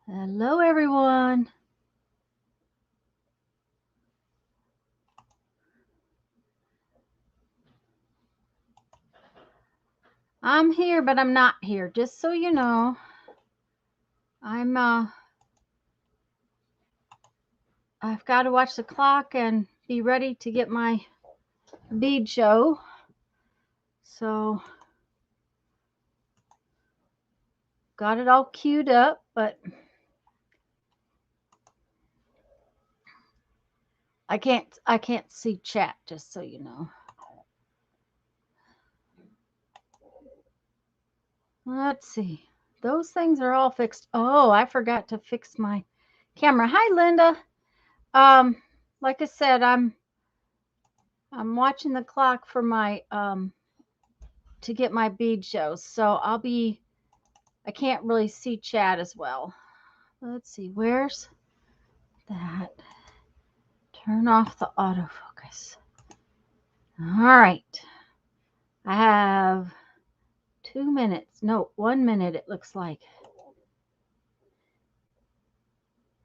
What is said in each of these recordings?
Hello, everyone. I'm here, but I'm not here. Just so you know, I've got to watch the clock and be ready to get my bead show. So, got it all queued up, but I can't see chat, just so you know. Let's see. Those things are all fixed. Oh, I forgot to fix my camera. Hi, Linda. Um, like I said, I'm watching the clock for my to get my bead shows. So I can't really see chat as well. Let's see, where's that? Turn off the autofocus. All right. I have 2 minutes. No, 1 minute it looks like.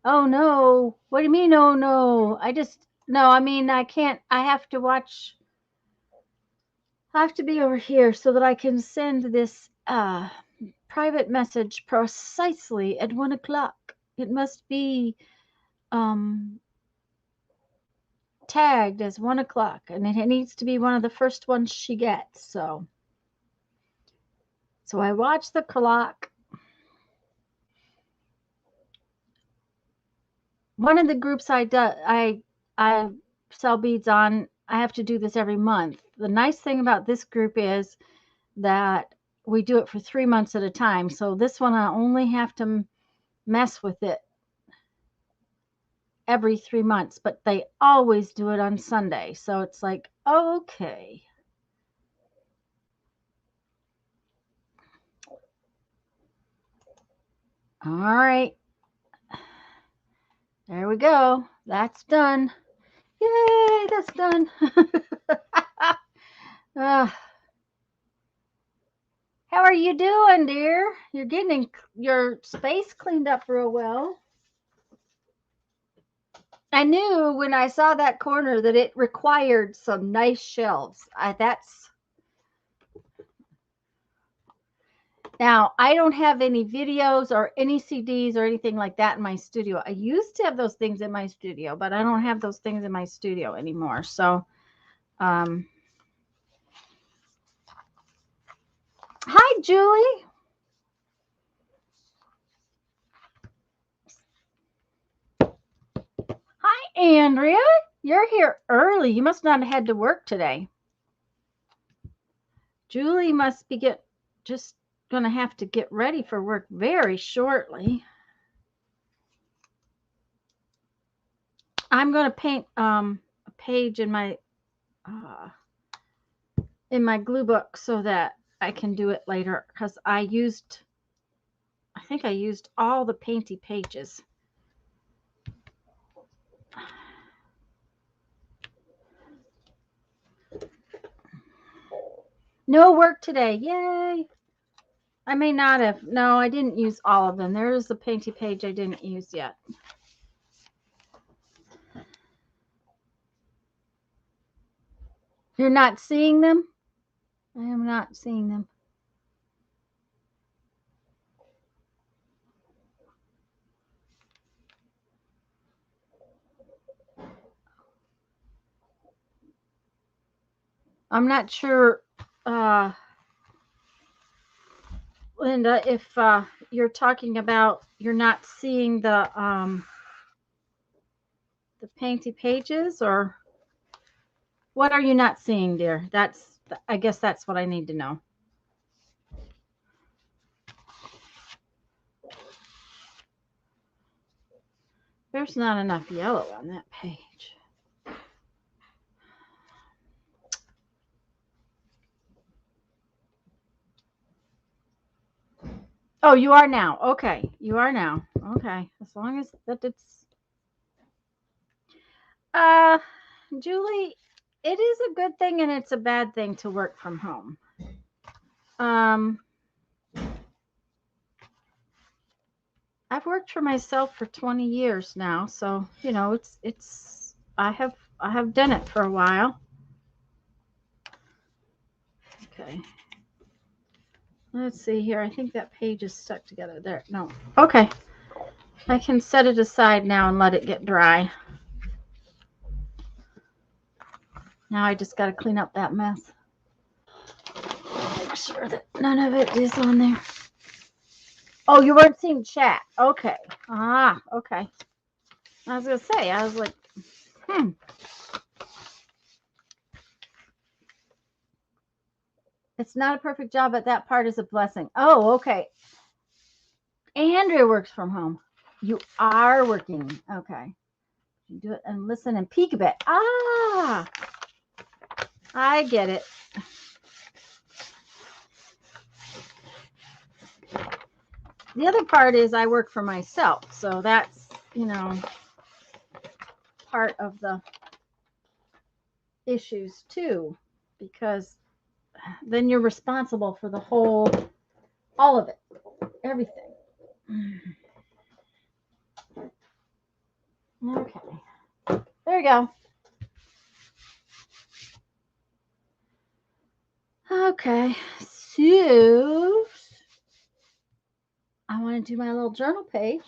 Oh no. What do you mean, oh no? No, I mean, I can't. I have to watch. I have to be over here so that I can send this private message precisely at 1 o'clock. It must be um, tagged as 1 o'clock, and it needs to be one of the first ones she gets. So I watch the clock. One of the groups I sell beads on, I have to do this every month. The nice thing about this group is that we do it for 3 months at a time. So this one I only have to mess with it every 3 months, but they always do it on Sunday. So it's like, okay. All right. There we go. That's done. Yay, that's done. uh, how are you doing, dear? You're getting your space cleaned up real well. I knew when I saw that corner that it required some nice shelves. Now, I don't have any videos or any CDs or anything like that in my studio. I used to have those things in my studio, but I don't have those things in my studio anymore. So, hi, Julie. Hi, Andrea. You're here early. You must not have had to work today. Julie must be just going to have to get ready for work very shortly. I'm going to paint a page in my glue book so that I can do it later, because I think I used all the painty pages. No work today. Yay. I may not have. No, I didn't use all of them. There's the painty page I didn't use yet. You're not seeing them? I am not seeing them. I'm not sure, Linda, if you're talking about you're not seeing the painty pages, or what are you not seeing, dear? I guess that's what I need to know. There's not enough yellow on that page. Oh, you are now. Okay. You are now. Okay. As long as that it's Julie, it is a good thing and it's a bad thing to work from home. I've worked for myself for 20 years now, so you know I have done it for a while. Okay. Let's see here. I think that page is stuck together there. No. Okay. I can set it aside now and let it get dry. Now I just got to clean up that mess. Make sure that none of it is on there. Oh, you weren't seeing chat. Okay. Okay. I was going to say, I was like, It's not a perfect job, but that part is a blessing. Oh, okay. Andrea works from home. You are working. Okay. You do it and listen and peek a bit. I get it. The other part is I work for myself. So that's, part of the issues too, because then you're responsible for the all of it, everything. Okay. There you go. Okay. So I want to do my little journal page.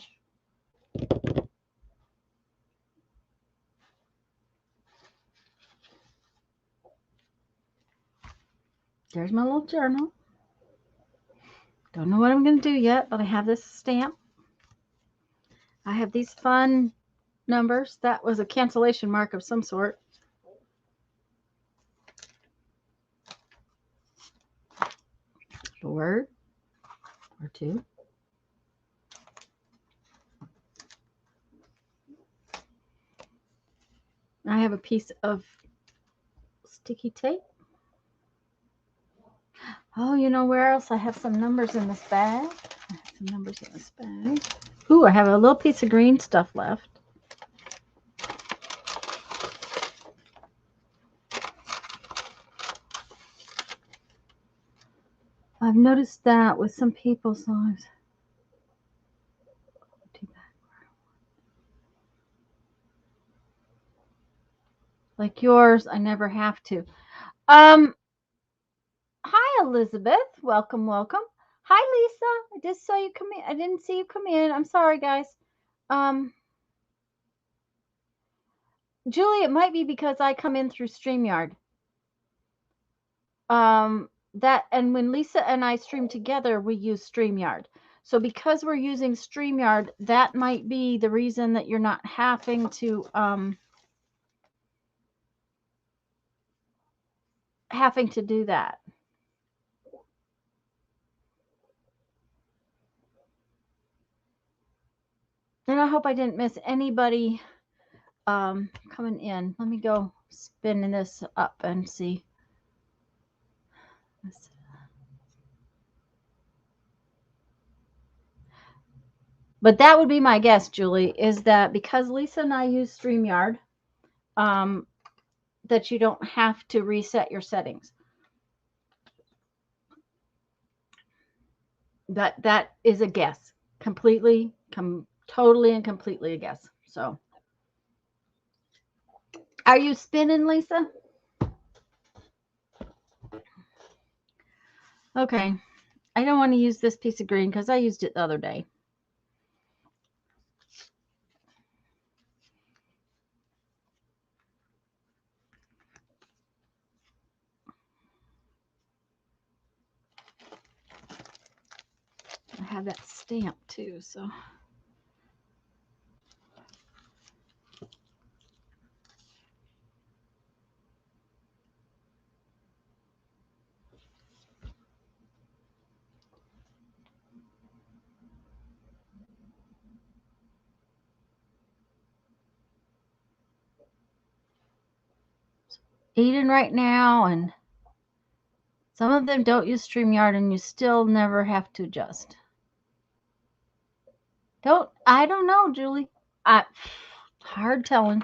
There's my little journal. Don't know what I'm going to do yet, but I have this stamp. I have these fun numbers. That was a cancellation mark of some sort. A word or two. I have a piece of sticky tape. Oh, you know where else? I have some numbers in this bag. Ooh, I have a little piece of green stuff left. I've noticed that with some people's lives. Like yours, I never have to. Hi, Elizabeth. Welcome. Hi, Lisa. I just saw you come in. I didn't see you come in. I'm sorry, guys. Julie, it might be because I come in through StreamYard. And when Lisa and I stream together, we use StreamYard. So because we're using StreamYard, that might be the reason that you're not having to do that. And I hope I didn't miss anybody coming in. Let me go spinning this up and see. But that would be my guess, Julie, is that because Lisa and I use StreamYard, that you don't have to reset your settings. That is a guess. Totally and completely a guess. So, are you spinning, Lisa? Okay. I don't want to use this piece of green because I used it the other day. I have that stamp too, so. Eating right now, and some of them don't use StreamYard, and you still never have to adjust. I don't know, Julie. Hard telling.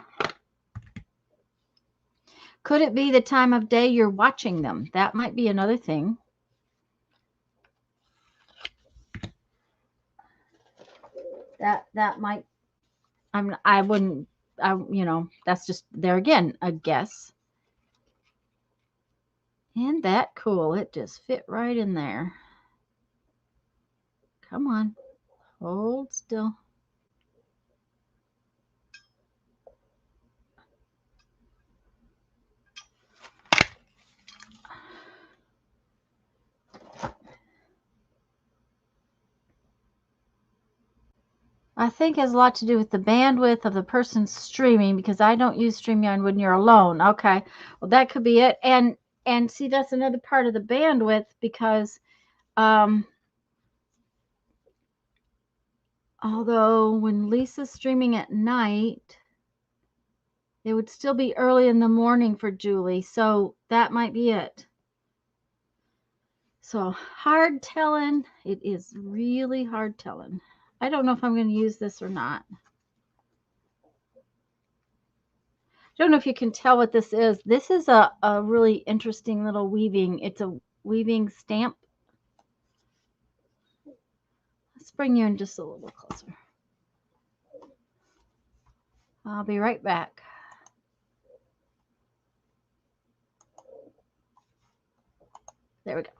Could it be the time of day you're watching them? That might be another thing. That might, I wouldn't, that's just there again, a guess. Isn't that cool? It just fit right in there. Come on, hold still. I think it has a lot to do with the bandwidth of the person streaming, because I don't use StreamYard when you're alone. Okay, well that could be it. And see, that's another part of the bandwidth, because although when Lisa's streaming at night, it would still be early in the morning for Julie, so that might be it. So hard telling. It is really hard telling. I don't know if I'm going to use this or not. I don't know if you can tell what this is. This is a really interesting little weaving. It's a weaving stamp. Let's bring you in just a little closer. I'll be right back. There we go.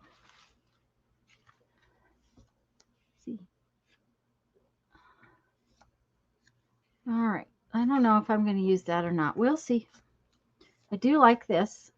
See. All right. I don't know if I'm going to use that or not. We'll see. I do like this.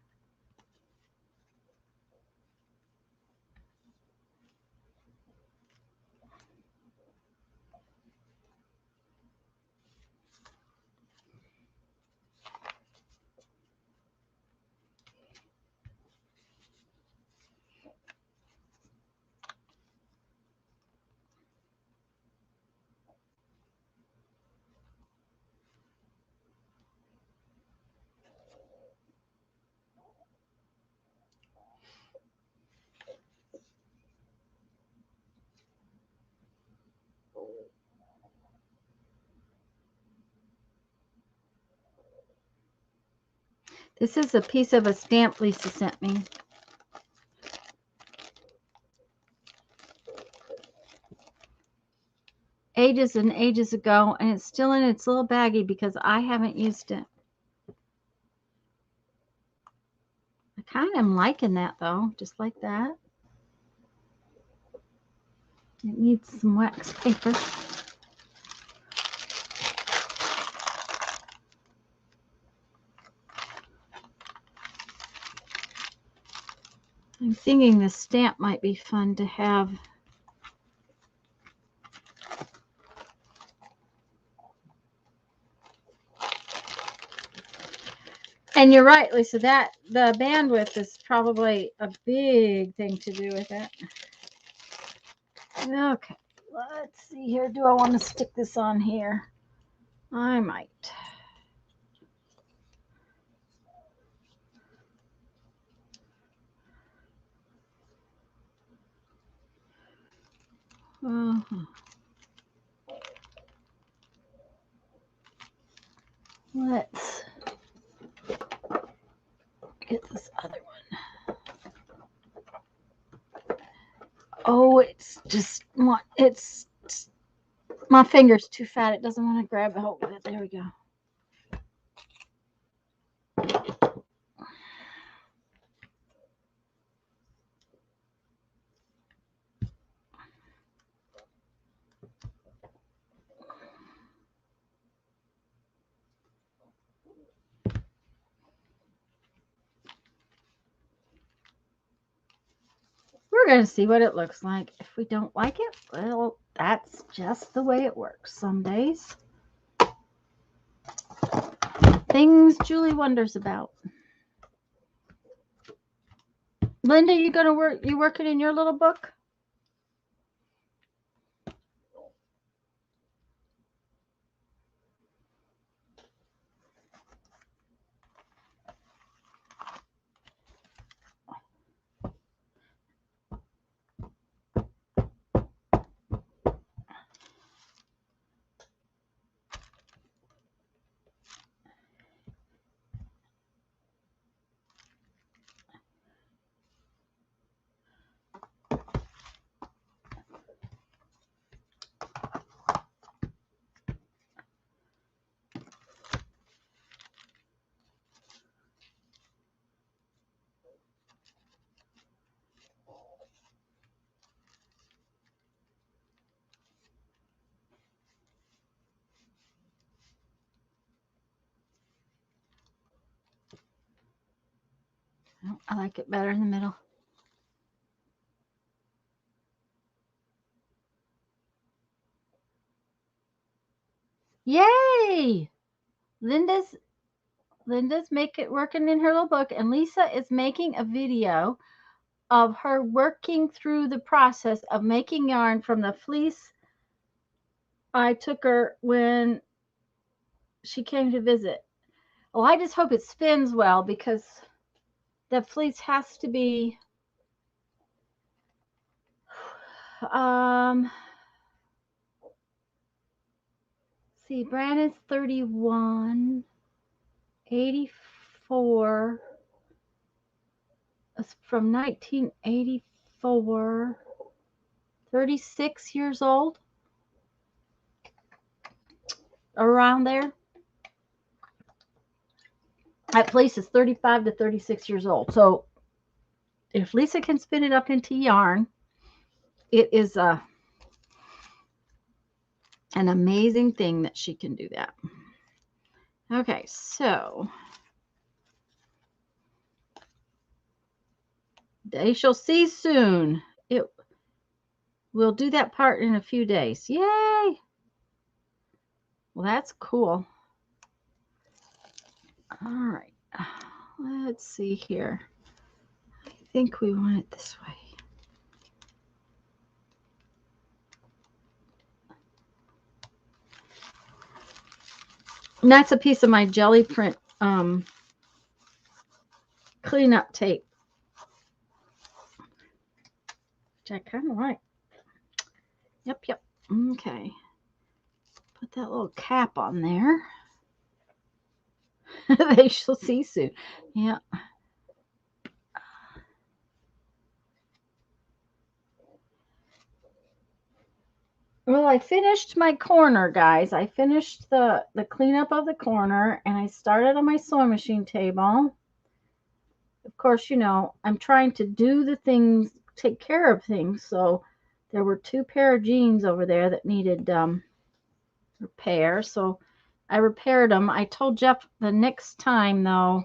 This is a piece of a stamp Lisa sent me. Ages and ages ago, and it's still in its little baggie because I haven't used it. I kind of am liking that though, just like that. It needs some wax paper. I'm thinking the stamp might be fun to have. And you're right, Lisa, that the bandwidth is probably a big thing to do with it. Okay, let's see here. Do I want to stick this on here? I might. Let's get this other one. Oh, it's just, it's, my finger's too fat. It doesn't want to grab a hold of it. There we go. We're going to see what it looks like. If we don't like it, well, that's just the way it works some days. Things Julie wonders about. Linda, you going to work? You working in your little book? Oh, I like it better in the middle. Yay! Linda's working in her little book, and Lisa is making a video of her working through the process of making yarn from the fleece I took her when she came to visit. Well, I just hope it spins well, because the fleece has to be see, Brandon's 31, 84. It's from 1984. 36 years old, around there. That fleece is 35 to 36 years old. So if Lisa can spin it up into yarn, it is an amazing thing that she can do that. Okay, so they shall see soon. We'll do that part in a few days. Yay! Well, that's cool. All right, let's see here. I think we want it this way. And that's a piece of my jelly print cleanup tape, which I kind of like. Yep. Okay. Put that little cap on there. They shall see soon. Yeah. Well, I finished my corner, guys. I finished the cleanup of the corner, and I started on my sewing machine table. Of course, you know, I'm trying to do the things, take care of things. So there were 2 pair of jeans over there that needed repair. So I repaired them. I told Jeff the next time, though,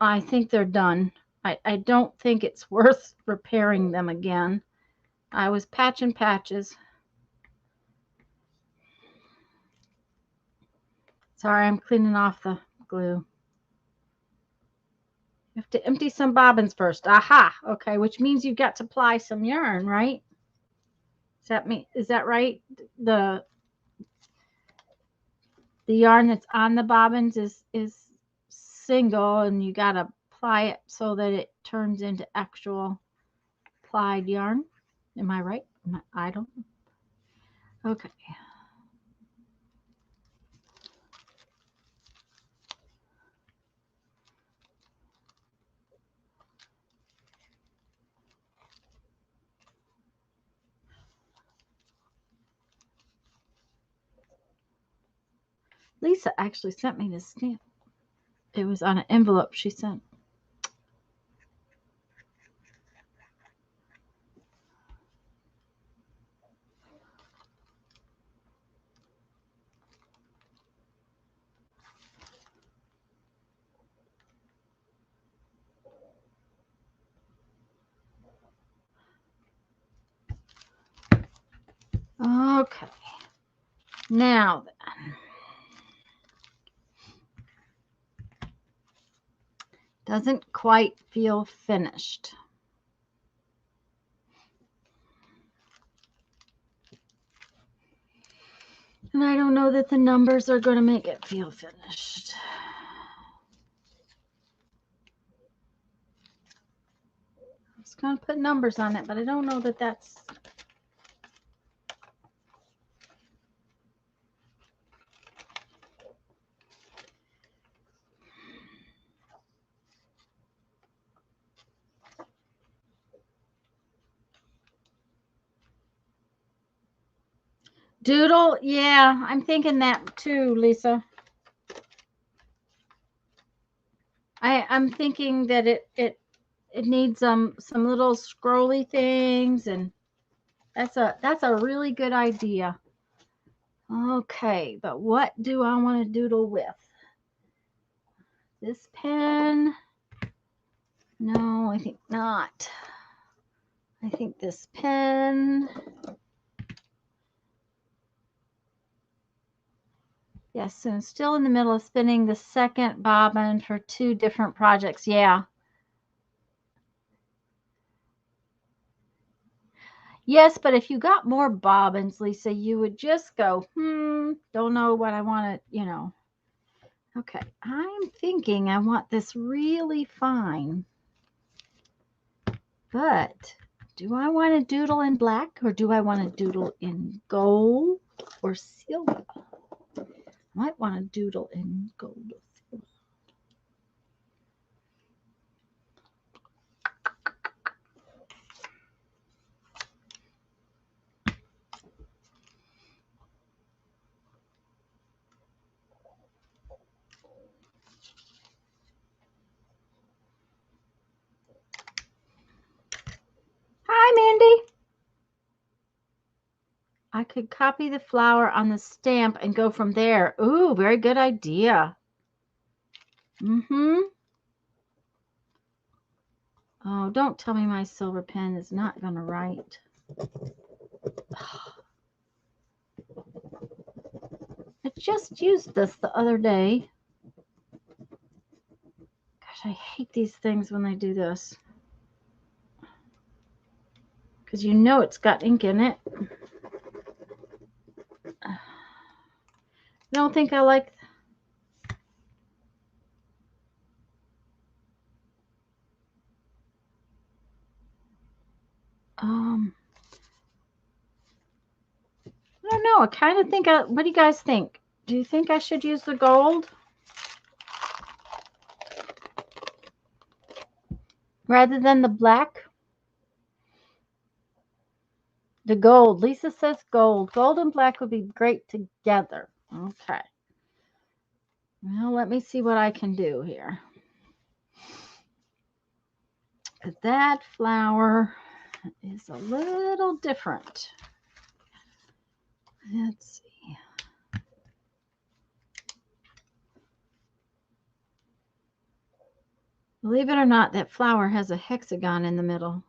I think they're done. I don't think it's worth repairing them again. I was patching patches. Sorry, I'm cleaning off the glue. You have to empty some bobbins first. Aha. Okay, which means you've got to apply some yarn, right? Is that right? The yarn that's on the bobbins is single, and you got to apply it so that it turns into actual plied yarn. Am I right? I don't know. Okay. Lisa actually sent me this stamp. It was on an envelope she sent. Okay. Now then. Doesn't quite feel finished. And I don't know that the numbers are going to make it feel finished. I was going to put numbers on it, but I don't know that that's... Doodle? Yeah, I'm thinking that too, Lisa. I'm thinking that it needs some little scrolly things, and that's a really good idea. Okay, but what do I want to doodle with? This pen. No, I think not. I think this pen. Yes, so I'm still in the middle of spinning the second bobbin for 2 different projects. Yeah. Yes, but if you got more bobbins, Lisa, you would just go, don't know what I want to, you know. Okay, I'm thinking I want this really fine. But do I want to doodle in black or do I want to doodle in gold or silver? I might want to doodle in gold or silver. Hi, Mindy. I could copy the flower on the stamp and go from there. Ooh, very good idea. Oh, don't tell me my silver pen is not going to write. I just used this the other day. Gosh, I hate these things when they do this. Because you know it's got ink in it. I don't think I like... I don't know. I kind of think... what do you guys think? Do you think I should use the gold? Rather than the black? The gold. Lisa says gold. Gold and black would be great together. Okay. Well, let me see what I can do here. That flower is a little different. Let's see. Believe it or not, that flower has a hexagon in the middle.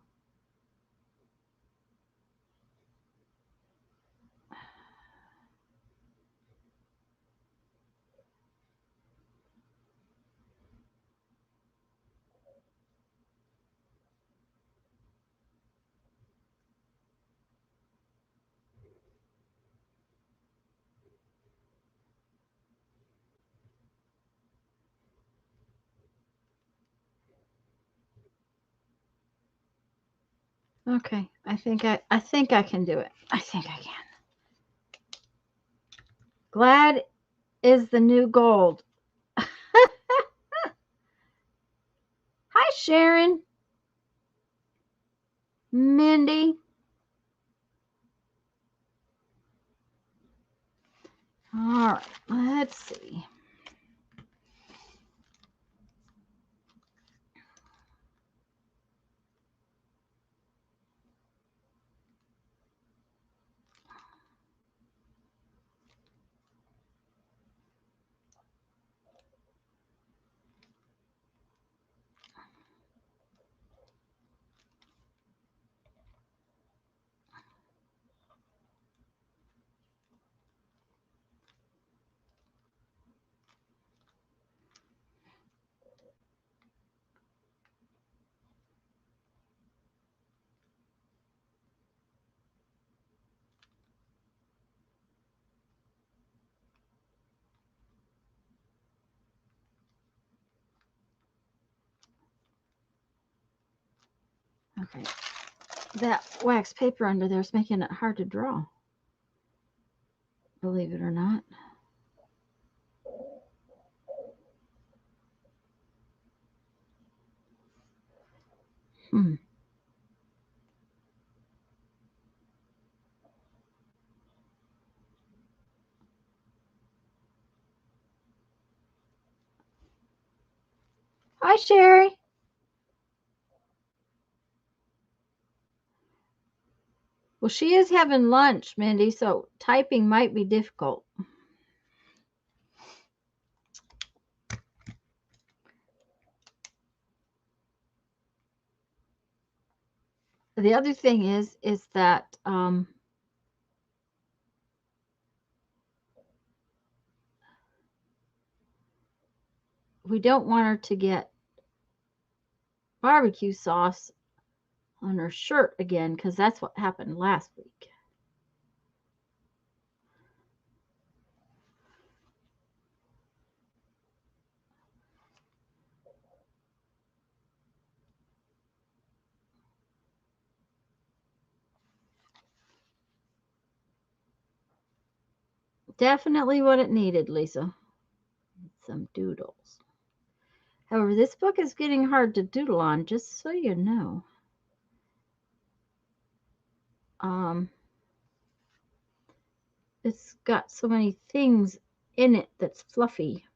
Okay, I think I can do it. I think I can. Glad is the new gold. Hi, Sharon. Mindy. All right, let's see. Okay, that wax paper under there is making it hard to draw. Believe it or not. Hi, Sherry. Well, she is having lunch, Mindy, so typing might be difficult. The other thing is that we don't want her to get barbecue sauce on her shirt again, because that's what happened last week. Definitely what it needed, Lisa. Some doodles. However, this book is getting hard to doodle on, just so you know. It's got so many things in it that's fluffy.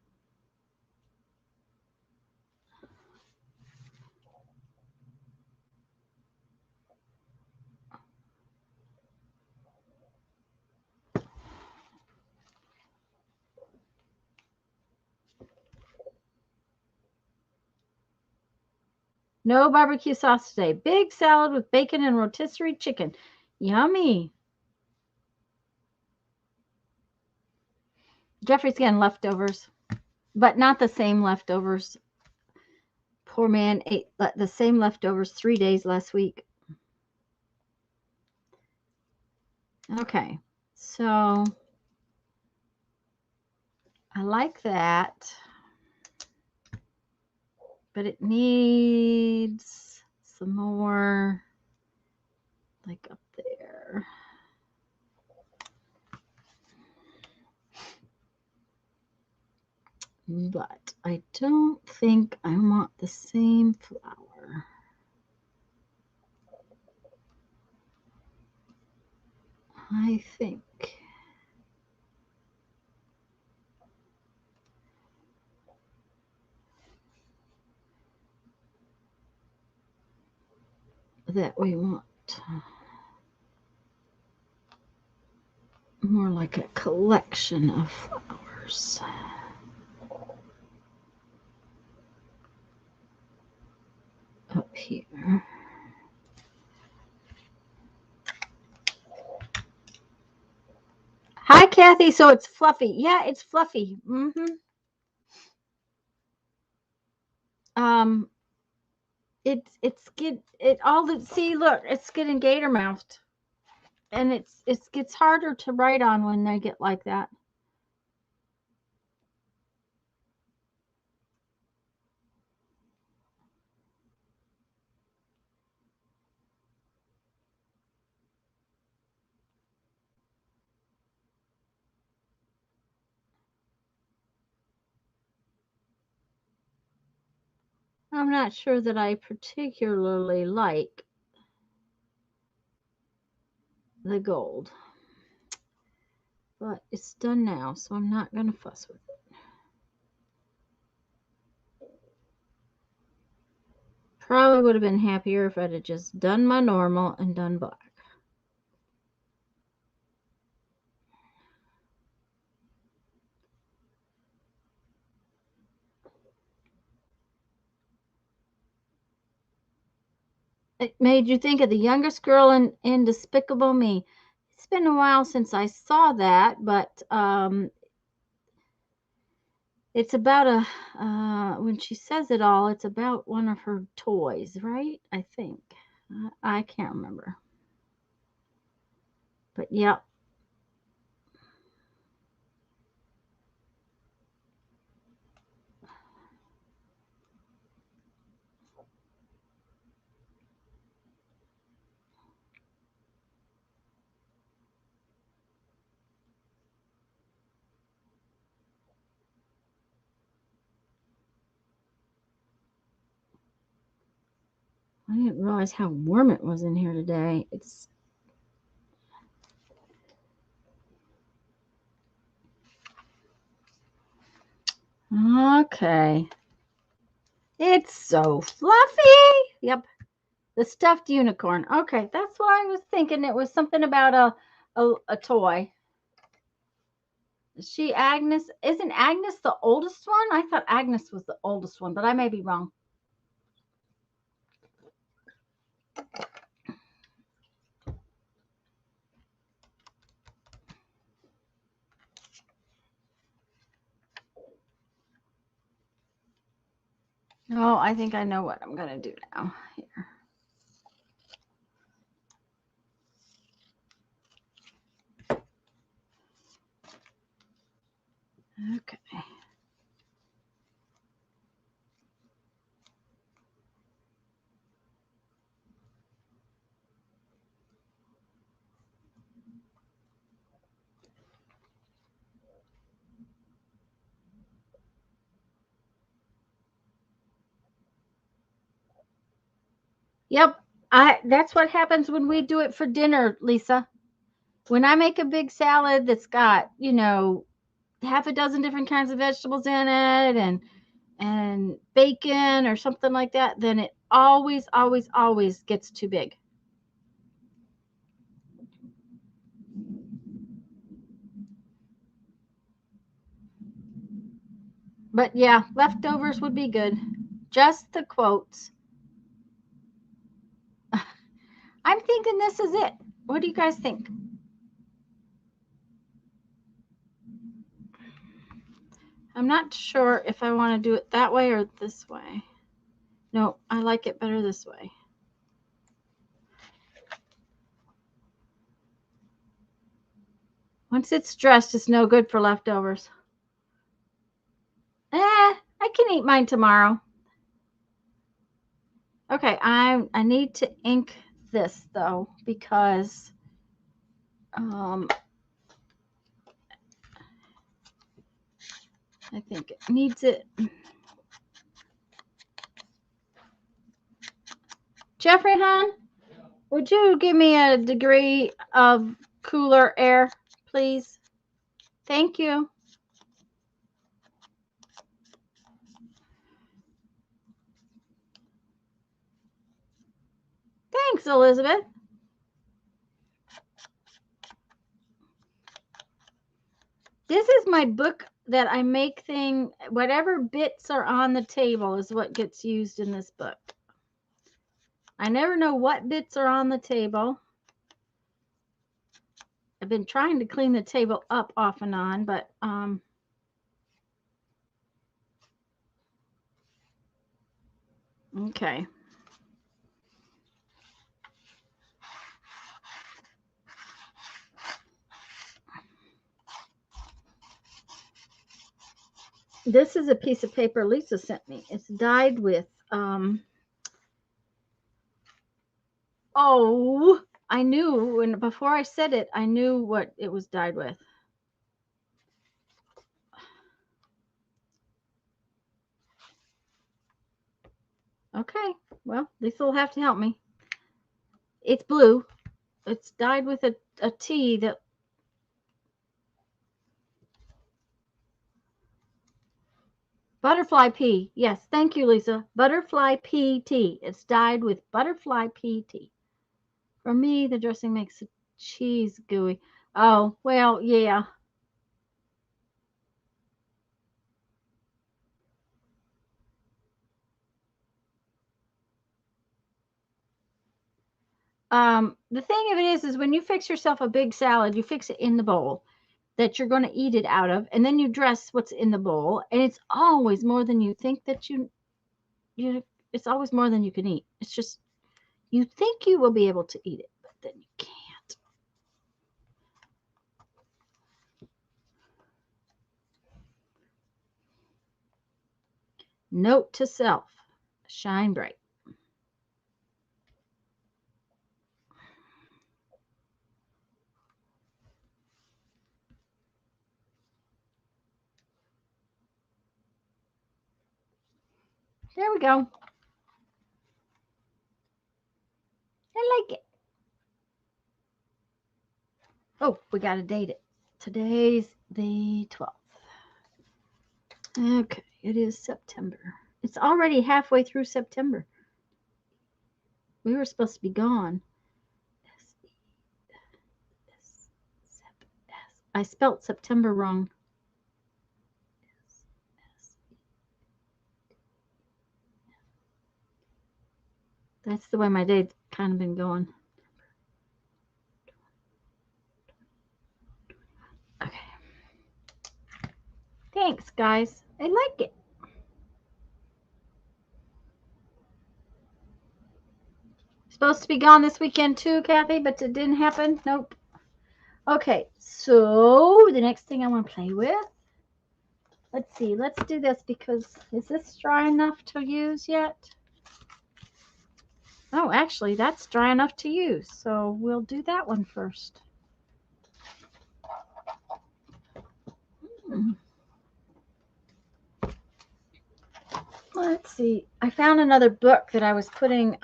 No barbecue sauce today. Big salad with bacon and rotisserie chicken. Yummy. Jeffrey's getting leftovers, but not the same leftovers. Poor man ate the same leftovers 3 days last week. Okay, so I like that, but it needs some more, like up there. But I don't think I want the same flower. I think that we want more like a collection of flowers. Up here. Hi, Kathy. So it's fluffy. Yeah, it's fluffy. It all the see. Look, it's getting gator mouthed, and it gets harder to write on when they get like that. I'm not sure that I particularly like the gold, but it's done now, so I'm not going to fuss with it. Probably would have been happier if I'd have just done my normal and done black. It made you think of the youngest girl in Despicable Me. It's been a while since I saw that, but it's about when she says it all, it's about one of her toys, right? I think. I can't remember. But yeah. I didn't realize how warm it was in here today. It's okay. It's so fluffy. Yep. The stuffed unicorn. Okay, that's what I was thinking. It was something about a toy. Is she Agnes? Isn't Agnes the oldest one? I thought Agnes was the oldest one, but I may be wrong. Oh, I think I know what I'm going to do now. Here. Okay. Yep. That's what happens when we do it for dinner, Lisa. When I make a big salad that's got, half a dozen different kinds of vegetables in it and bacon or something like that, then it always, always, always gets too big. But yeah, leftovers would be good. Just the quotes. I'm thinking this is it. What do you guys think? I'm not sure if I want to do it that way or this way. No, I like it better this way. Once it's dressed, it's no good for leftovers. I can eat mine tomorrow. Okay, I need to ink this though because I think it needs it. Jeffrey Hahn, would you give me a degree of cooler air, please? Thank you. Thanks, Elizabeth. This is my book that I make thing. Whatever bits are on the table is what gets used in this book. I never know what bits are on the table. I've been trying to clean the table up off and on, but okay. This is a piece of paper Lisa sent me. It's dyed with oh, I knew, and before I said it, I knew what it was dyed with. Okay, well, Lisa will have to help me. It's blue. It's dyed with a tea that butterfly pea. Yes, thank you, Lisa. Butterfly pea tea. It's dyed with butterfly pea tea. For me, the dressing makes the cheese gooey. Oh, well, yeah. The thing of it is when you fix yourself a big salad, you fix it in the bowl that you're going to eat it out of, and then you dress what's in the bowl, and it's always more than you think that you it's always more than you can eat. It's just you think you will be able to eat it, but then you can't. Note to self: shine bright. There we go. I like it. Oh, we got to date it. Today's the 12th. Okay, it is September. It's already halfway through September. We were supposed to be gone. I spelt September wrong. That's the way my day's kind of been going. Okay. Thanks, guys. I like it. supposed to be gone this weekend too, Kathy, but it didn't happen. Nope. Okay, so the next thing I want to play with. Let's see. Let's do this because is this dry enough to use yet? Oh, actually, that's dry enough to use. So we'll do that one first. Let's see. I found another book that I was putting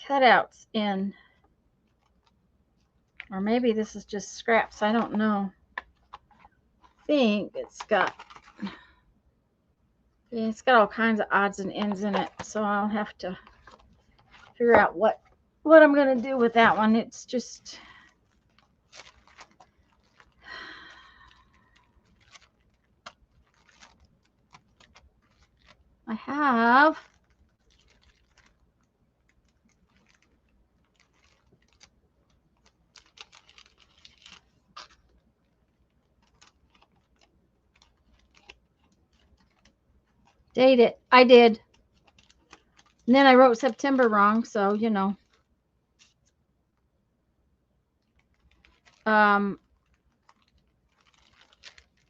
cutouts in. Or maybe this is just scraps. I don't know. I think it's got all kinds of odds and ends in it. So I'll have to figure out what I'm going to do with that one. It's just I have date it. I did. And then I wrote September wrong, so you know.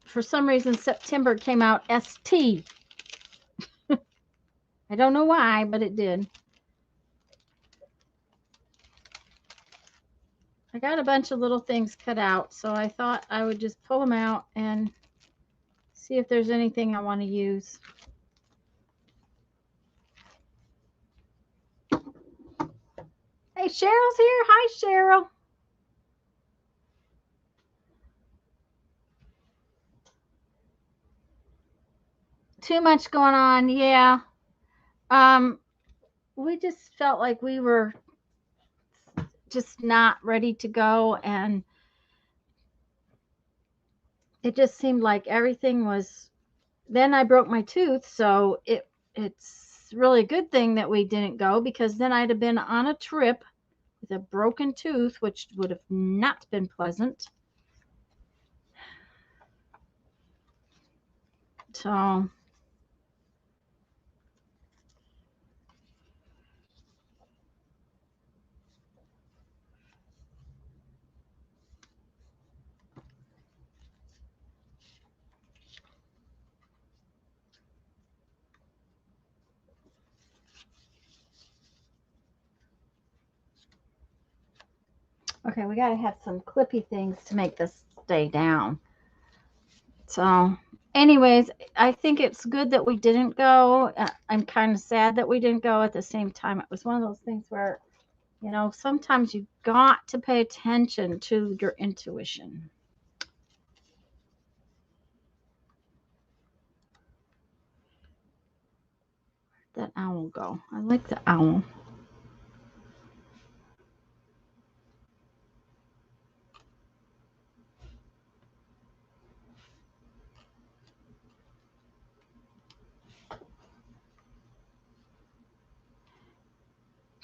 For some reason September came out ST. I don't know why, but it did. I got a bunch of little things cut out, so I thought I would just pull them out and see if there's anything I want to use. Hey, Cheryl's here. Hi, Cheryl. Too much going on, yeah. We just felt like we were just not ready to go, and it just seemed like everything was. Then I broke my tooth, so it's really a good thing that we didn't go, because then I'd have been on a trip with a broken tooth, which would have not been pleasant. So okay, we got to have some clippy things to make this stay down. So anyways, I think it's good that we didn't go. I'm kind of sad that we didn't go. At the same time, it was one of those things where, you know, sometimes you got to pay attention to your intuition. Where'd that owl go? I like the owl.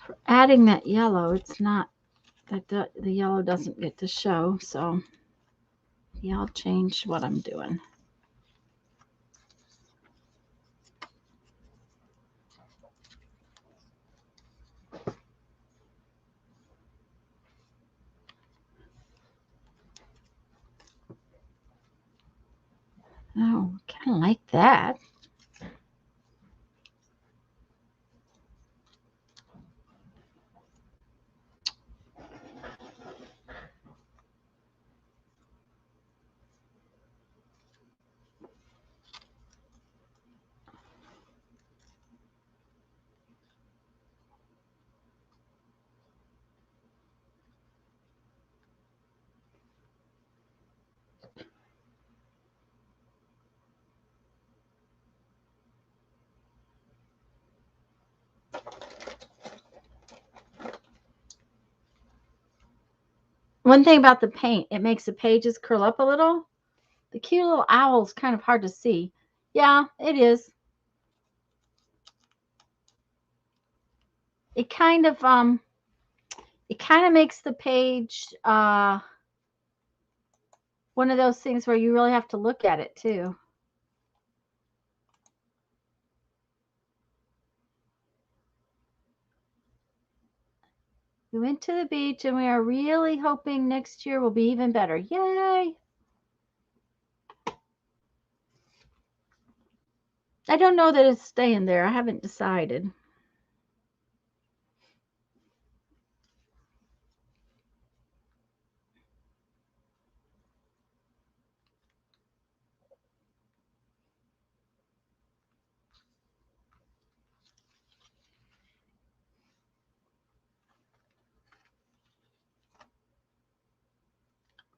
For adding that yellow, it's not that the yellow doesn't get to show. So yeah, I'll change what I'm doing. Oh, kind of like that. One thing about the paint, it makes the pages curl up a little. The cute little owl is kind of hard to see. Yeah, it is. It kind of makes the page one of those things where you really have to look at it too. We went to the beach and we are really hoping next year will be even better. Yay! I don't know that it's staying there. I haven't decided.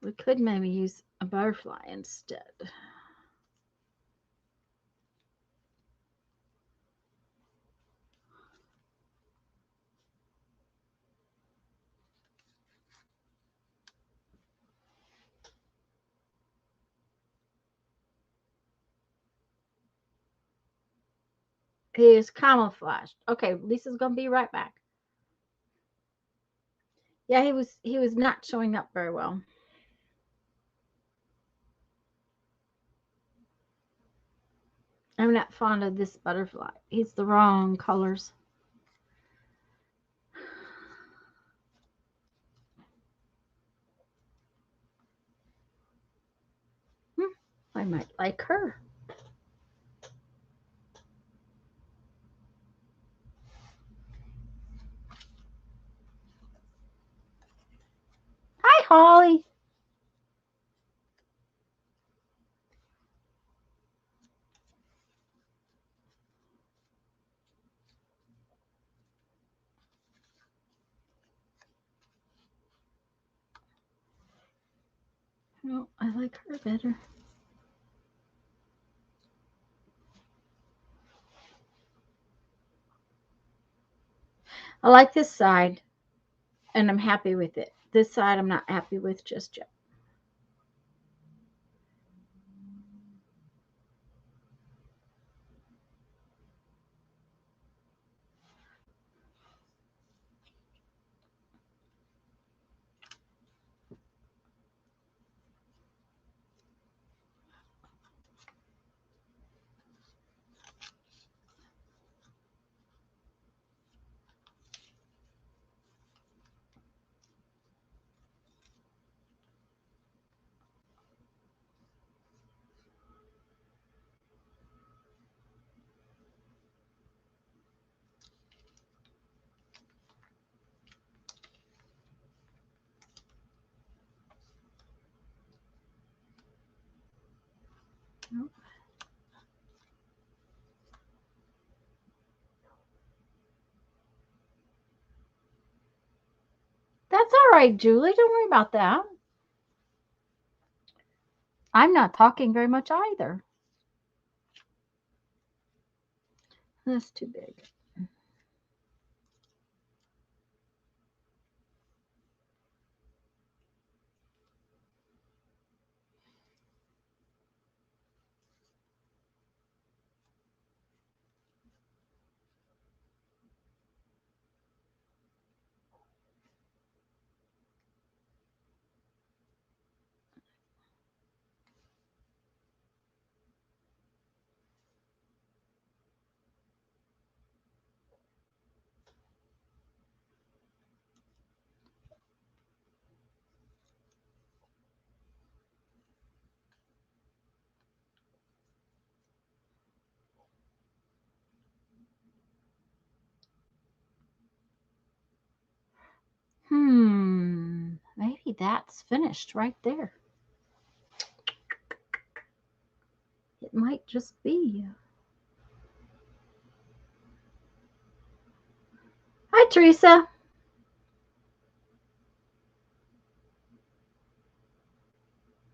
We could maybe use a butterfly instead. He is camouflaged. Okay, Lisa's gonna be right back. Yeah, he was not showing up very well. I'm not fond of this butterfly. He's the wrong colors. I might like her. Hi, Holly. No, I like her better. I like this side, and I'm happy with it. This side I'm not happy with just yet. Nope. That's all right, Julie. Don't worry about that. I'm not talking very much either. That's too big. Maybe that's finished right there. It might just be. Hi, Teresa.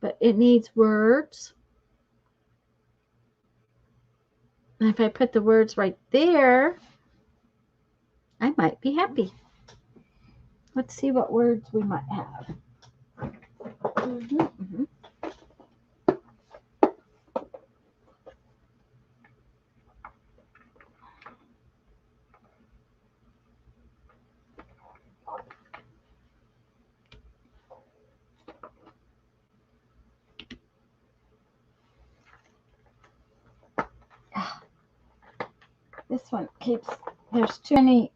But it needs words. And if I put the words right there, I might be happy. Let's see what words we might have. This one keeps, there's too many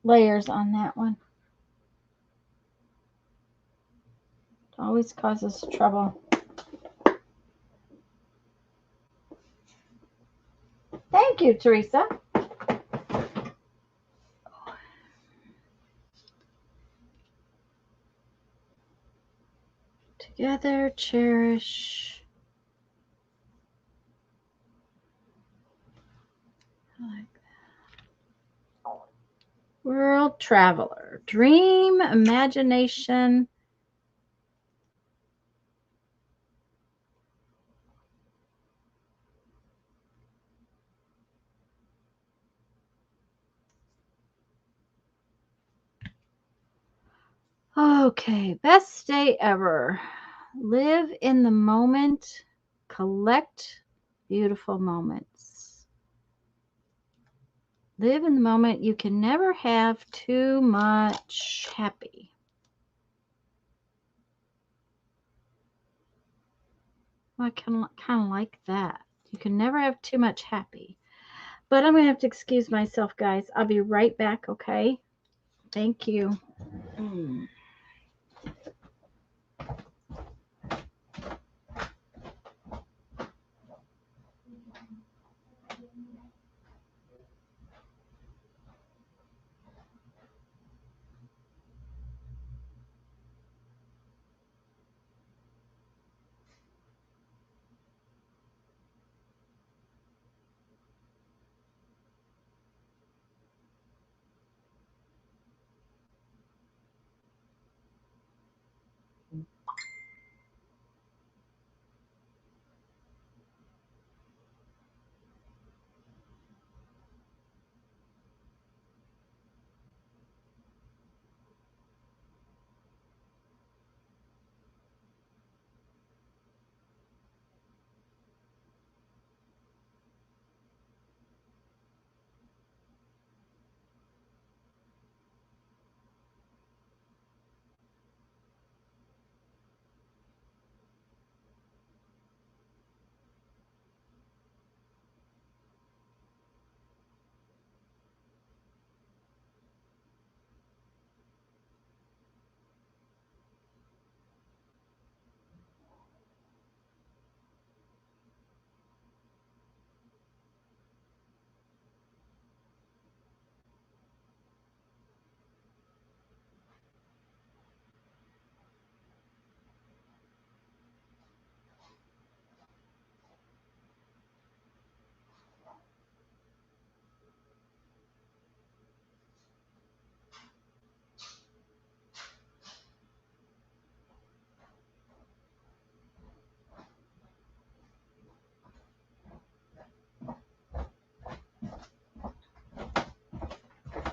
layers on that one. Always causes trouble. Thank you, Teresa. Together, cherish. I like that. World traveler. Dream, imagination. Okay, best day ever. Live in the moment, collect beautiful moments. Live in the moment. You can never have too much happy. I kind of like that. You can never have too much happy. But I'm going to have to excuse myself, guys. I'll be right back, okay? Thank you.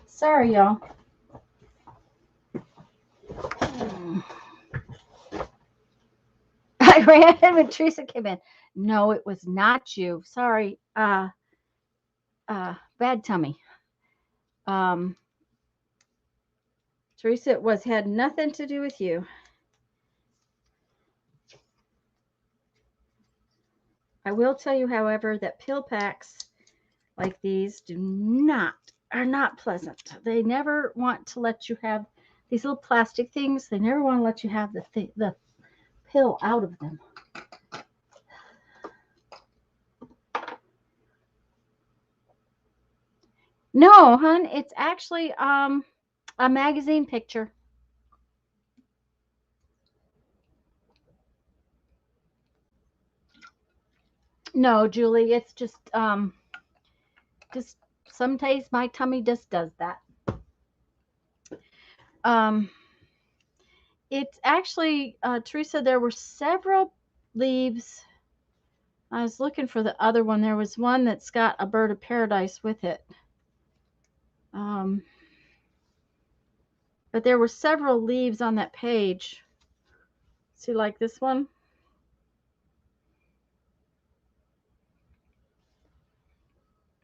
Sorry, y'all. I ran in when Teresa came in. No, it was not you. Sorry. Bad tummy. Teresa, it had nothing to do with you. I will tell you, however, that pill packs like these are not pleasant. They never want to let you have these little plastic things. They never want to let you have the pill out of them. No, hun, it's actually a magazine picture. No, Julie, it's just some days my tummy just does that. It's actually Teresa, there were several leaves. I was looking for the other one. There was one that's got a bird of paradise with it. But there were several leaves on that page. See, like this one?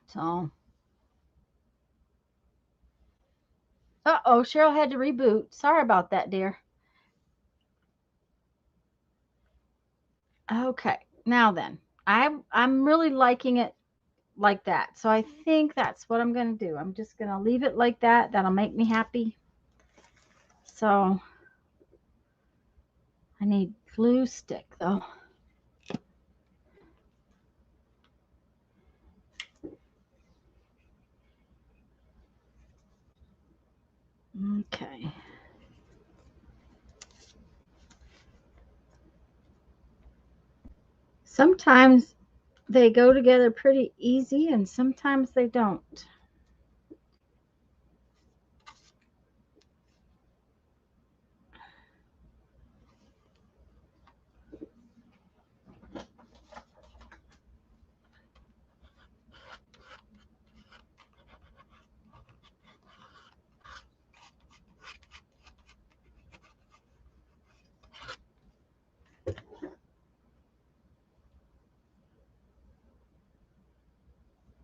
So. Uh-oh, Cheryl had to reboot. Sorry about that, dear. Okay, now then. I'm really liking it like that. So I think that's what I'm going to do. I'm just going to leave it like that. That'll make me happy. So I need glue stick though. Okay. Sometimes they go together pretty easy and sometimes they don't.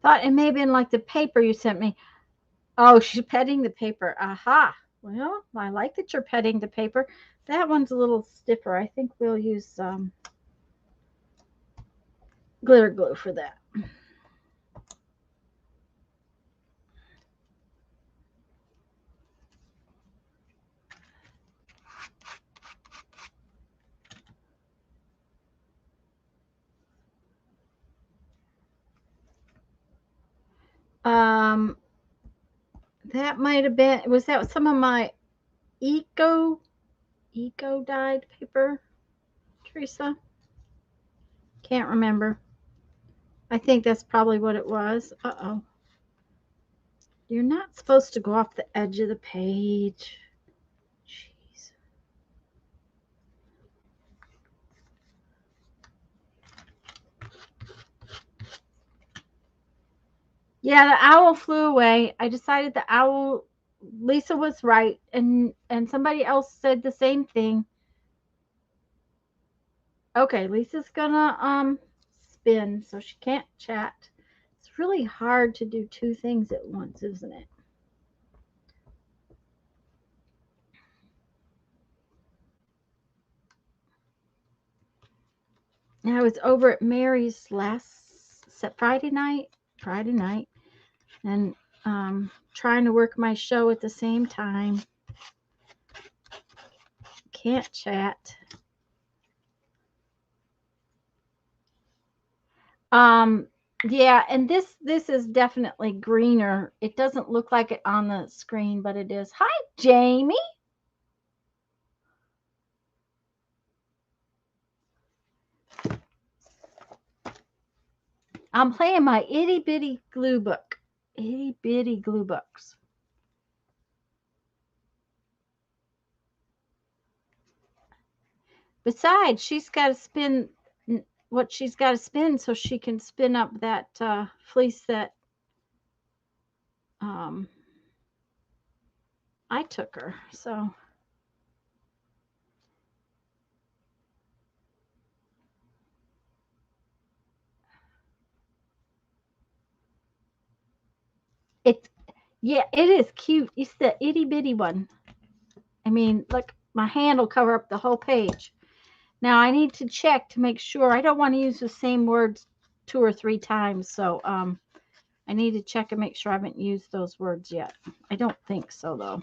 Thought it may have been like the paper you sent me. Oh, she's petting the paper. Aha. Well, I like that you're petting the paper. That one's a little stiffer. I think we'll use glitter glue for that. Um, that might have been, was that some of my eco dyed paper, Teresa? Can't remember. I think that's probably what it was. Uh-oh. You're not supposed to go off the edge of the page. Jeez. Yeah, the owl flew away. I decided the owl, Lisa was right, and somebody else said the same thing. Okay, Lisa's gonna spin, so she can't chat. It's really hard to do two things at once, isn't it? And I was over at Mary's Friday night, and trying to work my show at the same time. Can't chat. Yeah, and this is definitely greener. It doesn't look like it on the screen, but it is. Hi, Jamie. I'm playing my itty bitty glue book. Itty bitty glue books. Besides, she's got to spin what she's got to spin so she can spin up that fleece that I took her. So it's, yeah, it is cute. It's the itty bitty one. I mean, look, my hand will cover up the whole page. Now I need to check to make sure. I don't want to use the same words 2 or 3 times. So I need to check and make sure I haven't used those words yet. I don't think so, though.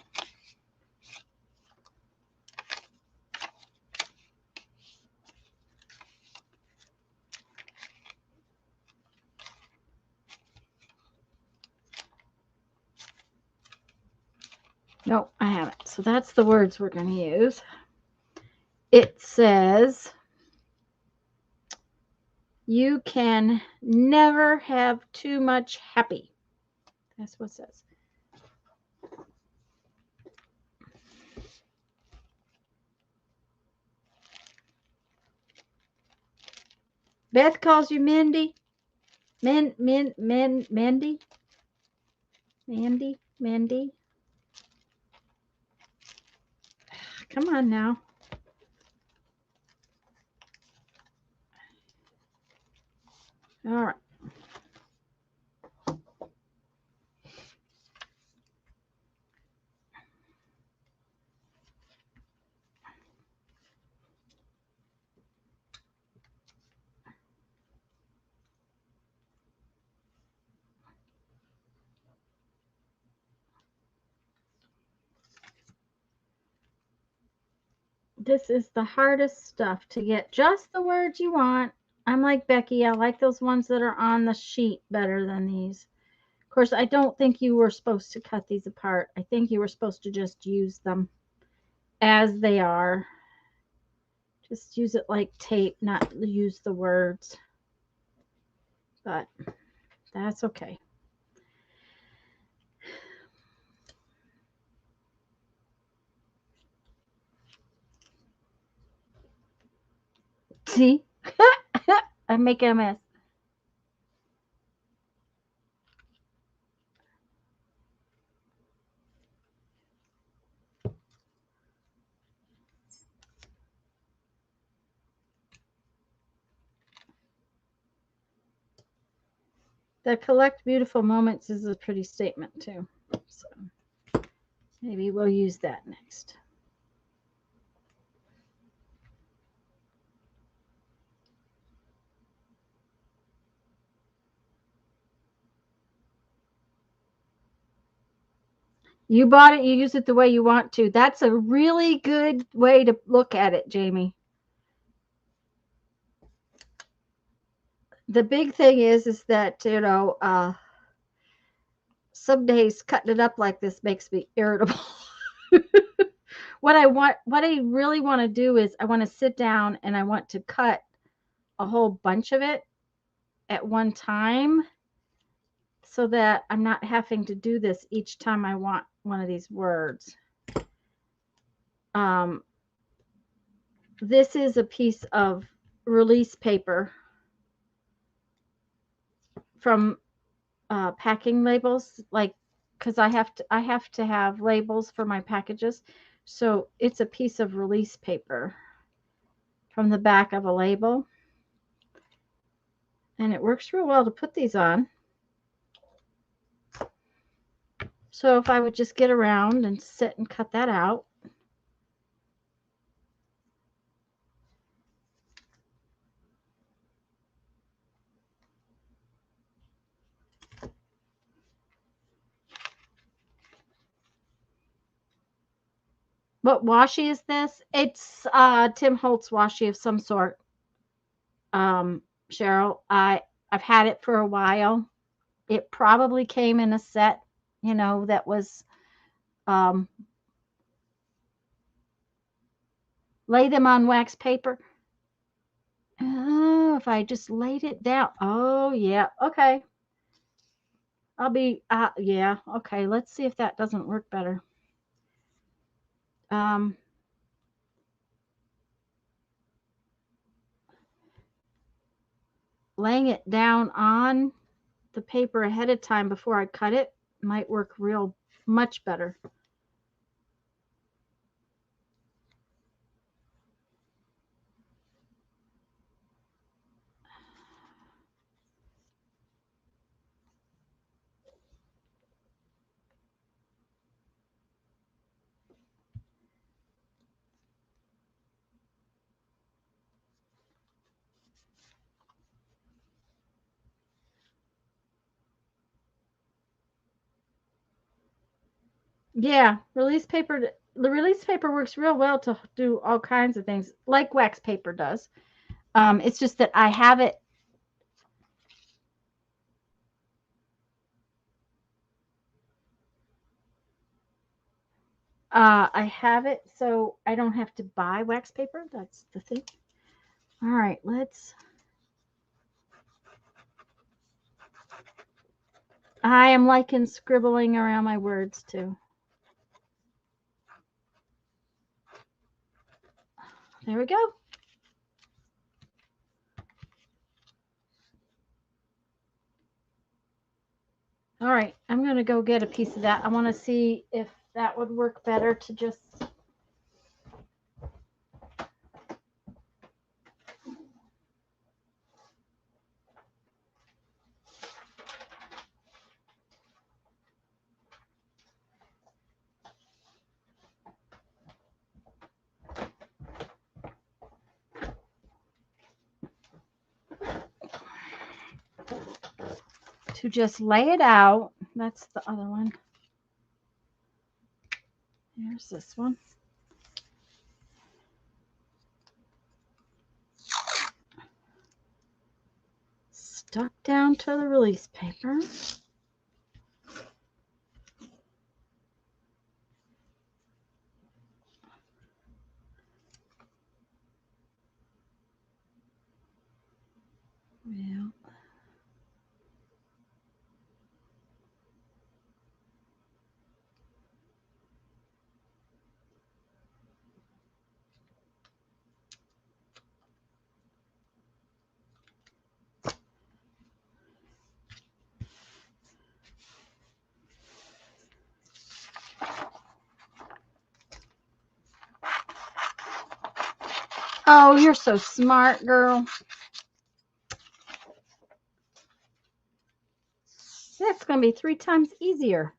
No, I haven't. So that's the words we're going to use. It says, you can never have too much happy. That's what it says. Beth calls you Mindy. Mandy. Mandy. Come on now. All right. This is the hardest stuff to get just the words you want. I'm like Becky. I like those ones that are on the sheet better than these. Of course, I don't think you were supposed to cut these apart. I think you were supposed to just use them as they are. Just use it like tape, not use the words. But that's okay. See? I'm making a mess. The collect beautiful moments is a pretty statement too. So maybe we'll use that next. You bought it, you use it the way you want to. That's a really good way to look at it, Jamie. The big thing is that, some days cutting it up like this makes me irritable. What I really want to do is I want to sit down and I want to cut a whole bunch of it at one time so that I'm not having to do this each time I want one of these words. This is a piece of release paper from packing labels, like, because I have to have labels for my packages. So it's a piece of release paper from the back of a label. And it works real well to put these on. So if I would just get around and sit and cut that out. What washi is this? It's Tim Holtz washi of some sort. Cheryl, I've had it for a while. It probably came in a set, that was lay them on wax paper. Oh, if I just laid it down. Oh, yeah. Okay. I'll be, yeah. Okay. Let's see if that doesn't work better. Laying it down on the paper ahead of time before I cut it might work real much better. Yeah, the release paper works real well to do all kinds of things like wax paper does. It's just that I have it. I have it so I don't have to buy wax paper. That's the thing. All right, I am liking scribbling around my words too. There we go. All right, I'm going to go get a piece of that. I want to see if that would work better to just lay it out. That's the other one. Here's this one. stuck down to the release paper. Yeah. Oh, you're so smart, girl. That's going to be 3 times easier.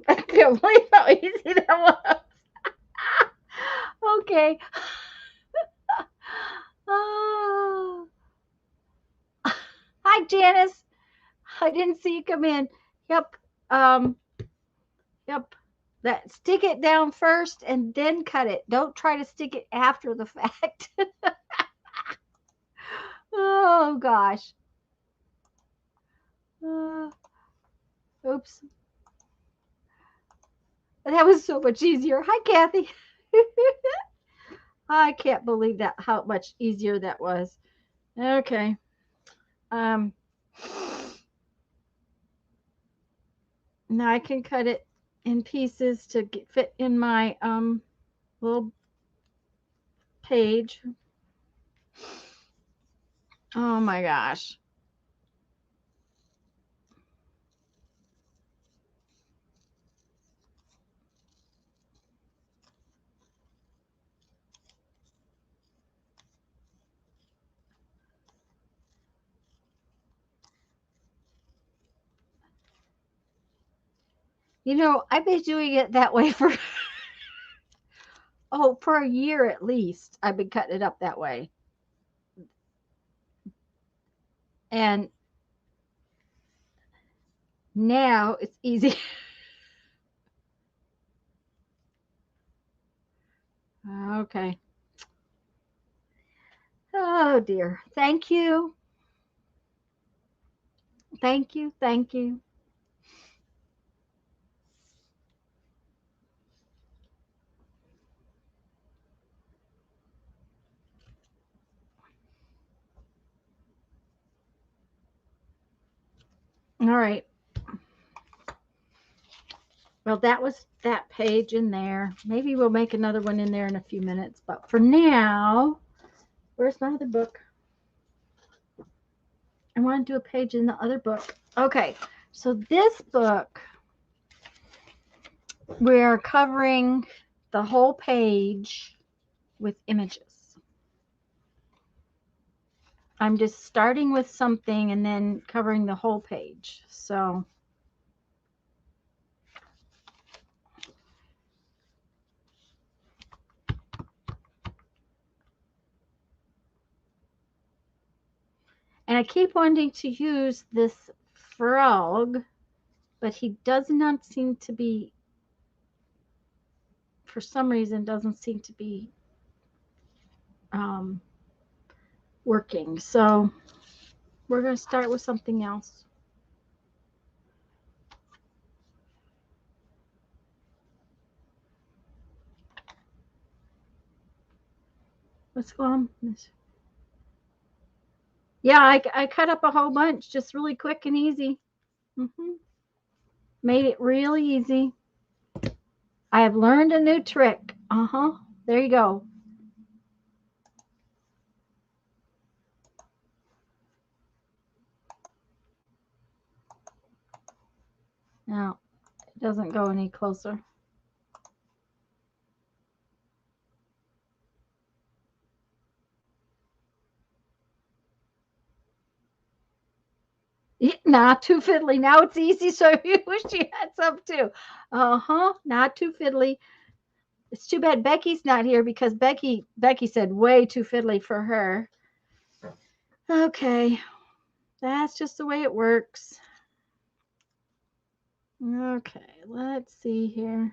I can't believe how easy that was. Okay. Oh. Hi, Janice. I didn't see you come in. Yep. Yep. That stick it down first and then cut it. Don't try to stick it after the fact. Oh gosh. Oops. That was so much easier. Hi, Kathy. I can't believe that how much easier that was. Okay. Now I can cut it in pieces to fit in my little page. Oh my gosh. You know, I've been doing it that way for for a year at least. I've been cutting it up that way. And now it's easy. Okay. Oh dear. Thank you. Thank you. Thank you. All right. Well, that was that page in there. Maybe we'll make another one in there in a few minutes. But for now, where's my other book? I want to do a page in the other book. Okay. So this book, we're covering the whole page with images. I'm just starting with something and then covering the whole page. So and I keep wanting to use this frog, but he does not seem to be, for some reason, doesn't seem to be working. So we're going to start with something else. Let's go on. Yeah, I cut up a whole bunch, just really quick and easy. Made it really easy. I have learned a new trick. There you go. Now, it doesn't go any closer. Not too fiddly. Now it's easy, so you wish you had some too. Not too fiddly. It's too bad Becky's not here because Becky said way too fiddly for her. Okay, that's just the way it works. Okay, let's see here.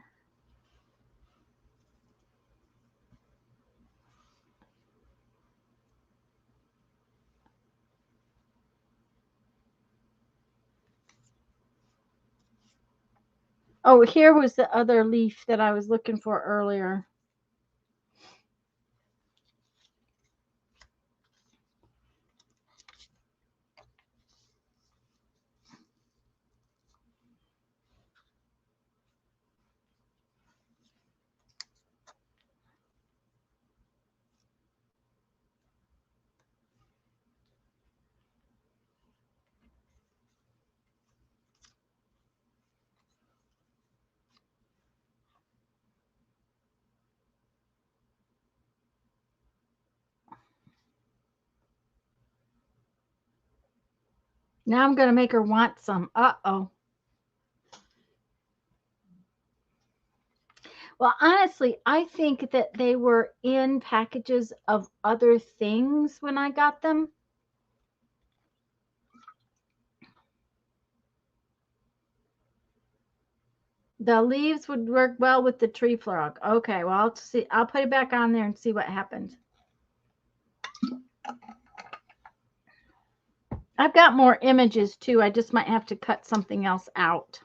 Oh, here was the other leaf that I was looking for earlier. Now I'm going to make her want some. Uh-oh. Well, honestly, I think that they were in packages of other things when I got them. The leaves would work well with the tree frog. Okay, well, I'll see. I'll put it back on there and see what happens. I've got more images too. I just might have to cut something else out.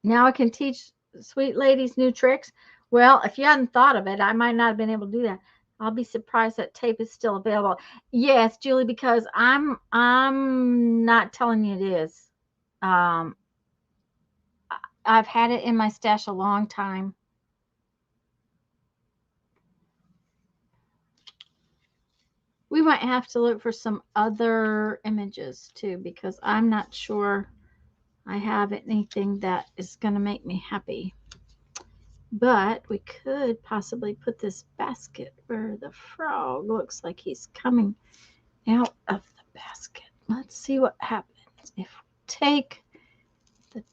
Now I can teach sweet ladies new tricks. Well, if you hadn't thought of it, I might not have been able to do that. I'll be surprised that tape is still available. Yes, Julie, because I'm not telling you it is. Um, I've had it in my stash a long time. We might have to look for some other images too, because I'm not sure I have anything that is going to make me happy. But we could possibly put this basket where the frog looks like he's coming out of the basket. Let's see what happens if we take the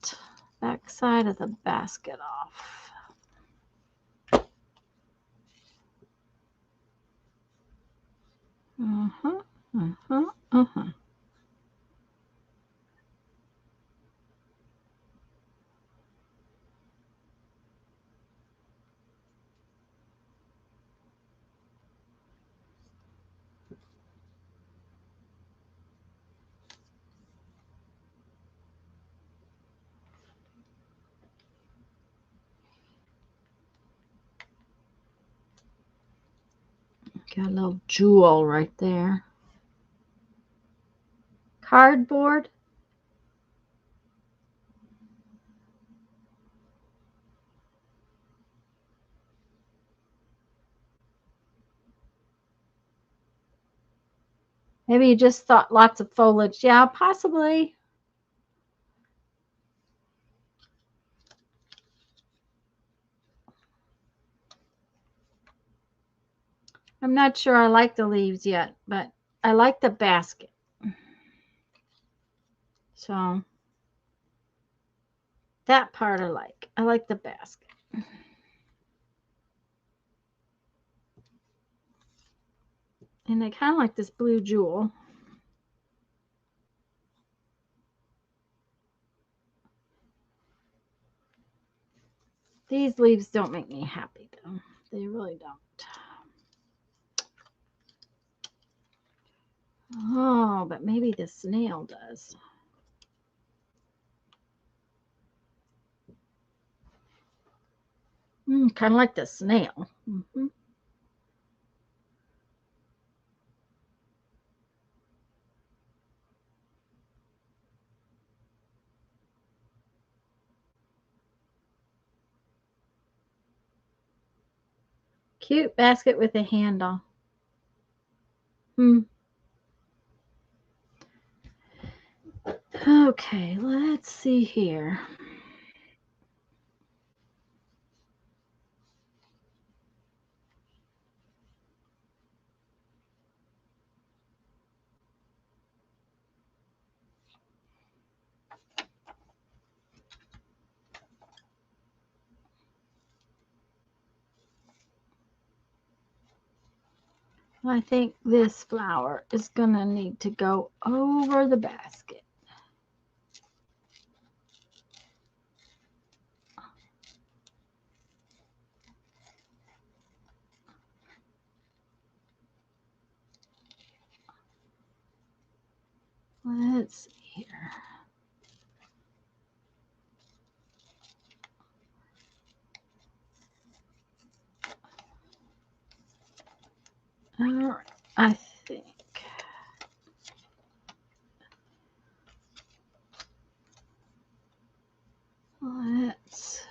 back side of the basket off. Uh-huh, uh-huh, uh-huh. Got a little jewel right there. Cardboard. Maybe you just thought lots of foliage. Yeah, possibly. I'm not sure I like the leaves yet, but I like the basket. So that part I like. I like the basket. And I kind of like this blue jewel. These leaves don't make me happy, though. They really don't. Oh, but maybe the snail does. Kind of like the snail. Cute basket with a handle. Okay, let's see here. I think this flower is going to need to go over the basket. Let's see here. All right, I think. Let's.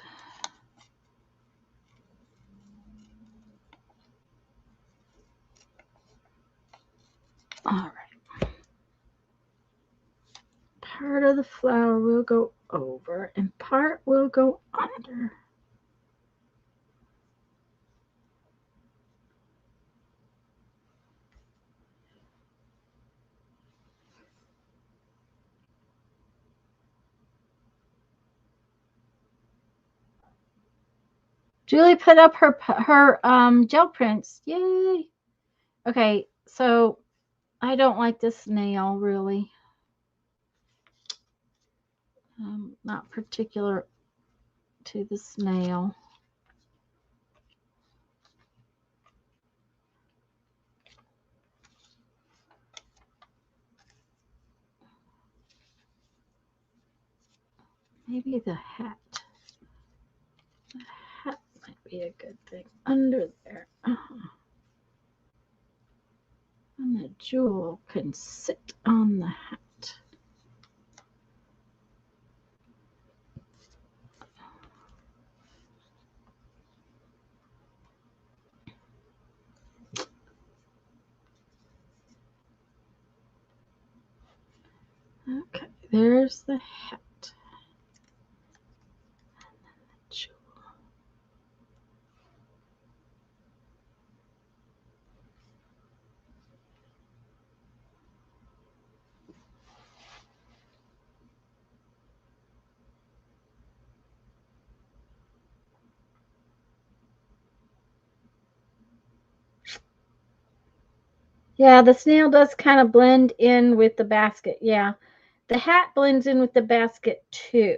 All right. Part of the flower will go over and part will go under. Julie put up her gel prints. Yay. Okay, so I don't like this snail really. Not particular to the snail. Maybe the hat. The hat might be a good thing under there. And the jewel can sit on the hat. Okay, there's the hat. And then the jewel. Yeah, the snail does kind of blend in with the basket. Yeah, the hat blends in with the basket too.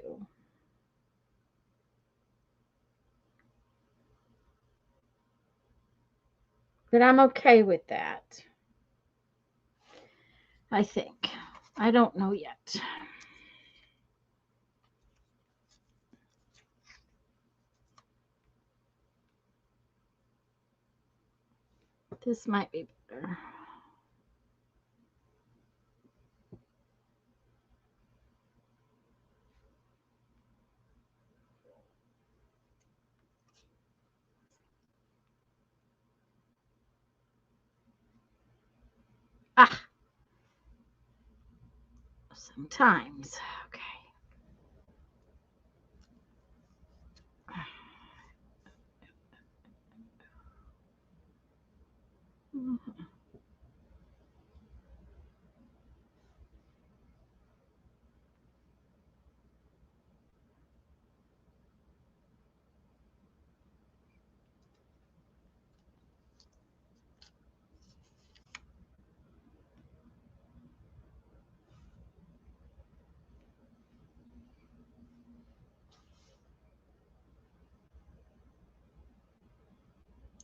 But I'm okay with that. I think. I don't know yet. This might be better. Ah, sometimes. Okay.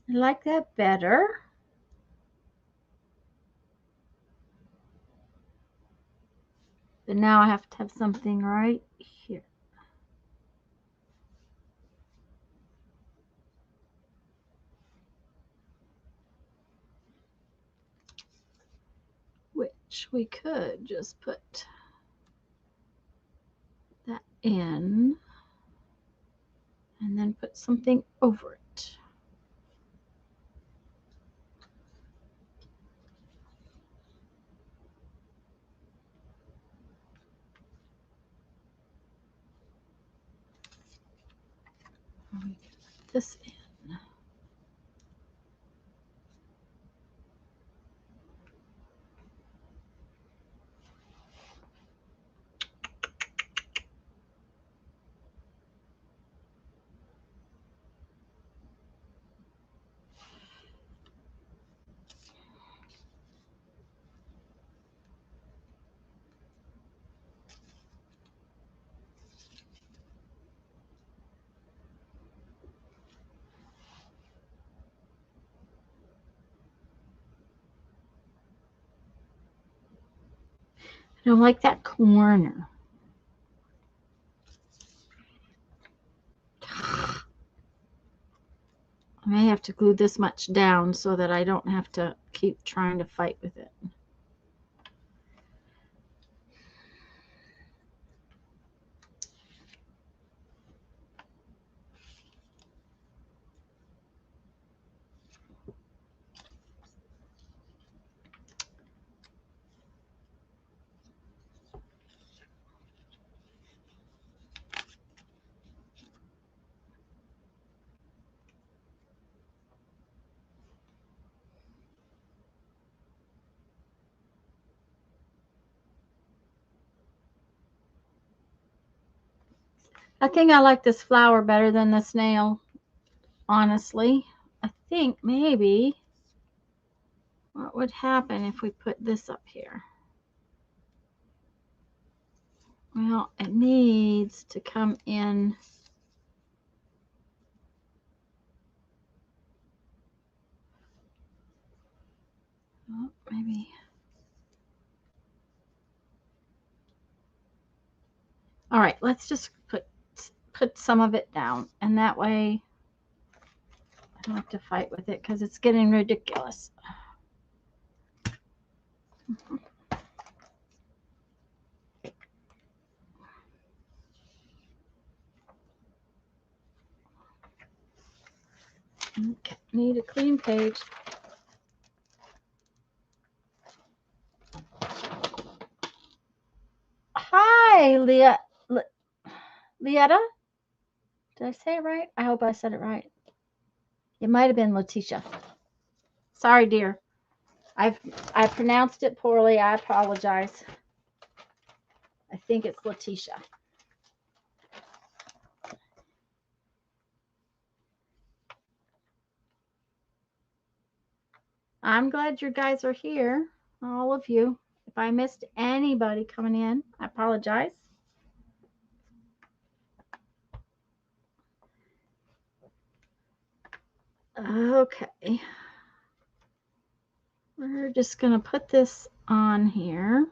I like that better. But now I have to have something right here. Which we could just put that in and then put something over it. Put this in. I don't like that corner. I may have to glue this much down so that I don't have to keep trying to fight with it. I think I like this flower better than the snail, honestly. I think maybe what would happen if we put this up here? Well, it needs to come in. Oh, maybe. All right, let's just put some of it down, and that way I don't have to fight with it because it's getting ridiculous. Okay, need a clean page. Hi, Lietta. Did I say it right? I hope I said it right. It might have been Letitia. Sorry, dear. I pronounced it poorly. I apologize. I think it's Letitia. I'm glad you guys are here, all of you. If I missed anybody coming in, I apologize. Okay. We're just going to put this on here.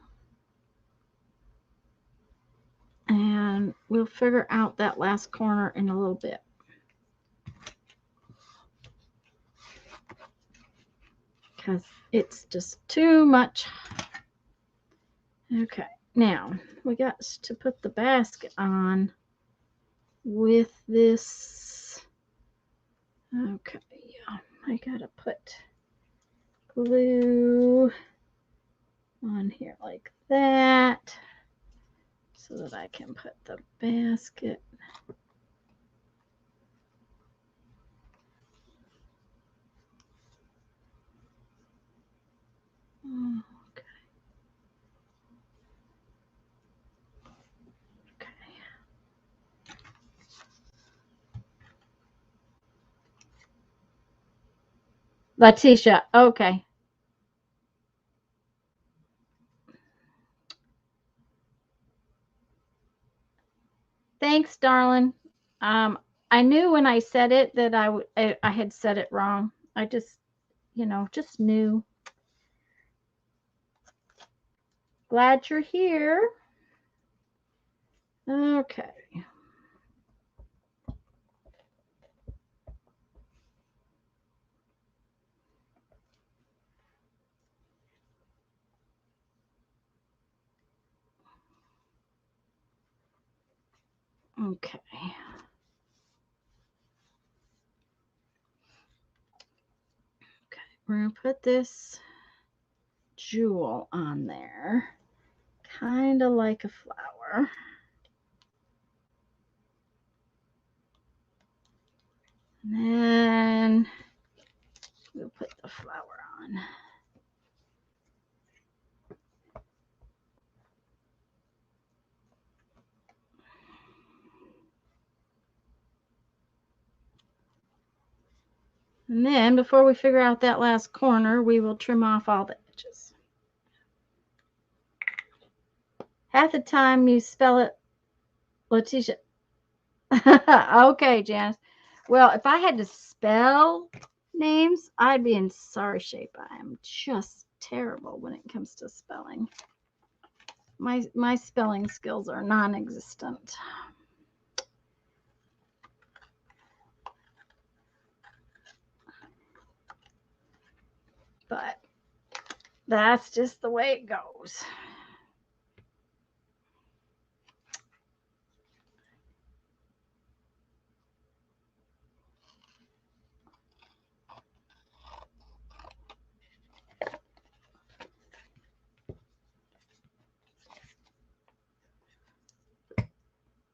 And we'll figure out that last corner in a little bit. Because it's just too much. Okay, now we got to put the basket on with this. Okay, yeah, I gotta put glue on here like that so that I can put the basket. Okay. Letitia, okay. Thanks, darling. I knew when I said it that I had said it wrong. I just, just knew. Glad you're here. Okay. Okay. Okay. We're going to put this jewel on there, kind of like a flower. And then we'll put the flower on. And then before we figure out that last corner, we will trim off all the edges. Half the time you spell it, Letitia. Okay, Janice. Well, if I had to spell names, I'd be in sorry shape. I am just terrible when it comes to spelling. My spelling skills are non-existent. But that's just the way it goes.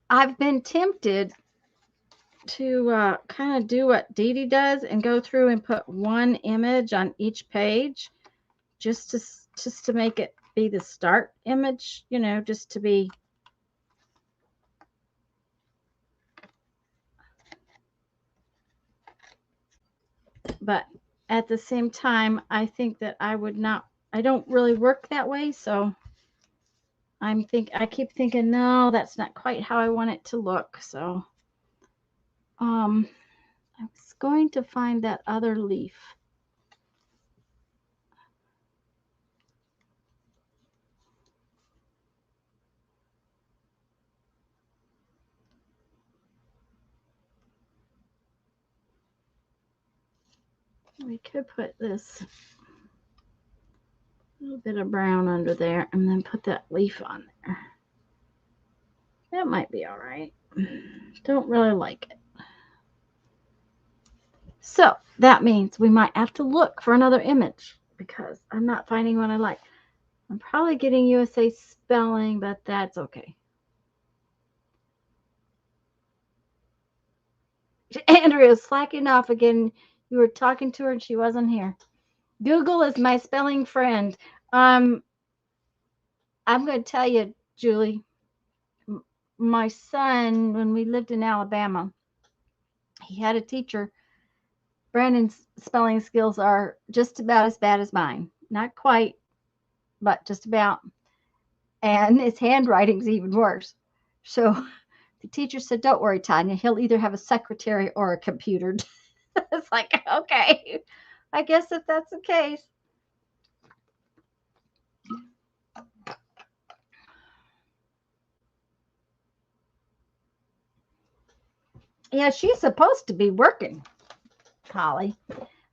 I've been tempted to kind of do what Dee Dee does and go through and put one image on each page just to make it be the start image, just to be. But at the same time, I think that I don't really work that way. So I keep thinking, no, that's not quite how I want it to look. So, I was going to find that other leaf. We could put this little bit of brown under there and then put that leaf on there. That might be all right. Don't really like it. So that means we might have to look for another image because I'm not finding one I like. I'm probably getting USA spelling, but that's okay. Andrea's slacking off again. You were talking to her and she wasn't here. Google is my spelling friend. I'm going to tell you, Julie, my son, when we lived in Alabama, he had a teacher. Brandon's spelling skills are just about as bad as mine. Not quite, but just about. And his handwriting's even worse. So the teacher said, don't worry, Tanya. He'll either have a secretary or a computer. It's like, okay, I guess if that's the case. Yeah, she's supposed to be working, Holly.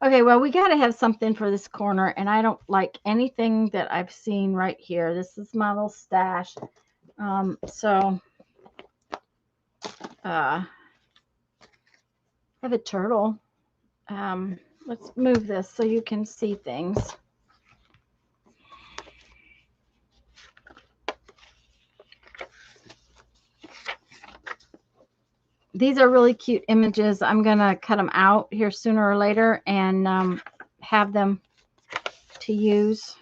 Okay, well, we got to have something for this corner, and I don't like anything that I've seen right here. This is my little stash. So, I have a turtle. Let's move this so you can see things. These are really cute images. I'm going to cut them out here sooner or later and have them to use.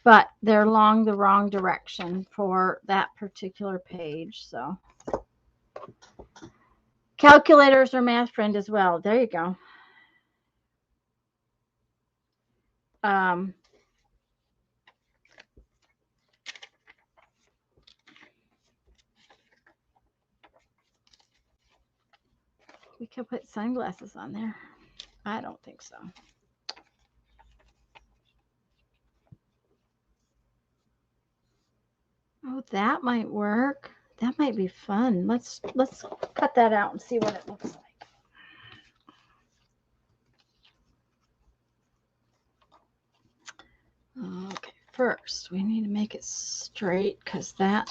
But they're along the wrong direction for that particular page. So calculators are math friend as well. There you go. we could put sunglasses on there. I don't think so. Oh, that might work. That might be fun. Let's cut that out and see what it looks like. Okay, first we need to make it straight because that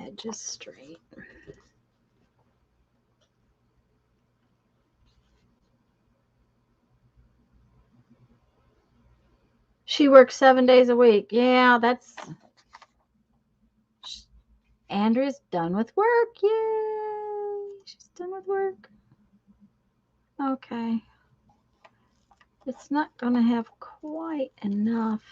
edge is straight. She works 7 days a week. Yeah, that's... Andrea's done with work. Yay! She's done with work. Okay. It's not going to have quite enough.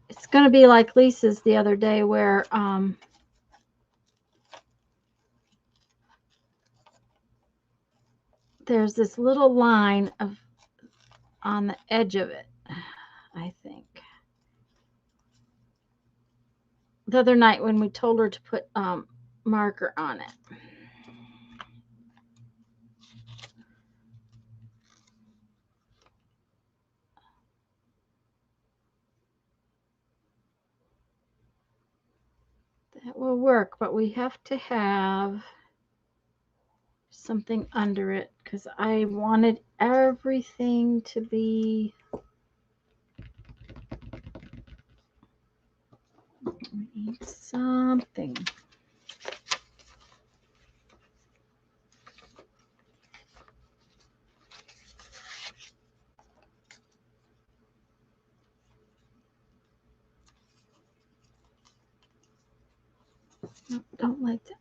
It's going to be like Lisa's the other day where there's this little line of on the edge of it, I think. The other night when we told her to put marker on it. That will work, but we have to have something under it because I wanted everything to be... We need something. No, don't like that.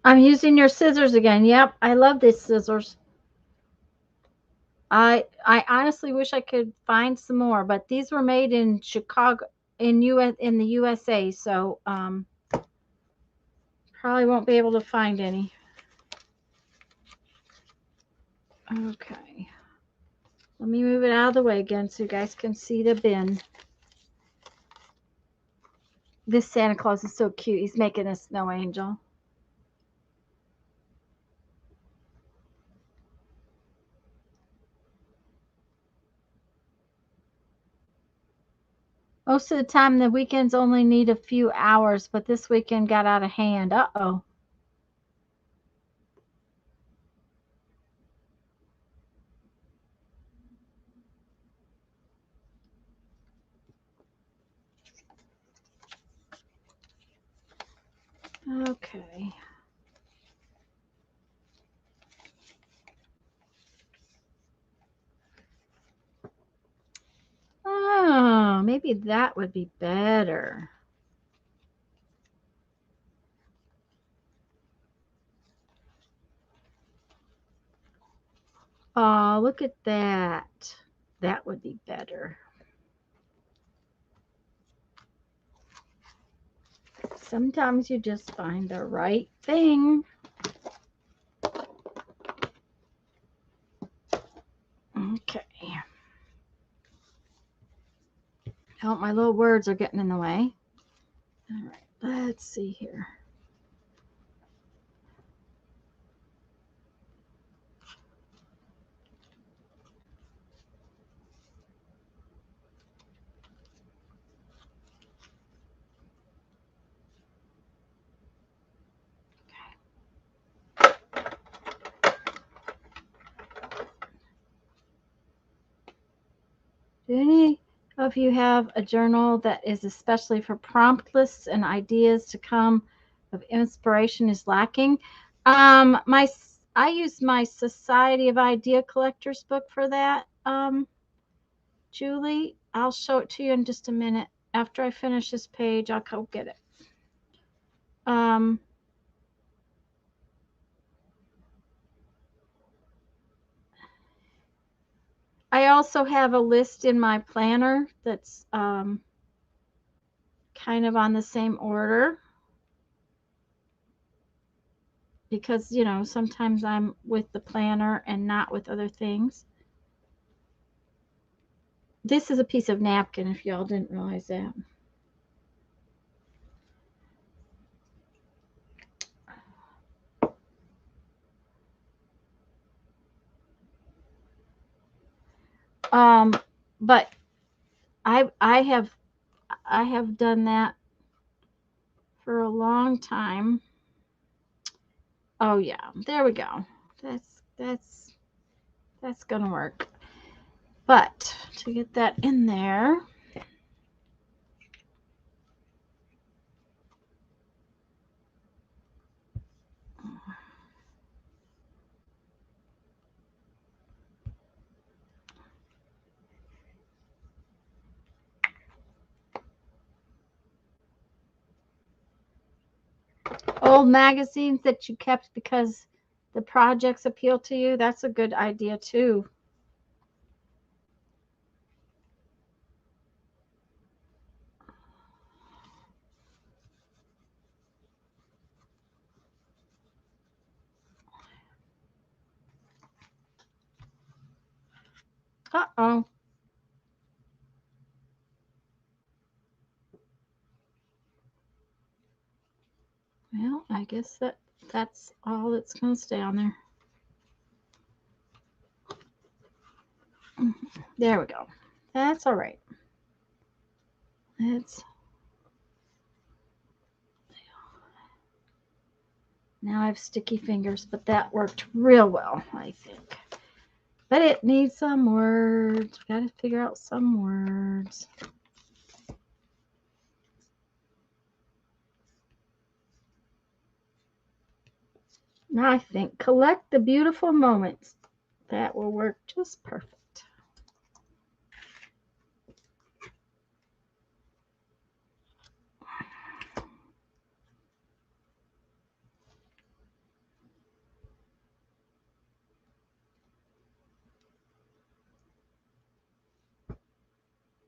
I'm using your scissors again. Yep, I love these scissors. I honestly wish I could find some more, but these were made in Chicago, in the USA, so probably won't be able to find any. Okay. Let me move it out of the way again so you guys can see the bin. This Santa Claus is so cute. He's making a snow angel. Most of the time, the weekends only need a few hours, but this weekend got out of hand. Uh-oh. Okay. Oh, maybe that would be better. Oh, look at that. That would be better. Sometimes you just find the right thing. Okay. Oh, my little words are getting in the way. All right, let's see here. Do any of you have a journal that is especially for prompt lists and ideas to come of inspiration is lacking? I use my Society of Idea Collectors book for that. Julie, I'll show it to you in just a minute. After I finish this page, I'll go get it. I also have a list in my planner that's kind of on the same order because, you know, sometimes I'm with the planner and not with other things. This is a piece of napkin, if y'all didn't realize that. But I have done that for a long time. Oh yeah, there we go. That's gonna work. But to get that in there, old magazines that you kept because the projects appeal to you, that's a good idea too. Uh-oh. Well, I guess that's all that's going to stay on there. There we go. That's all right. It's now I have sticky fingers, but that worked real well, I think. But it needs some words. We got to figure out some words. Now I think collect the beautiful moments. That will work just perfect.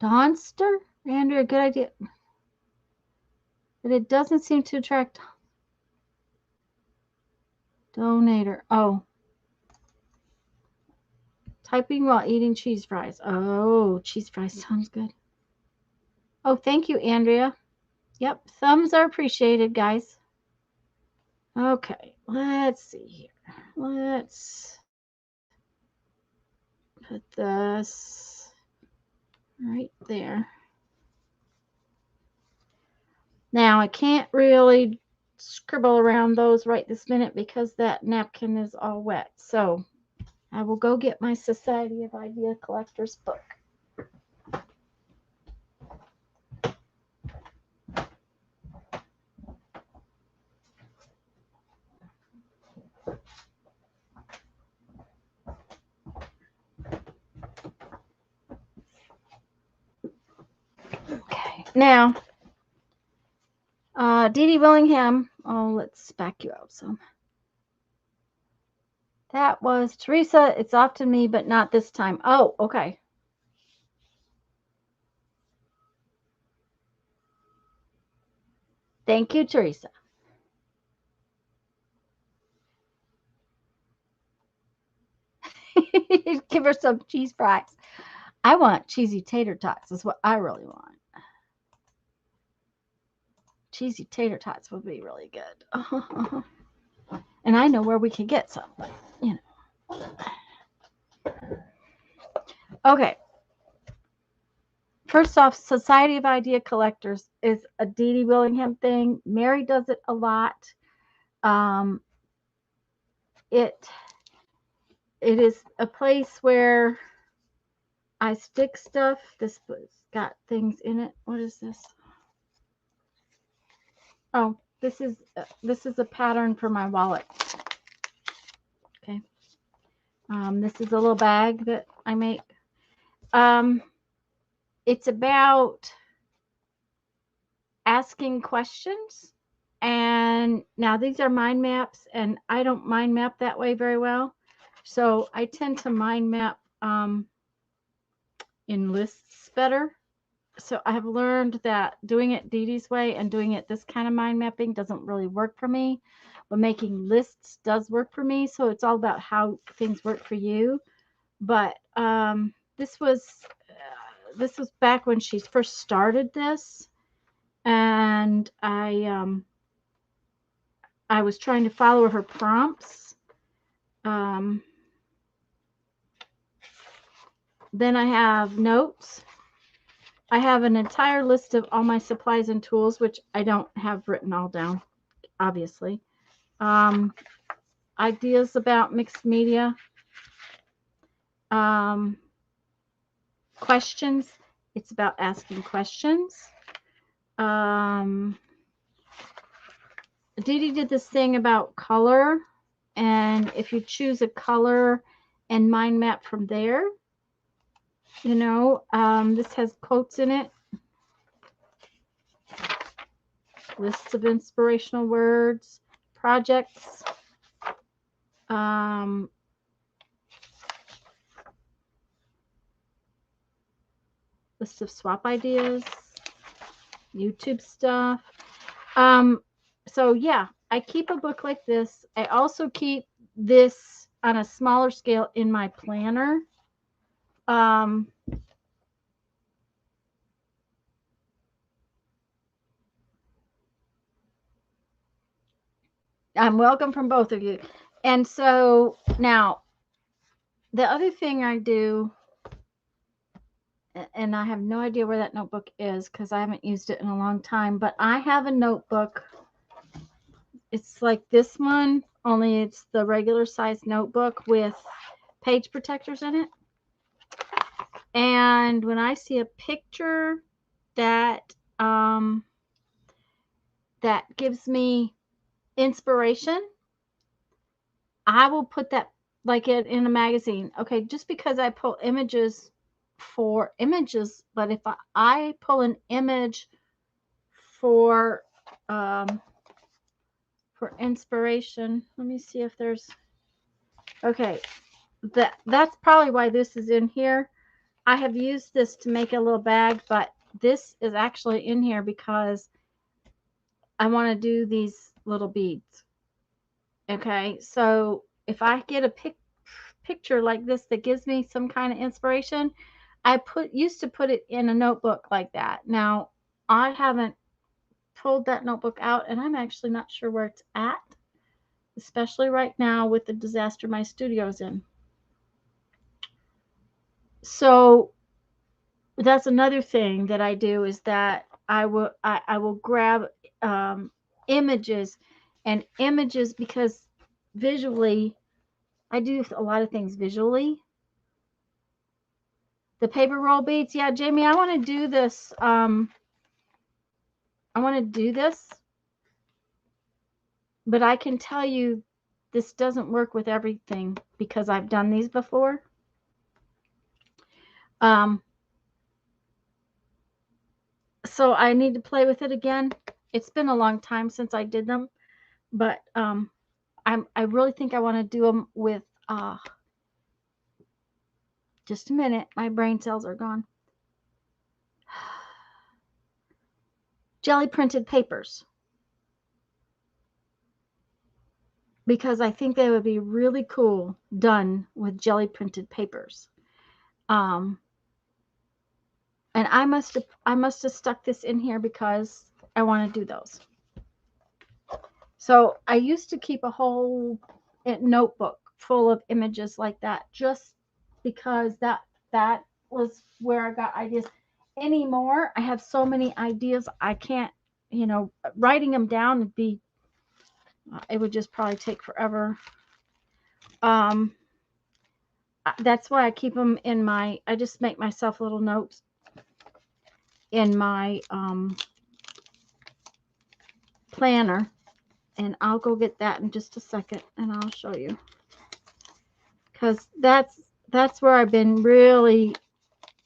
Donster? Andrea, good idea. But it doesn't seem to attract donator. Oh. Typing while eating cheese fries. Oh, cheese fries sounds good. Oh, thank you, Andrea. Yep, thumbs are appreciated, guys. Okay, let's see here. Let's put this right there. Now, I can't really scribble around those right this minute because that napkin is all wet. So I will go get my Society of Idea Collectors book. Okay, now, Dee Dee Willingham. Oh, let's back you up some. That was Teresa. It's often me, but not this time. Oh, okay. Thank you, Teresa. Give her some cheese fries. I want cheesy tater tots. Is what I really want. Cheesy tater tots would be really good. And I know where we can get some, but you know. Okay. First off, Society of Idea Collectors is a Dee Dee Willingham thing. Mary does it a lot. Um, it is a place where I stick stuff. This has got things in it. What is this? Oh, this is a pattern for my wallet. Okay. This is a little bag that I make. It's about asking questions And now these are mind maps, and I don't mind map that way very well. So I tend to mind map in lists better. So I have learned that doing it Dee Dee's way and doing it this kind of mind mapping doesn't really work for me, but making lists does work for me. So it's all about how things work for you. But this was back when she first started this, and I was trying to follow her prompts. Then I have notes. I have an entire list of all my supplies and tools, which I don't have written all down, obviously. Ideas about mixed media. Questions. It's about asking questions. Dee Dee did this thing about color, and if you choose a color and mind map from there, you know, this has quotes in it, lists of inspirational words, projects, list of swap ideas, YouTube stuff. So yeah, I keep a book like this. I also keep this on a smaller scale in my planner. I'm welcome from both of you. And so now the other thing I do, and I have no idea where that notebook is because I haven't used it in a long time, but I have a notebook. It's like this one, only it's the regular size notebook with page protectors in it. And when I see a picture that that gives me inspiration, I will put that like it in a magazine. Okay, just because I pull images for images, but if I pull an image for inspiration, let me see if there's, okay, that's probably why this is in here. I have used this to make a little bag, but this is actually in here because I want to do these little beads. Okay, so if I get a picture like this that gives me some kind of inspiration, I used to put it in a notebook like that. Now I haven't pulled that notebook out, and I'm actually not sure where it's at, especially right now with the disaster my studio's in. So that's another thing that I do, is that I will grab images because visually I do a lot of things visually. The paper roll beads, yeah, Jamie, I want to do this. But I can tell you this doesn't work with everything because I've done these before. So I need to play with it again. It's been a long time since I did them, but I really think I want to do them with just a minute. My brain cells are gone. Jelly printed papers. Because I think they would be really cool done with jelly printed papers. And I must have stuck this in here because I want to do those. So I used to keep a whole notebook full of images like that, just because that was where I got ideas. Anymore, I have so many ideas, I can't, writing them down would be, it would just probably take forever. That's why I keep them in my, I just make myself little notes in my planner, and I'll go get that in just a second and I'll show you, because that's where I've been really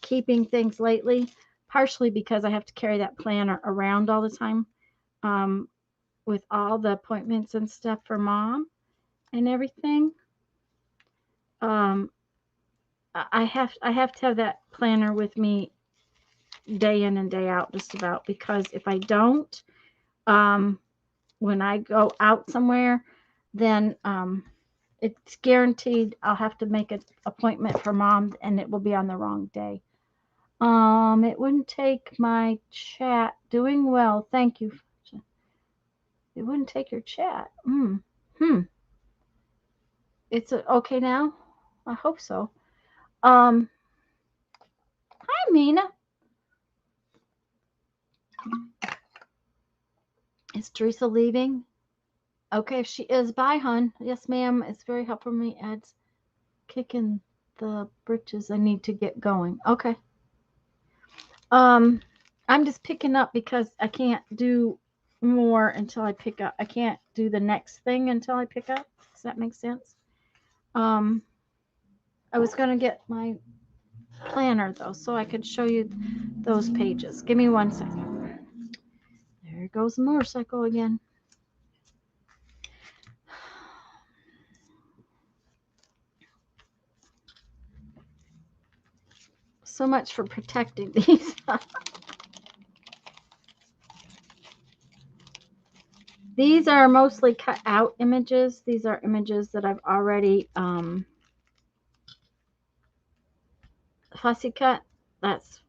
keeping things lately, partially because I have to carry that planner around all the time. with all the appointments and stuff for Mom and everything. I have to have that planner with me day in and day out, just about, because if I don't, when I go out somewhere, then it's guaranteed I'll have to make an appointment for Mom, and it will be on the wrong day. It wouldn't take my chat. Doing well, thank you. It wouldn't take your chat. It's okay now? I hope so. Hi, Mina. Is Teresa leaving? Okay, if she is, bye, hun. Yes, ma'am. It's very helpful for me. Adds kicking the britches. I need to get going. Okay. I'm just picking up because I can't do more until I pick up. I can't do the next thing until I pick up. Does that make sense? I was going to get my planner, though, so I could show you those pages. Give me 1 second. There goes the motorcycle again. So much for protecting these. These are mostly cut out images. These are images that I've already fussy cut. That's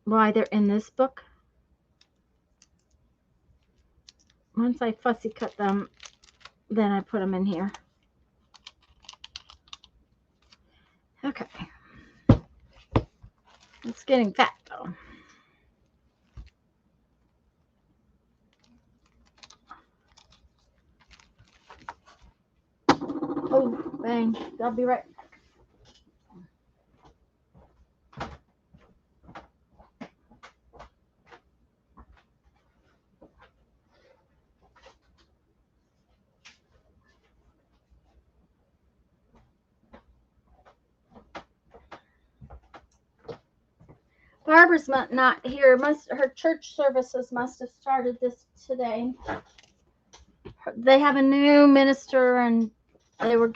why they're in this book. Once I fussy cut them, then I put them in here. Okay. It's getting fat, though. Oh, bang. I'll be right back. Barbara's not here. Her church services must have started this today. They have a new minister, and they were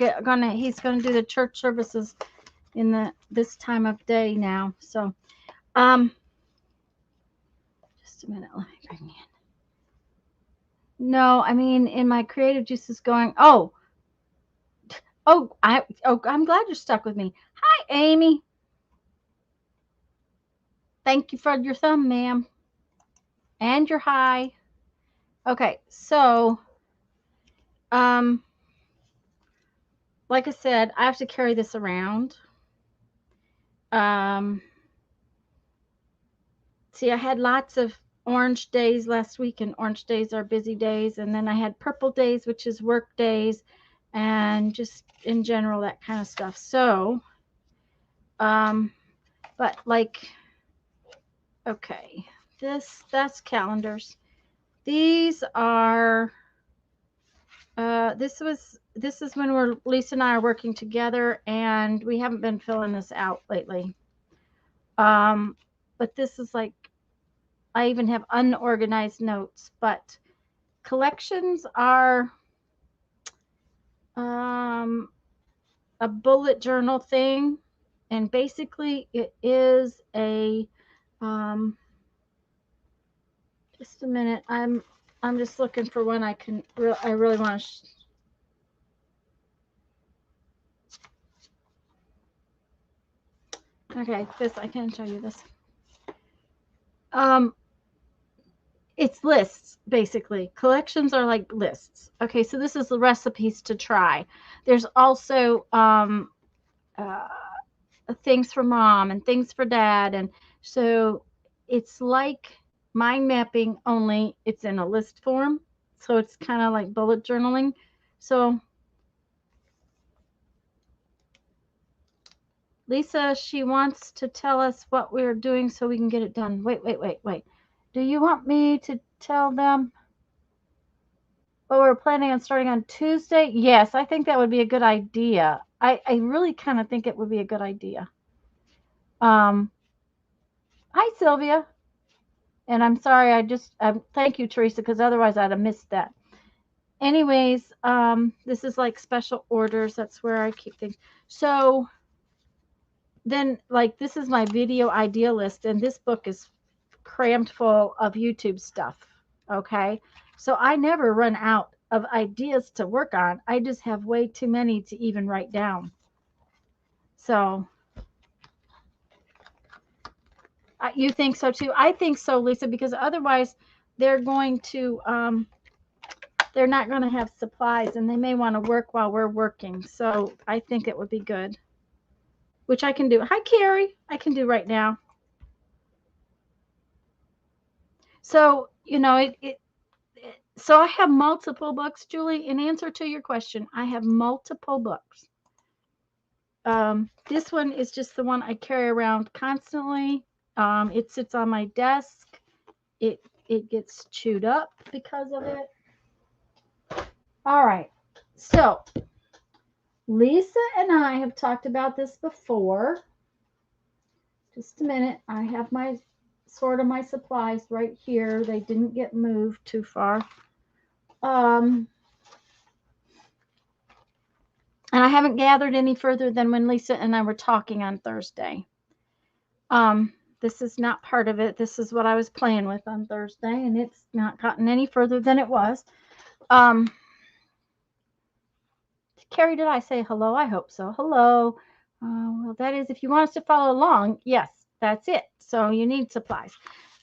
he's gonna do the church services in this time of day now. So, just a minute. Let me bring in. No, I mean in my creative juices going. I'm glad you're stuck with me. Hi, Amy. Thank you for your thumb, ma'am. And your hi. Okay, so like I said, I have to carry this around. See, I had lots of orange days last week, and orange days are busy days, and then I had purple days, which is work days, and just in general that kind of stuff. So but like, okay, that's calendars. These are this is when Lisa and I are working together, and we haven't been filling this out lately. But this is like, I even have unorganized notes, but collections are a bullet journal thing, and basically it is a just a minute. I'm just looking for one I really want to okay, this I can show you this. It's lists, basically. Collections are like lists. Okay, so this is the recipes to try. There's also things for Mom and things for Dad, and so it's like mind mapping, only it's in a list form. So it's kind of like bullet journaling. So Lisa, she wants to tell us what we're doing so we can get it done. Wait. Do you want me to tell them what we're planning on starting on Tuesday? Yes, I think that would be a good idea. I really kind of think it would be a good idea. Hi, Sylvia. And I'm sorry, thank you, Teresa, because otherwise I'd have missed that. Anyways, this is like special orders. That's where I keep things. So then, like, this is my video idea list, and this book is crammed full of YouTube stuff. Okay. So I never run out of ideas to work on. I just have way too many to even write down. So you think so too? I think so, Lisa, because otherwise they're going to, they're not going to have supplies, and they may want to work while we're working. So I think it would be good, which I can do. Hi, Carrie. I can do right now. So, you know, so I have multiple books, Julie. In answer to your question, I have multiple books. This one is just the one I carry around constantly. It sits on my desk. It gets chewed up because of it. All right. So Lisa and I have talked about this before. Just a minute. I have my sort of my supplies right here. They didn't get moved too far. And I haven't gathered any further than when Lisa and I were talking on Thursday. This is not part of it. This is what I was playing with on Thursday, and it's not gotten any further than it was. Carrie, did I say hello? I hope so. Hello. Well, that is, if you want us to follow along, yes, that's it. So you need supplies.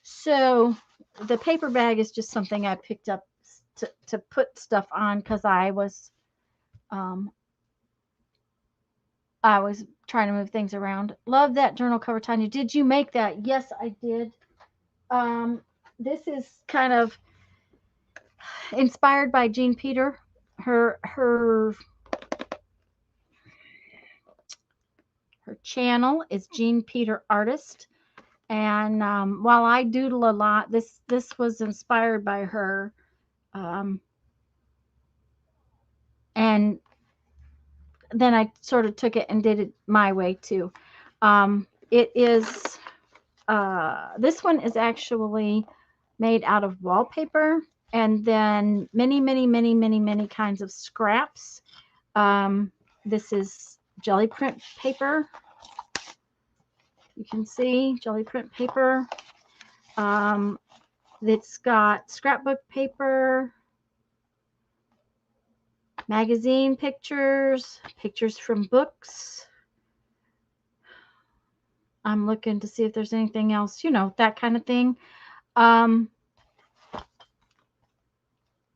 So the paper bag is just something I picked up to put stuff on because I was trying to move things around. Love that journal cover, Tanya. Did you make that? Yes, I did. This is kind of inspired by Jean Peter. Her channel is Jean Peter Artist. And while I doodle a lot, this was inspired by her. And then I sort of took it and did it my way too. It is, this one is actually made out of wallpaper and then many kinds of scraps. This is jelly print paper. You can see jelly print paper. It's got scrapbook paper, magazine pictures, pictures from books. I'm looking to see if there's anything else, you know, that kind of thing.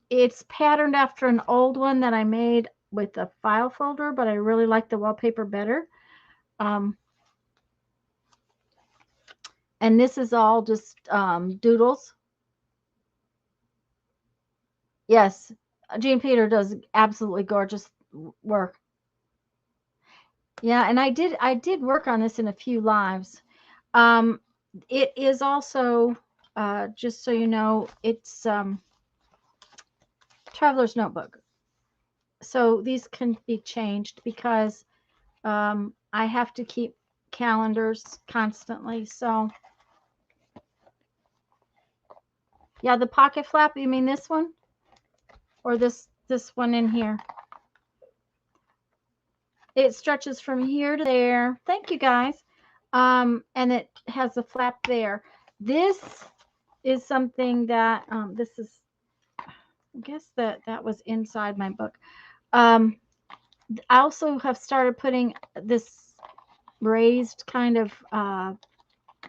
It's patterned after an old one that I made with a file folder, but I really like the wallpaper better. And this is all just doodles. Yes, Jean Peter does absolutely gorgeous work. Yeah, and I did work on this in a few lives. It is also, just so you know, it's Traveler's Notebook. So these can be changed because I have to keep calendars constantly. So yeah, the pocket flap, you mean this one? Or this one in here? It stretches from here to there. Thank you, guys. And it has a flap there. This is something that, this is, I guess that was inside my book. I also have started putting this raised kind of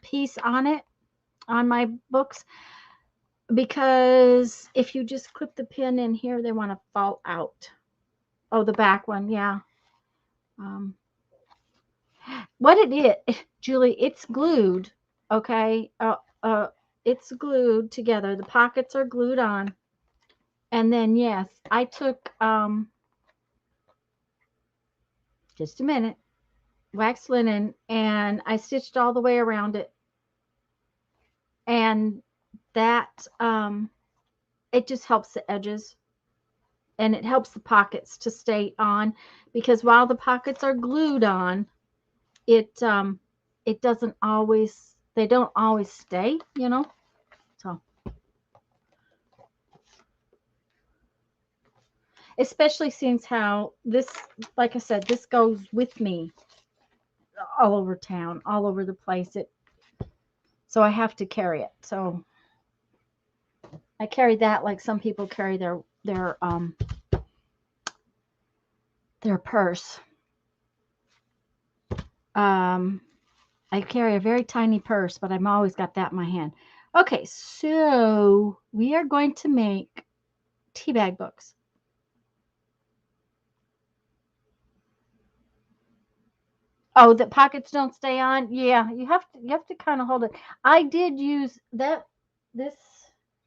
piece on it, on my books, because if you just clip the pin in here, they want to fall out. Oh, the back one, yeah. What it is, Julie, it's glued, okay? It's glued together. The pockets are glued on. And then, yes, I took, just a minute, wax linen, and I stitched all the way around it. And that, it just helps the edges. And it helps the pockets to stay on, because while the pockets are glued on, it doesn't always, they don't always stay, you know. especially since how this, like I said, this goes with me all over town, all over the place. So I have to carry it. So I carry that like some people carry their purse. I carry a very tiny purse, but I've always got that in my hand. Okay, so we are going to make tea bag books. Oh, the pockets don't stay on. Yeah, you have to kind of hold it. I did use that. This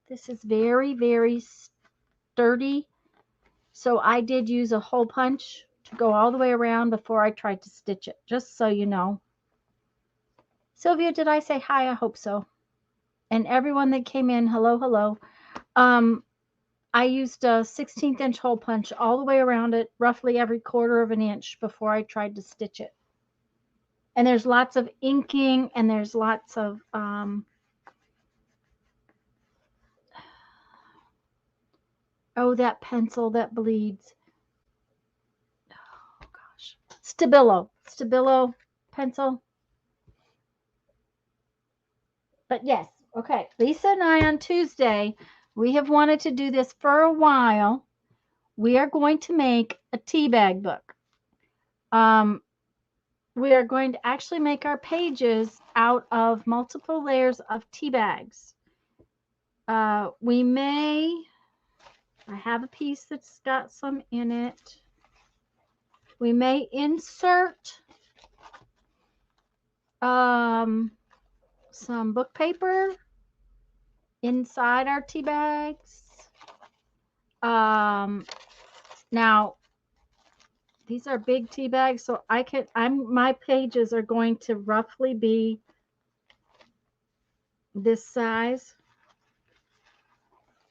this is very very sturdy. So I did use a hole punch to go all the way around before I tried to stitch it. Just so you know. Sylvia, did I say hi? I hope so. And everyone that came in, hello, hello. Um, I used a 16th inch hole punch all the way around it, roughly every quarter of an inch before I tried to stitch it. And there's lots of inking and there's lots of oh, that pencil that bleeds. Oh gosh. Stabilo pencil. But yes, okay. Lisa and I on Tuesday, we have wanted to do this for a while. We are going to make a tea bag book. We are going to actually make our pages out of multiple layers of tea bags. I have a piece that's got some in it. We may insert some book paper inside our tea bags. Now these are big tea bags, so my pages are going to roughly be this size.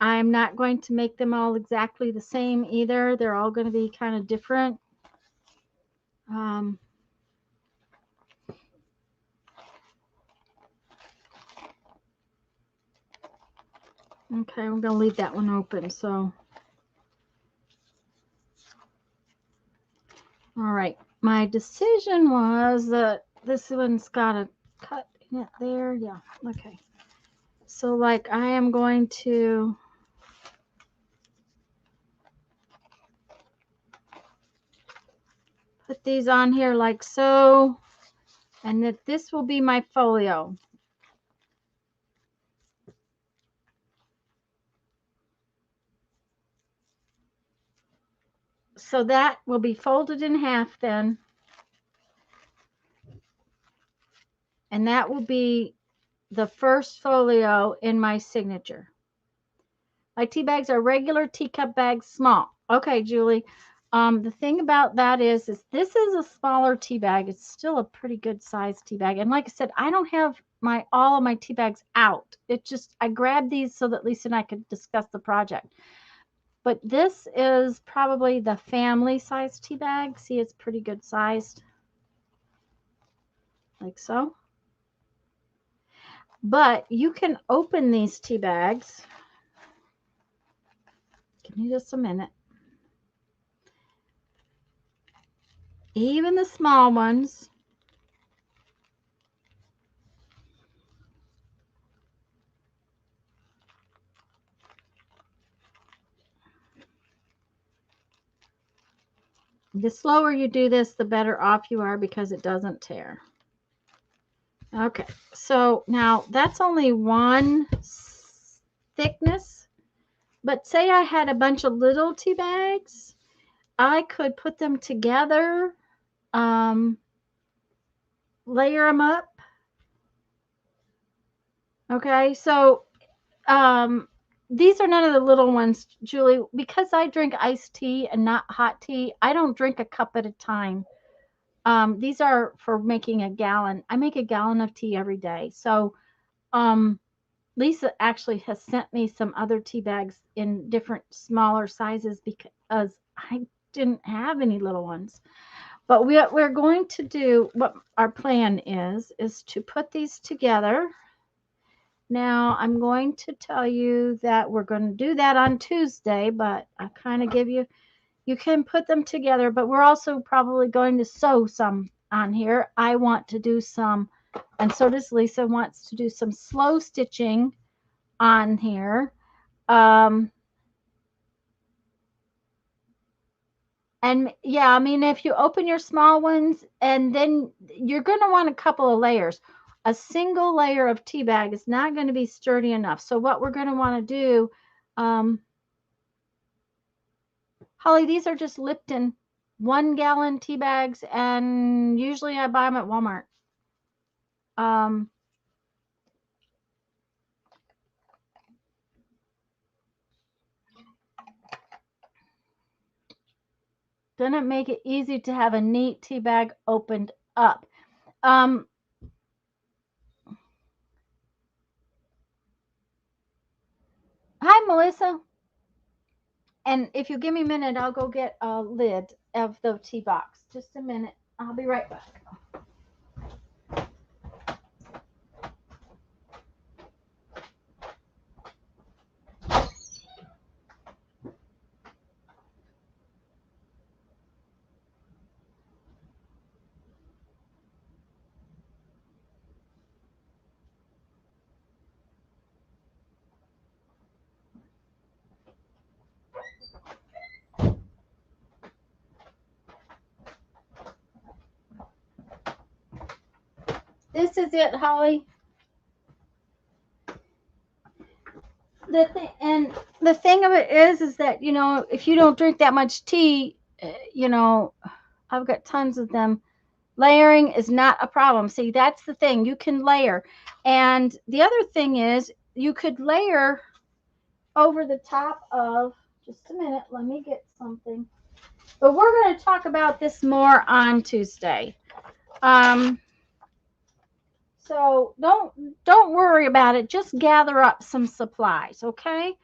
I'm not going to make them all exactly the same either. They're all going to be kind of different. Okay, I'm going to leave that one open. So, all right. My decision was that this one's got a cut in it there. Yeah, okay. So, like, I am going to put these on here like so, and that this will be my folio. So that will be folded in half then. And that will be the first folio in my signature. My tea bags are regular teacup bags, small. Okay, Julie. The thing about that is this is a smaller tea bag. It's still a pretty good sized tea bag. And like I said, I don't have all of my tea bags out. It just, I grabbed these so that Lisa and I could discuss the project. But this is probably the family size tea bag. See, it's pretty good sized. Like so. But you can open these tea bags. Give me just a minute. Even the small ones. The slower you do this, the better off you are because it doesn't tear. Okay, so now that's only one thickness, but say I had a bunch of little tea bags, I could put them together, layer them up. Okay, so these are none of the little ones, Julie. Because I drink iced tea and not hot tea, I don't drink a cup at a time. These are for making a gallon. I make a gallon of tea every day. So Lisa actually has sent me some other tea bags in different smaller sizes because I didn't have any little ones. But we're going to do, what our plan is to put these together. Now, I'm going to tell you that we're going to do that on Tuesday, but I kind of give you you can put them together, but we're also probably going to sew some on here. I want to do some, and so does Lisa, wants to do some slow stitching on here. And yeah, I mean, if you open your small ones, and then you're going to want a couple of layers. A single layer of tea bag is not going to be sturdy enough. So what we're going to want to do, Holly, these are just Lipton 1 gallon tea bags, and usually I buy them at Walmart. Doesn't make it easy to have a neat tea bag opened up. Hi, Melissa. And if you give me a minute, I'll go get a lid of the tea box. Just a minute. I'll be right back. This is it, Holly. The thing of it is that, you know, if you don't drink that much tea, you know, I've got tons of them. Layering is not a problem. See, that's the thing. You can layer. And the other thing is you could layer over the top of, just a minute, let me get something. But we're going to talk about this more on Tuesday. So don't worry about it. Just gather up some supplies, okay?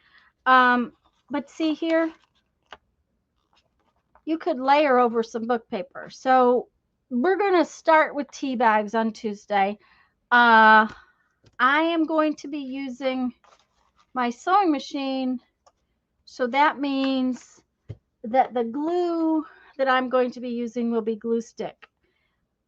But see here, you could layer over some book paper. So we're going to start with tea bags on Tuesday. I am going to be using my sewing machine. So that means that the glue that I'm going to be using will be glue stick.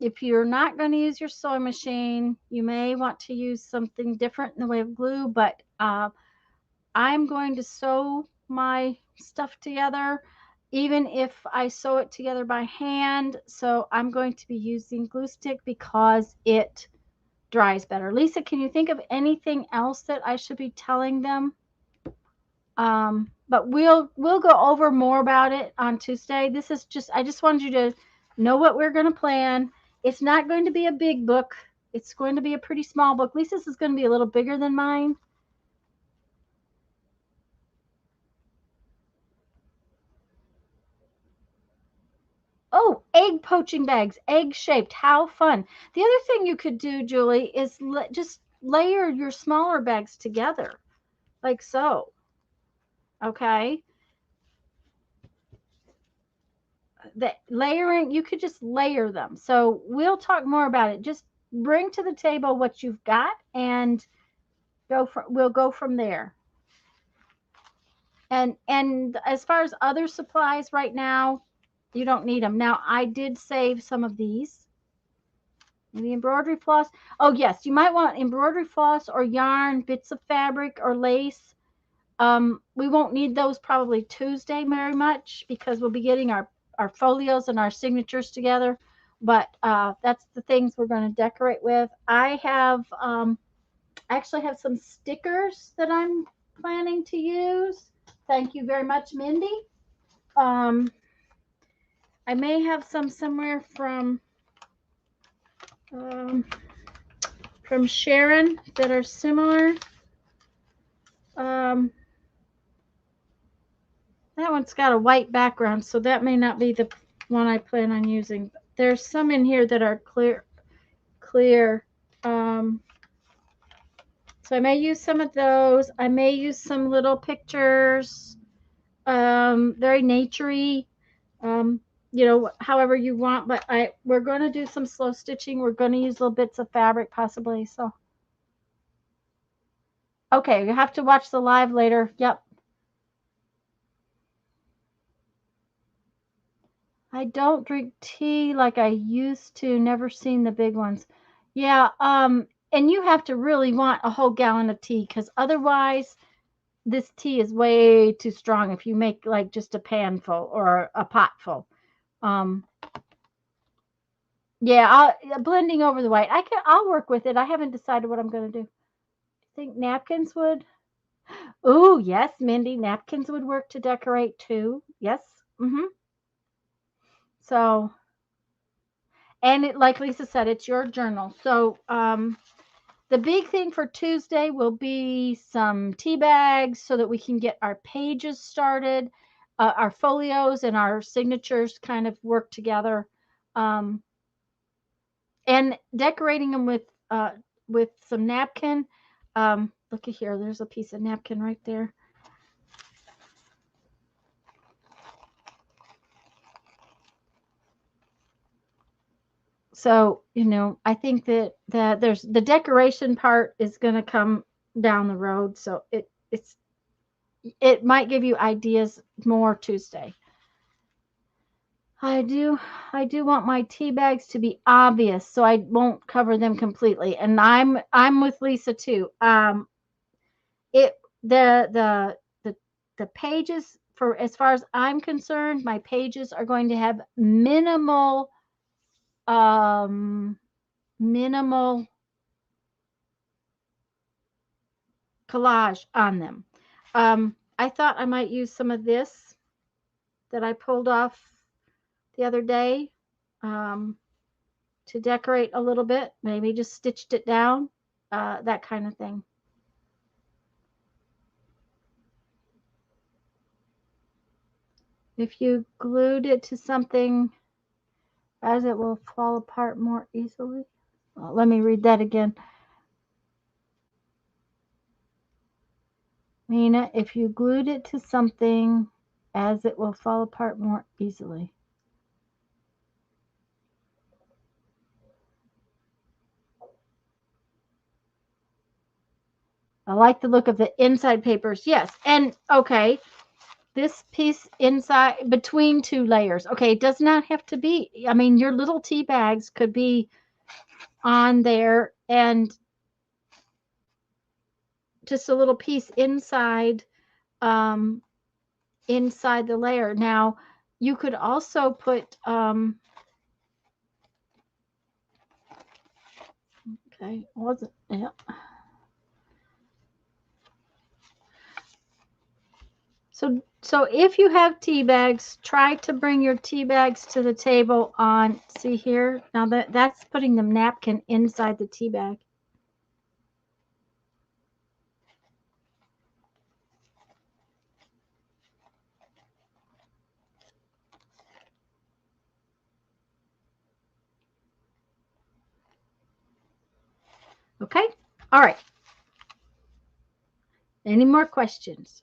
If you're not going to use your sewing machine, you may want to use something different in the way of glue, but I'm going to sew my stuff together, even if I sew it together by hand. So I'm going to be using glue stick because it dries better. Lisa, can you think of anything else that I should be telling them? But we'll go over more about it on Tuesday. This is just, I just wanted you to know what we're going to plan. It's not going to be a big book. It's going to be a pretty small book. Lisa's is going to be a little bigger than mine. Oh, egg poaching bags, egg shaped. How fun. The other thing you could do, Julie, is just layer your smaller bags together like so. Okay. The layering, you could just layer them. So we'll talk more about it. Just bring to the table what you've got and we'll go from there. And as far as other supplies right now, you don't need them. Now, I did save some of these. Maybe embroidery floss. Oh, yes, you might want embroidery floss or yarn, bits of fabric or lace. We won't need those probably Tuesday very much because we'll be getting our folios and our signatures together. But that's the things we're going to decorate with. I actually have some stickers that I'm planning to use. Thank you very much, Mindy. I may have some somewhere from Sharon that are similar. That one's got a white background, so that may not be the one I plan on using. There's some in here that are clear. So I may use some of those. I may use some little pictures, very naturey, you know, however you want. But we're going to do some slow stitching. We're going to use little bits of fabric possibly. So, okay, you have to watch the live later. Yep. I don't drink tea like I used to. Never seen the big ones. Yeah, and you have to really want a whole gallon of tea because otherwise this tea is way too strong if you make like just a pan full or a pot full. Um, yeah, blending over the white. I'll work with it. I haven't decided what I'm going to do. Think napkins would? Oh, yes, Mindy, napkins would work to decorate too. Yes. Mhm. So, and it, like Lisa said, it's your journal. So, the big thing for Tuesday will be some tea bags so that we can get our pages started, our folios and our signatures kind of work together, um, and decorating them with some napkin. Look at here, there's a piece of napkin right there. So, I think that there's the decoration part is going to come down the road. So it might give you ideas more Tuesday. I do I do want my tea bags to be obvious so I won't cover them completely. And I'm with Lisa too. It the the pages for as far as I'm concerned, my pages are going to have um minimal collage on them. I thought I might use some of this that I pulled off the other day to decorate a little bit. Maybe just stitched it down, that kind of thing. If you glued it to something, as it will fall apart more easily. Let me read that again. Nina, if you glued it to something, as it will fall apart more easily. I like the look of the inside papers. Yes. And okay, this piece inside between two layers. Okay, it does not have to be. I mean, your little tea bags could be on there and just a little piece um, inside the layer. Now, you could also put okay, wasn't yeah. So if you have tea bags, try to bring your tea bags to the table on, see here. Now that's putting the napkin inside the tea bag. Okay? All right. Any more questions?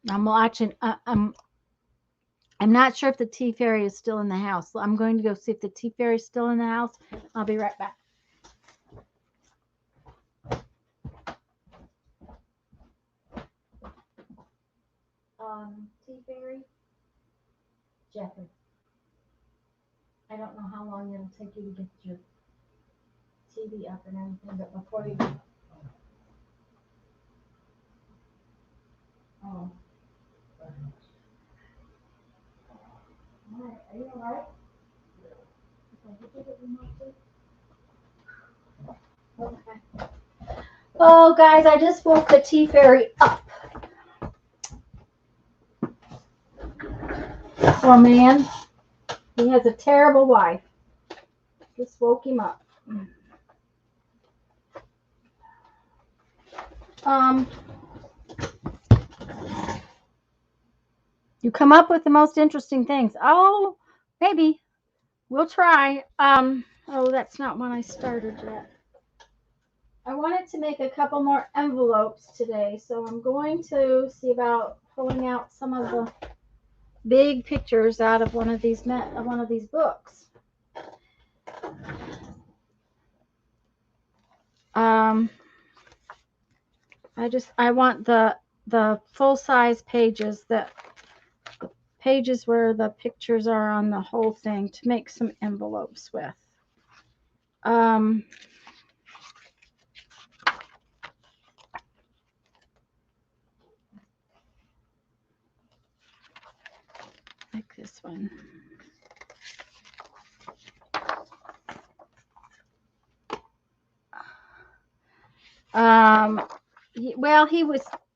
I'm watching. I'm not sure if the tea fairy is still in the house. So I'm going to go see if the tea fairy is still in the house. I'll be right back. Tea fairy, Jeffrey. I don't know how long it'll take you to get your TV up and everything, but before you. Oh. All right. Are you all right? Okay. Oh, guys, I just woke the tea fairy up. Poor man. He has a terrible wife. Just woke him up. Um, you come up with the most interesting things. Oh, maybe. We'll try. Oh, that's not one I started yet. I wanted to make a couple more envelopes today, so I'm going to see about pulling out some of the big pictures out of one of these books. I want the full size pages, the pages where the pictures are on the whole thing, to make some envelopes with. Like this one.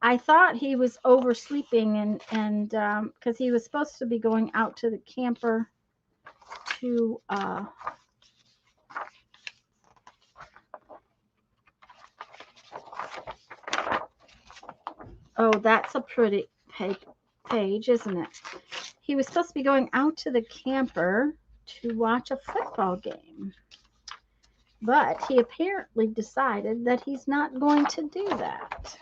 I thought he was oversleeping, and because he was supposed to be going out to the camper to oh, that's a pretty page, isn't it? He was supposed to be going out to the camper to watch a football game, but he apparently decided that he's not going to do that.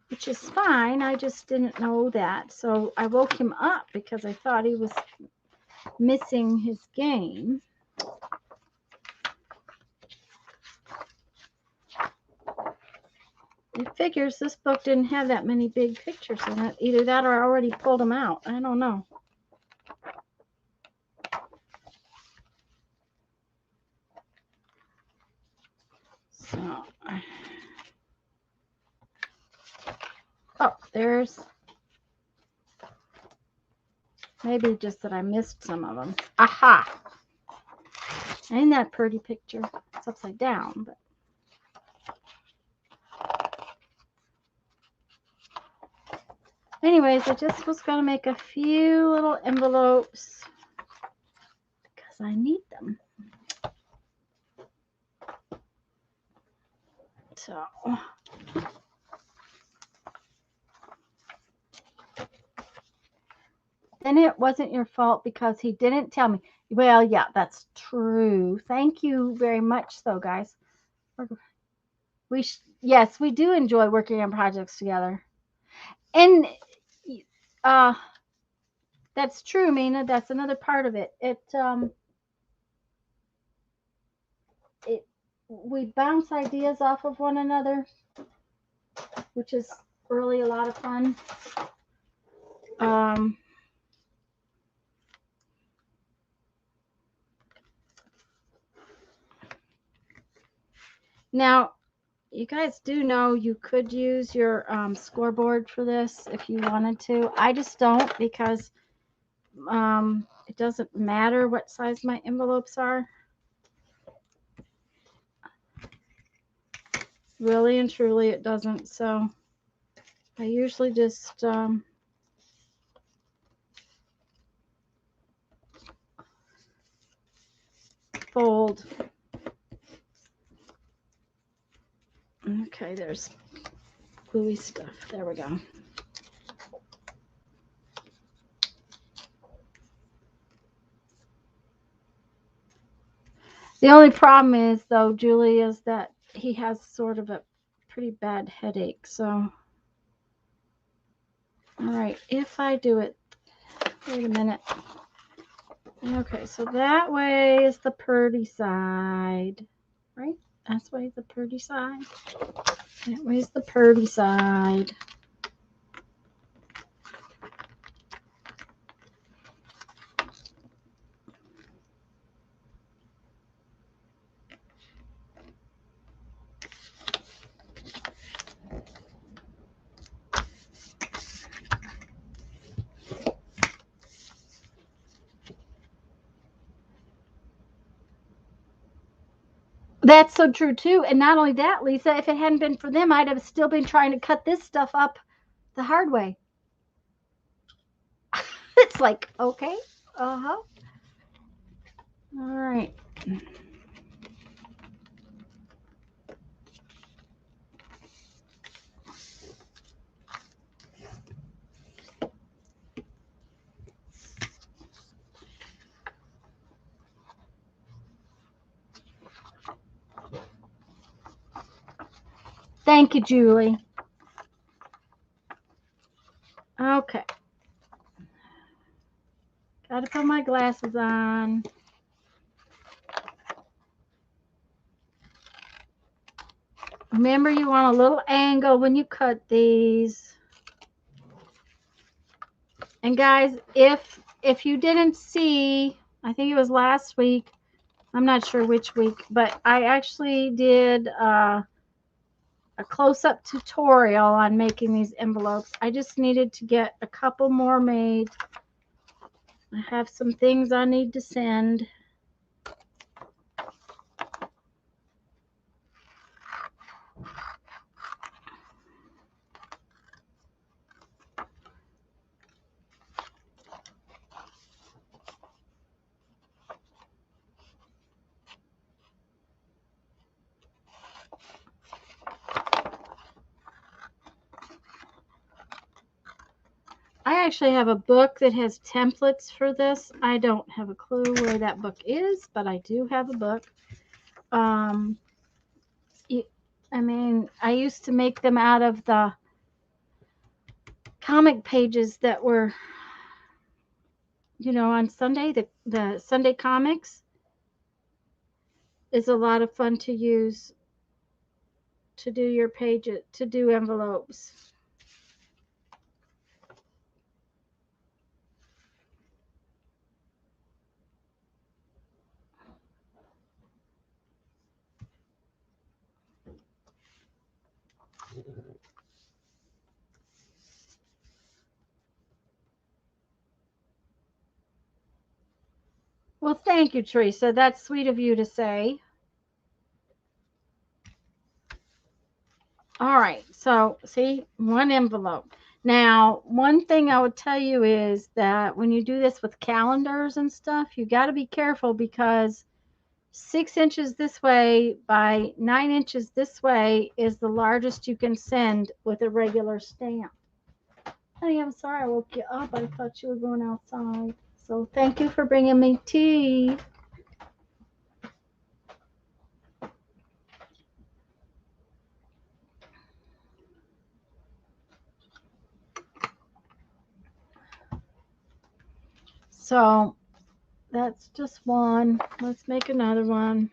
Which is fine. I just didn't know that. So I woke him up because I thought he was missing his game. It figures this book didn't have that many big pictures in it. Either that or I already pulled them out. I don't know. So, oh, there's maybe just that I missed some of them. Aha! Ain't that pretty picture? It's upside down, but anyways, I just was going to make a few little envelopes because I need them. So, and it wasn't your fault because he didn't tell me. Well, yeah, that's true. Thank you very much, though, guys. Yes, we do enjoy working on projects together, and that's true, Mina. That's another part of it. We bounce ideas off of one another, which is really a lot of fun. Now, you guys do know you could use your scoreboard for this if you wanted to. I just don't because it doesn't matter what size my envelopes are. Really and truly, it doesn't. So I usually just fold. Okay, there's gluey stuff. There we go. The only problem is, though, Julie, is that he has sort of a pretty bad headache. So, all right, if I do it, wait a minute. Okay, so that way is the pretty side, right? That's way the pretty side. That way is the pretty side. That's so true, too. And not only that, Lisa, if it hadn't been for them, I'd have still been trying to cut this stuff up the hard way. It's like, okay, uh-huh. All right. Thank you, Julie. Okay. Gotta put my glasses on. Remember, you want a little angle when you cut these. And guys, if you didn't see, I think it was last week, I'm not sure which week, but I actually did a close-up tutorial on making these envelopes. I just needed to get a couple more made. I have some things I need to send. I actually have a book that has templates for this. I don't have a clue where that book is, but I do have a book. I mean, I used to make them out of the comic pages that were, you know, on Sunday. The Sunday comics is a lot of fun to use to do your pages, to do envelopes. Well, thank you, Teresa. That's sweet of you to say. All right, so see, one envelope. Now, one thing I would tell you is that when you do this with calendars and stuff, you got to be careful because 6 inches this way by 9 inches this way is the largest you can send with a regular stamp. Honey, I'm sorry I woke you up. I thought you were going outside. So thank you for bringing me tea. So that's just one. Let's make another one.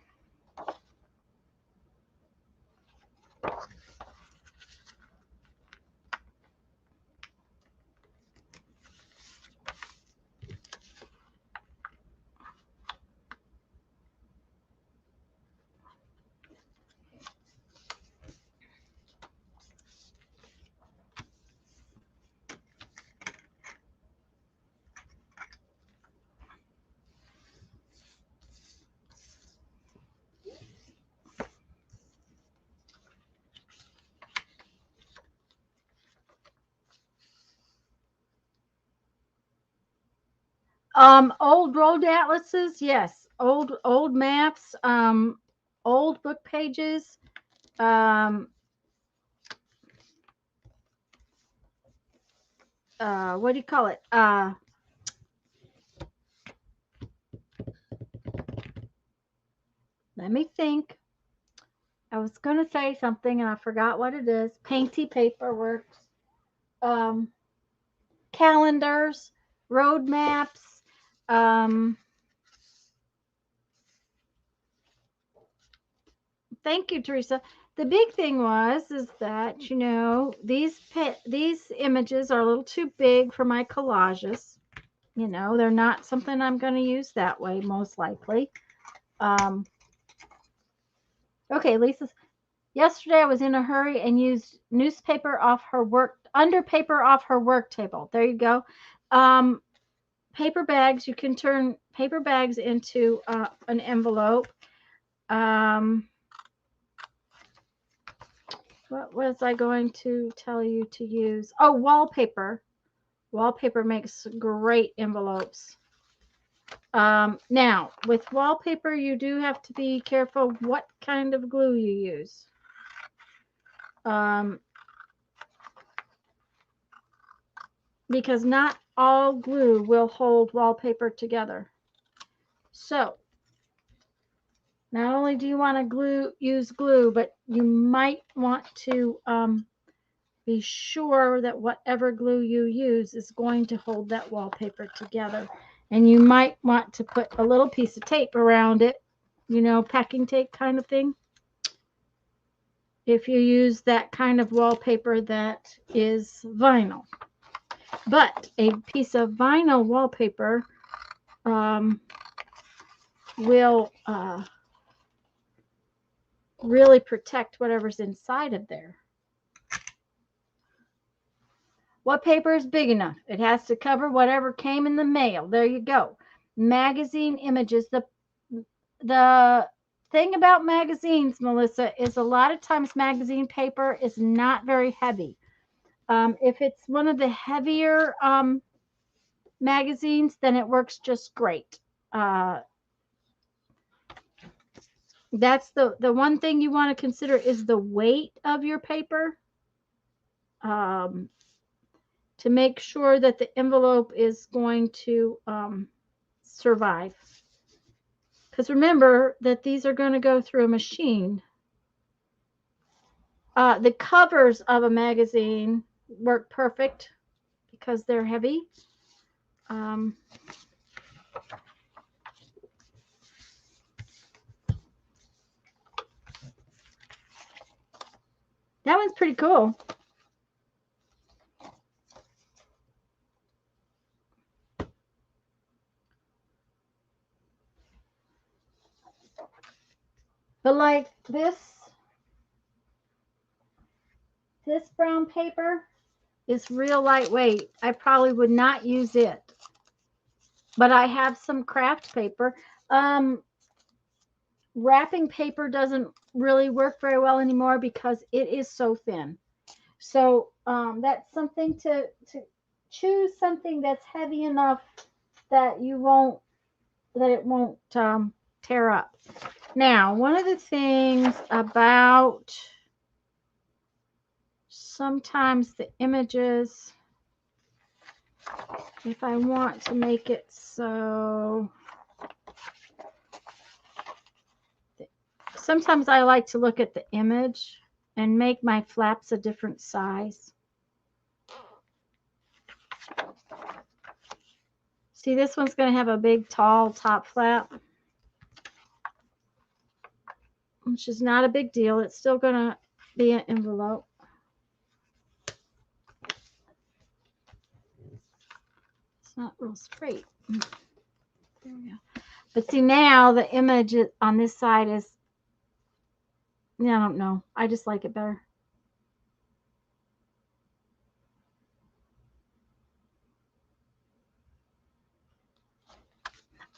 Old road atlases, yes. Old maps, old book pages. What do you call it? Let me think. I was gonna say something and I forgot what it is. Painty paperwork, um, calendars, road maps. Thank you, Teresa. The big thing is that you know these images are a little too big for my collages. You know, they're not something I'm going to use that way, most likely. Um, okay, Lisa. Yesterday I was in a hurry and used under paper off her work table. There you go. Paper bags. You can turn paper bags into an envelope. What was I going to tell you to use? Oh, wallpaper. Wallpaper makes great envelopes. Now, with wallpaper, you do have to be careful what kind of glue you use. Because not all glue will hold wallpaper together. So, Not only do you want to use glue, but you might want to be sure that whatever glue you use is going to hold that wallpaper together. And you might want to put a little piece of tape around it, you know, packing tape kind of thing, if you use that kind of wallpaper that is vinyl. But a piece of vinyl wallpaper will really protect whatever's inside of there. What paper is big enough? It has to cover whatever came in the mail. There you go. Magazine images. The thing about magazines, Melissa, is a lot of times magazine paper is not very heavy. If it's one of the heavier magazines, then it works just great. That's the one thing you want to consider is the weight of your paper, to make sure that the envelope is going to survive. Because remember that these are going to go through a machine. The covers of a magazine work perfect because they're heavy. That one's pretty cool. But like this brown paper is real lightweight. I probably would not use it. But I have some craft paper. Wrapping paper doesn't really work very well anymore because it is so thin. So that's something to choose something that's heavy enough that it won't tear up. Now, one of the things about sometimes the images, if I want to make it so, sometimes I like to look at the image and make my flaps a different size. See, this one's going to have a big, tall top flap, which is not a big deal. It's still going to be an envelope. It's not real straight. There we go. But see, now the image on this side is, I don't know. I just like it better.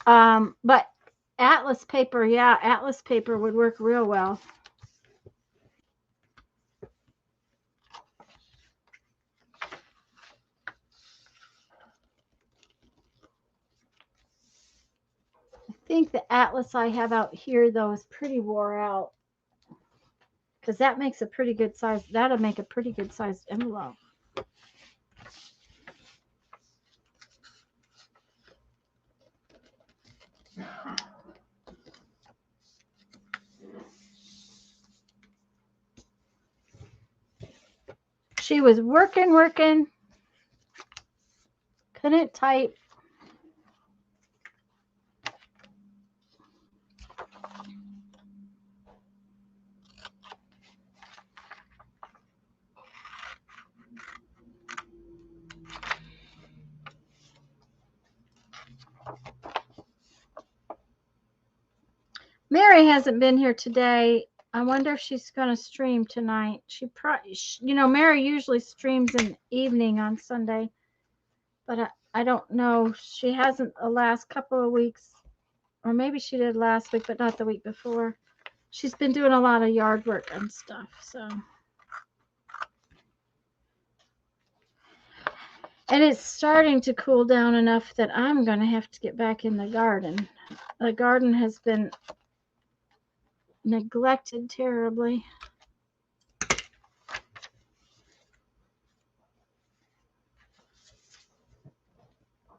But Atlas paper, yeah, Atlas paper would work real well. I think the Atlas I have out here, though, is pretty wore out. Because that makes a pretty good size. That'll make a pretty good sized envelope. She was working. Couldn't type. Mary hasn't been here today. I wonder if she's going to stream tonight. She probably, Mary usually streams in the evening on Sunday, but I don't know. She hasn't the last couple of weeks, or maybe she did last week, but not the week before. She's been doing a lot of yard work and stuff, so. And it's starting to cool down enough that I'm going to have to get back in the garden. The garden has been neglected terribly.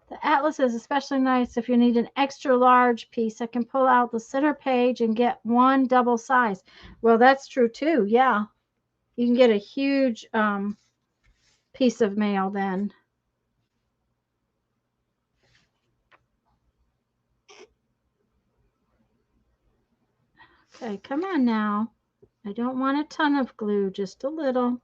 The Atlas is especially nice if you need an extra large piece. I can pull out the center page and get one double size. Well, that's true too. Yeah. You can get a huge piece of mail then. Okay, come on now. I don't want a ton of glue, just a little.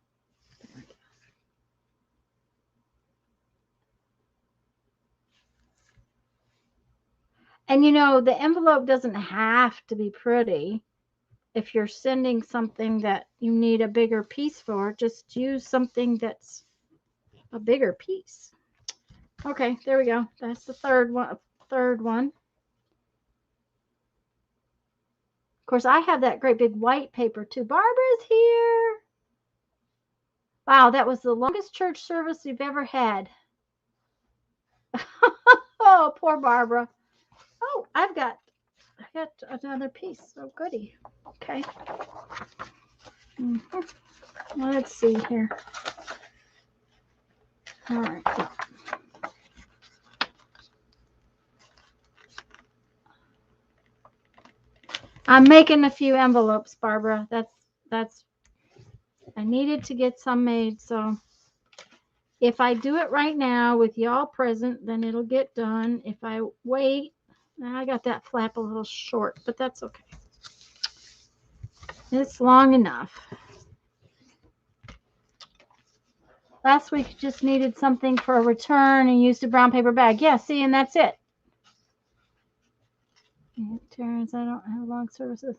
And you know, the envelope doesn't have to be pretty. If you're sending something that you need a bigger piece for, just use something that's a bigger piece. Okay, there we go. That's the third one. Of course, I have that great big white paper too. Barbara's here. Wow, that was the longest church service you've ever had. Oh, poor Barbara. Oh, I got another piece. Oh, goody. Okay. Well, let's see here. All right. I'm making a few envelopes, Barbara. That's I needed to get some made, so if I do it right now with y'all present, then it'll get done. If I wait, I got that flap a little short, but that's okay. It's long enough. Last week just needed something for a return and used a brown paper bag. Yeah, see, and that's it. Terrence, I don't have long services.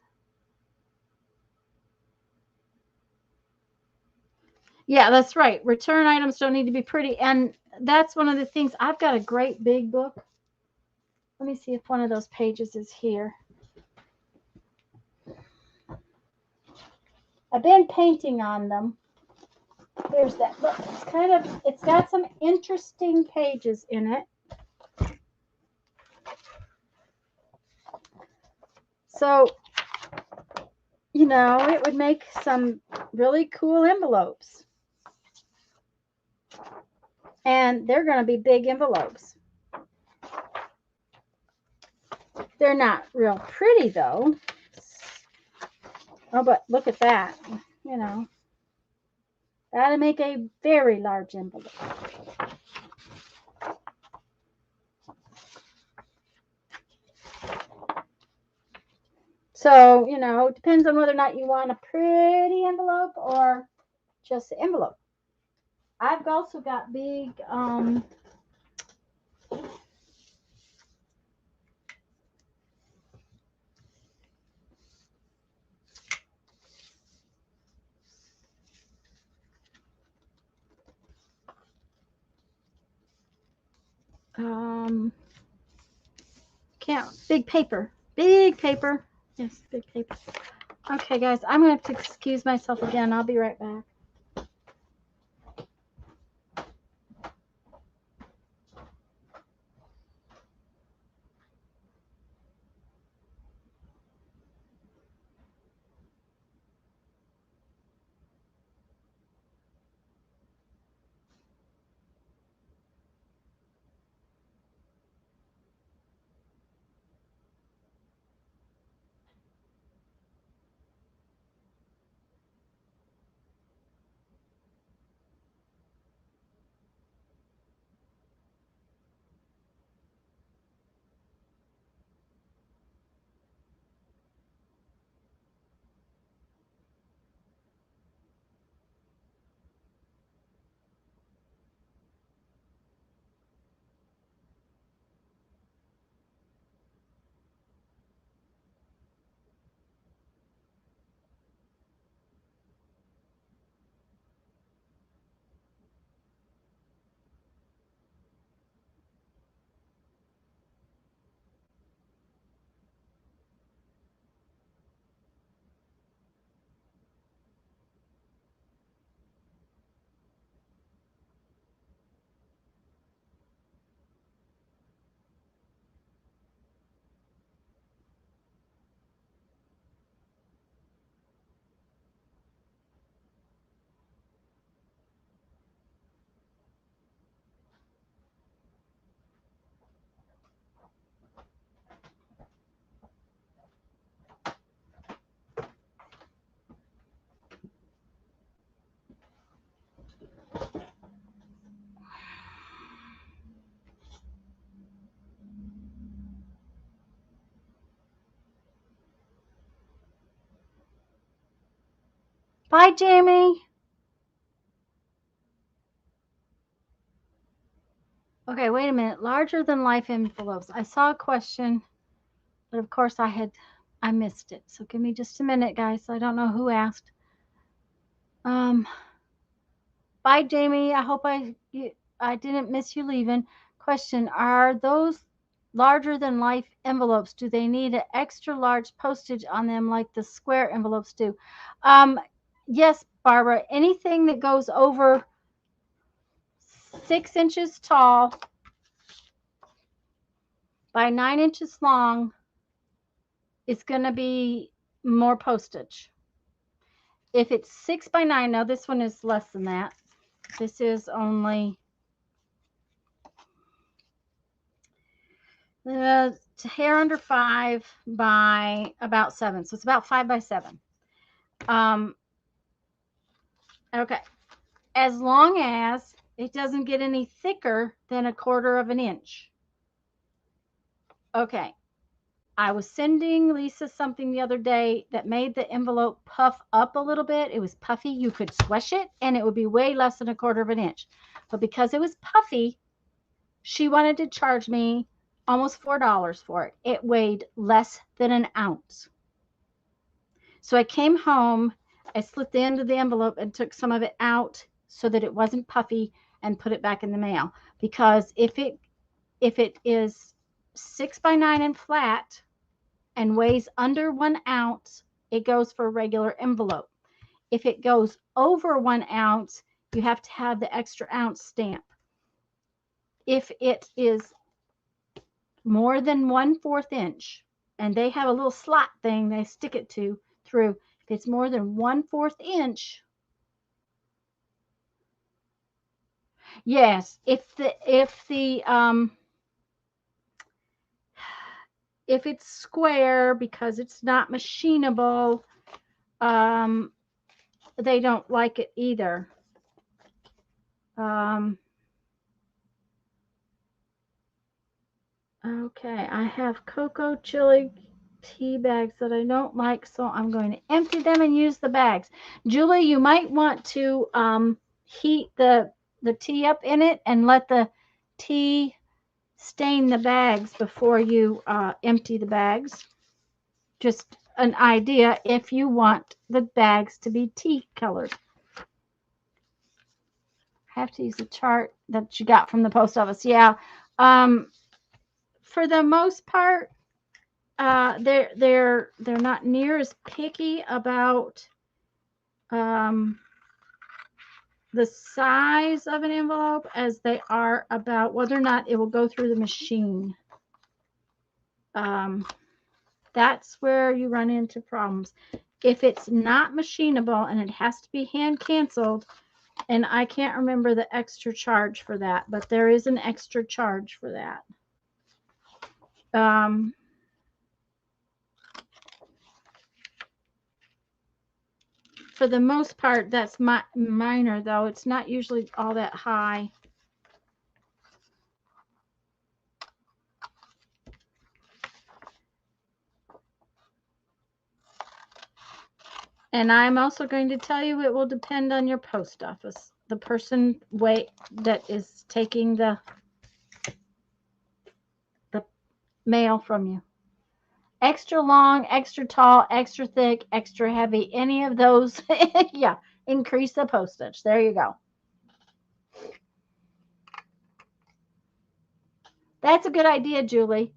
Yeah, that's right. Return items don't need to be pretty. And that's one of the things. I've got a great big book. Let me see if one of those pages is here. I've been painting on them. There's that book. It's got some interesting pages in it. So, you know, it would make some really cool envelopes. And they're going to be big envelopes. They're not real pretty, though. Oh, but look at that. You know, that'll make a very large envelope. So, you know, it depends on whether or not you want a pretty envelope or just an envelope. I've also got big big paper. Big paper. Yes, big paper. Okay, guys, I'm going to have to excuse myself again. I'll be right back. Bye, Jamie. Okay, wait a minute. Larger than life envelopes. I saw a question, but of course I missed it. So give me just a minute, guys. I don't know who asked. Bye, Jamie. I hope I didn't miss you leaving. Question: are those larger than life envelopes? Do they need an extra large postage on them like the square envelopes do? Yes, Barbara. Anything that goes over 6 inches tall by 9 inches long is going to be more postage. If it's 6 by 9, now this one is less than that. This is only hair under 5 by about 7. So it's about 5 by 7. Okay. As long as it doesn't get any thicker than 1/4 of an inch. Okay. I was sending Lisa something the other day that made the envelope puff up a little bit. It was puffy. You could swish it and it would be way less than 1/4 of an inch. But because it was puffy, she wanted to charge me almost $4 for it. It weighed less than an ounce. So I came home, I slit the end of the envelope and took some of it out so that it wasn't puffy and put it back in the mail. Because if it is 6 by 9 and flat and weighs under 1 ounce, it goes for a regular envelope. If it goes over 1 ounce, you have to have the extra ounce stamp. If it is more than 1/4 inch, and they have a little slot thing they stick it to through, if it's more than 1/4 inch, yes, if it's square, because it's not machinable, they don't like it either. Okay, I have cocoa chili tea bags that I don't like, so I'm going to empty them and use the bags. Julie, you might want to heat the tea up in it and let the tea stain the bags before you empty the bags. Just an idea if you want the bags to be tea colored. I have to use a chart that you got from the post office. Yeah. For the most part, they're not near as picky about the size of an envelope as they are about whether or not it will go through the machine. That's where you run into problems. If it's not machinable and it has to be hand canceled, and I can't remember the extra charge for that, but there is an extra charge for that. For the most part, that's minor, though. It's not usually all that high. And I'm also going to tell you it will depend on your post office. The person that is taking the mail from you. Extra long, extra tall, extra thick, extra heavy. Any of those, yeah, increase the postage. There you go. That's a good idea, Julie.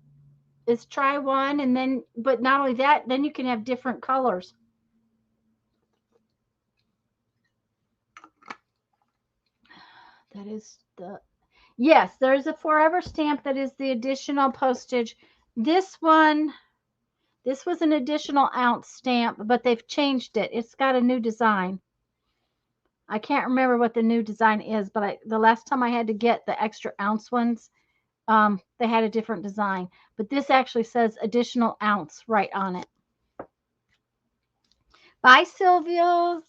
Is try one, and then, but not only that, then you can have different colors. That is yes, there's a forever stamp that is the additional postage. This one, this was an additional ounce stamp, but they've changed it. It's got a new design. I can't remember what the new design is, but the last time I had to get the extra ounce ones, they had a different design. But this actually says additional ounce right on it. Bye, Sylvia.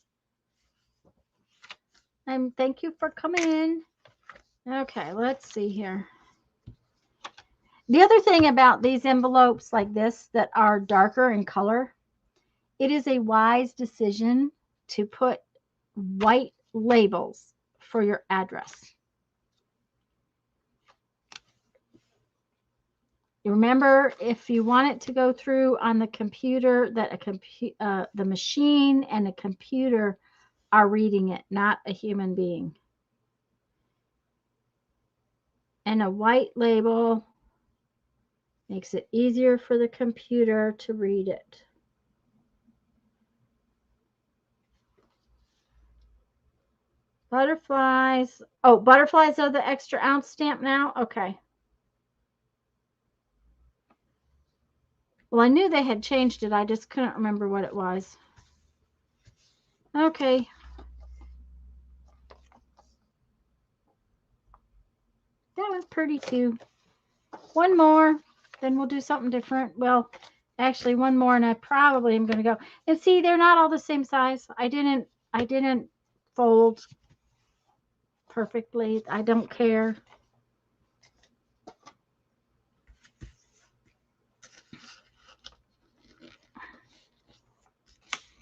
And thank you for coming. Okay, let's see here. The other thing about these envelopes like this that are darker in color, it is a wise decision to put white labels for your address. Remember, if you want it to go through on the computer, that the machine and a computer are reading it, not a human being. And a white label makes it easier for the computer to read it. Butterflies. Oh, butterflies are the extra ounce stamp now? Okay. Well, I knew they had changed it. I just couldn't remember what it was. Okay. That was pretty too. One more, then we'll do something different. Well, actually one more and I probably am going to go. And see, they're not all the same size. I didn't fold perfectly. I don't care.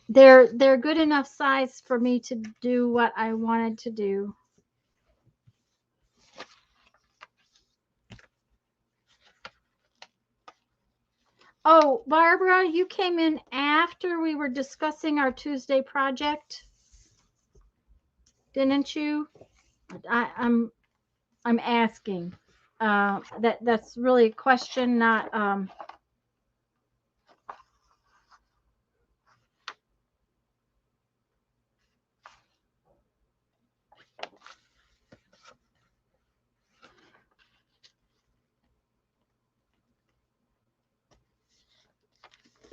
They're good enough size for me to do what I wanted to do. Oh, Barbara, you came in after we were discussing our Tuesday project, didn't you? I'm asking. That's really a question, not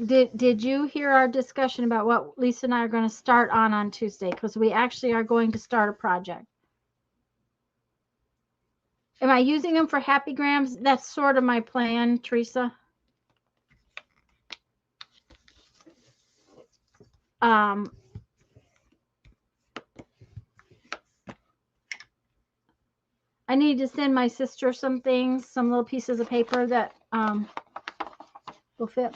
Did you hear our discussion about what Lisa and I are going to start on Tuesday? Because we actually are going to start a project. Am I using them for happy grams? That's sort of my plan, Teresa. I need to send my sister some things, some little pieces of paper that will fit.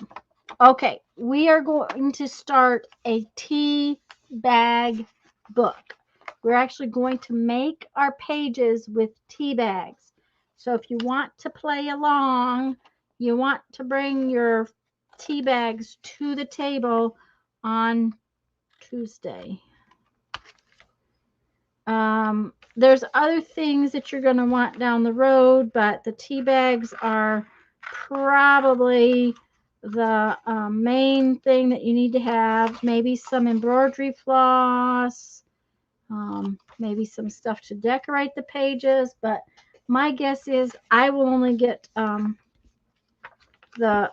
Okay, we are going to start a tea bag book. We're actually going to make our pages with tea bags. So if you want to play along, you want to bring your tea bags to the table on Tuesday. There's other things that you're going to want down the road, but the tea bags are probably the main thing that you need to have. Maybe some embroidery floss, maybe some stuff to decorate the pages, but my guess is I will only get the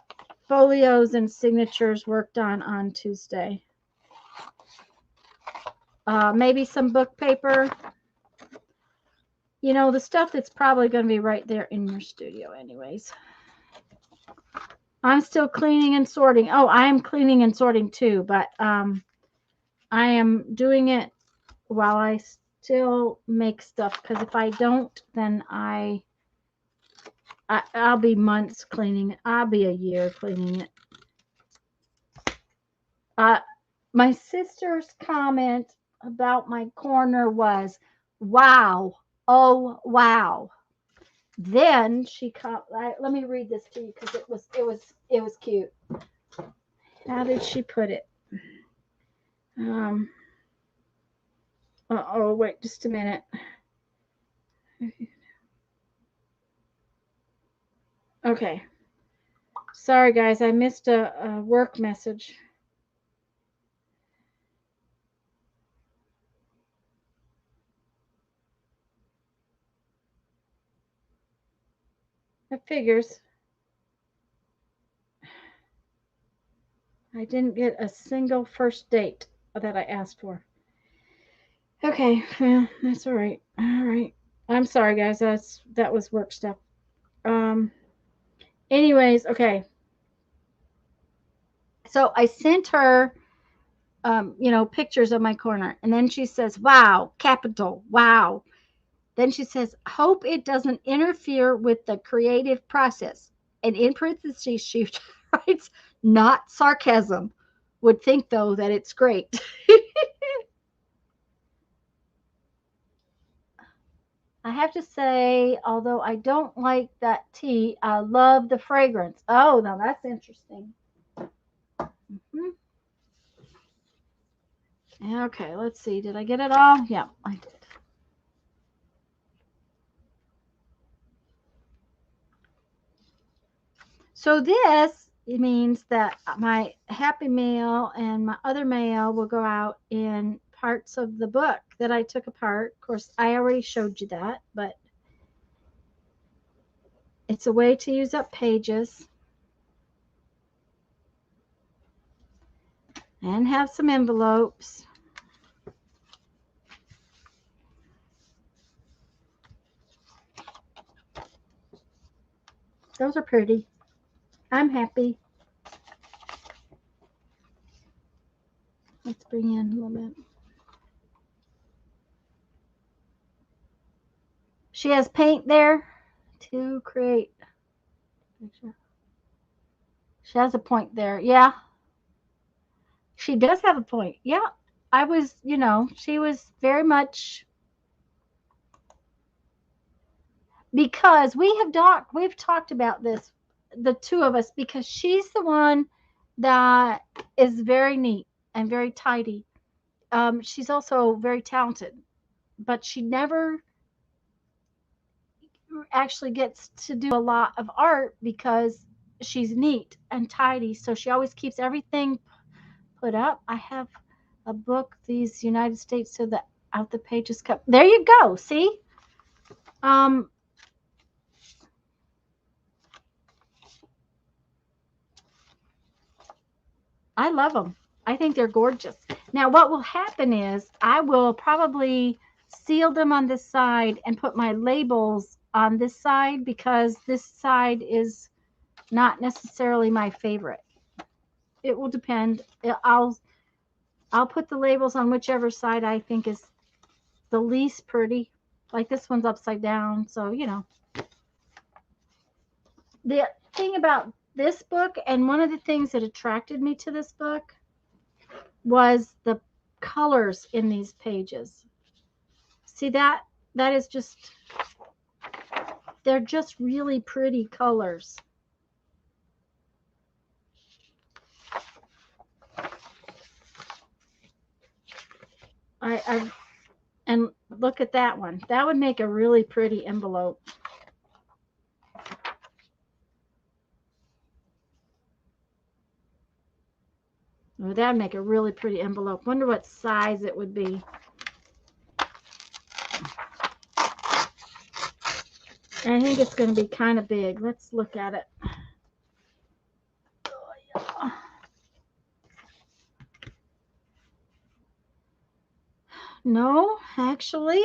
folios and signatures worked on Tuesday. Maybe some book paper. You know, the stuff that's probably going to be right there in your studio anyways. I'm still cleaning and sorting. Oh, I am cleaning and sorting too, but I am doing it while I still make stuff, because if I don't, then I'll be months cleaning it. I'll be a year cleaning it. My sister's comment about my corner was, wow, oh wow. Then she let me read this to you because it was cute. How did she put it? Oh, wait just a minute. Okay. Sorry guys, I missed a work message. It figures. I didn't get a single first date that I asked for. Okay, well, that's all right. All right. I'm sorry, guys. That was work stuff. Anyways, okay. So I sent her, pictures of my corner, and then she says, "Wow, capital, wow." Then she says, "Hope it doesn't interfere with the creative process." And in parentheses, she writes, "Not sarcasm. Would think though that it's great." I have to say, although I don't like that tea, I love the fragrance. Oh, now that's interesting. Mhm. Okay, let's see. Did I get it all? Yeah, I did. So this means that my happy mail and my other mail will go out in parts of the book that I took apart. Of course, I already showed you that, but it's a way to use up pages and have some envelopes. Those are pretty. I'm happy. Let's bring in a little bit. She has paint there to create picture. She has a point there. Yeah, she does have a point. Yeah, I was, she was very much, because we've talked about this, the two of us, because she's the one that is very neat and very tidy. She's also very talented, but she never actually gets to do a lot of art because she's neat and tidy. So she always keeps everything put up. I have a book, these United States, so that out the pages come. There you go. See? Um, I love them. I think they're gorgeous. Now, what will happen is I will probably seal them on this side and put my labels on this side, because this side is not necessarily my favorite. It will depend. I'll put the labels on whichever side I think is the least pretty. Like this one's upside down, so the thing about this book, and one of the things that attracted me to this book, was the colors in these pages. See that? That is just, they're just really pretty colors. And look at that one. That would make a really pretty envelope. Oh, that'd make a really pretty envelope. Wonder what size it would be. I think it's going to be kind of big. Let's look at it. No, actually,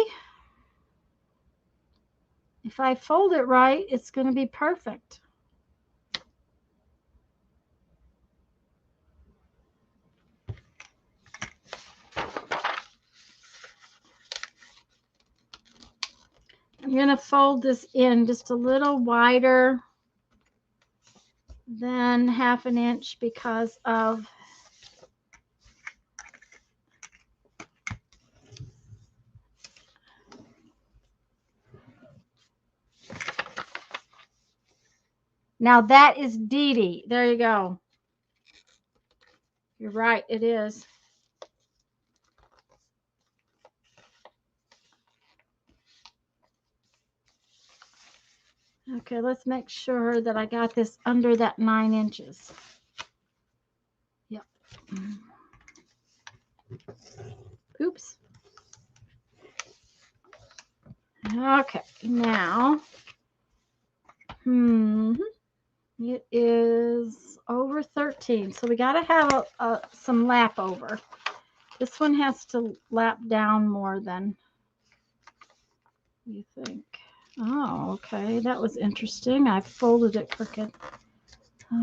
if I fold it right, it's going to be perfect. I'm going to fold this in just a little wider than 1/2 inch because of now that is Dee Dee. There you go. You're right, it is. Okay, let's make sure that I got this under that 9 inches. Yep. Oops. Okay, now, it is over 13, so we got to have some lap over. This one has to lap down more than you think. Oh, okay, that was interesting. I folded it crooked.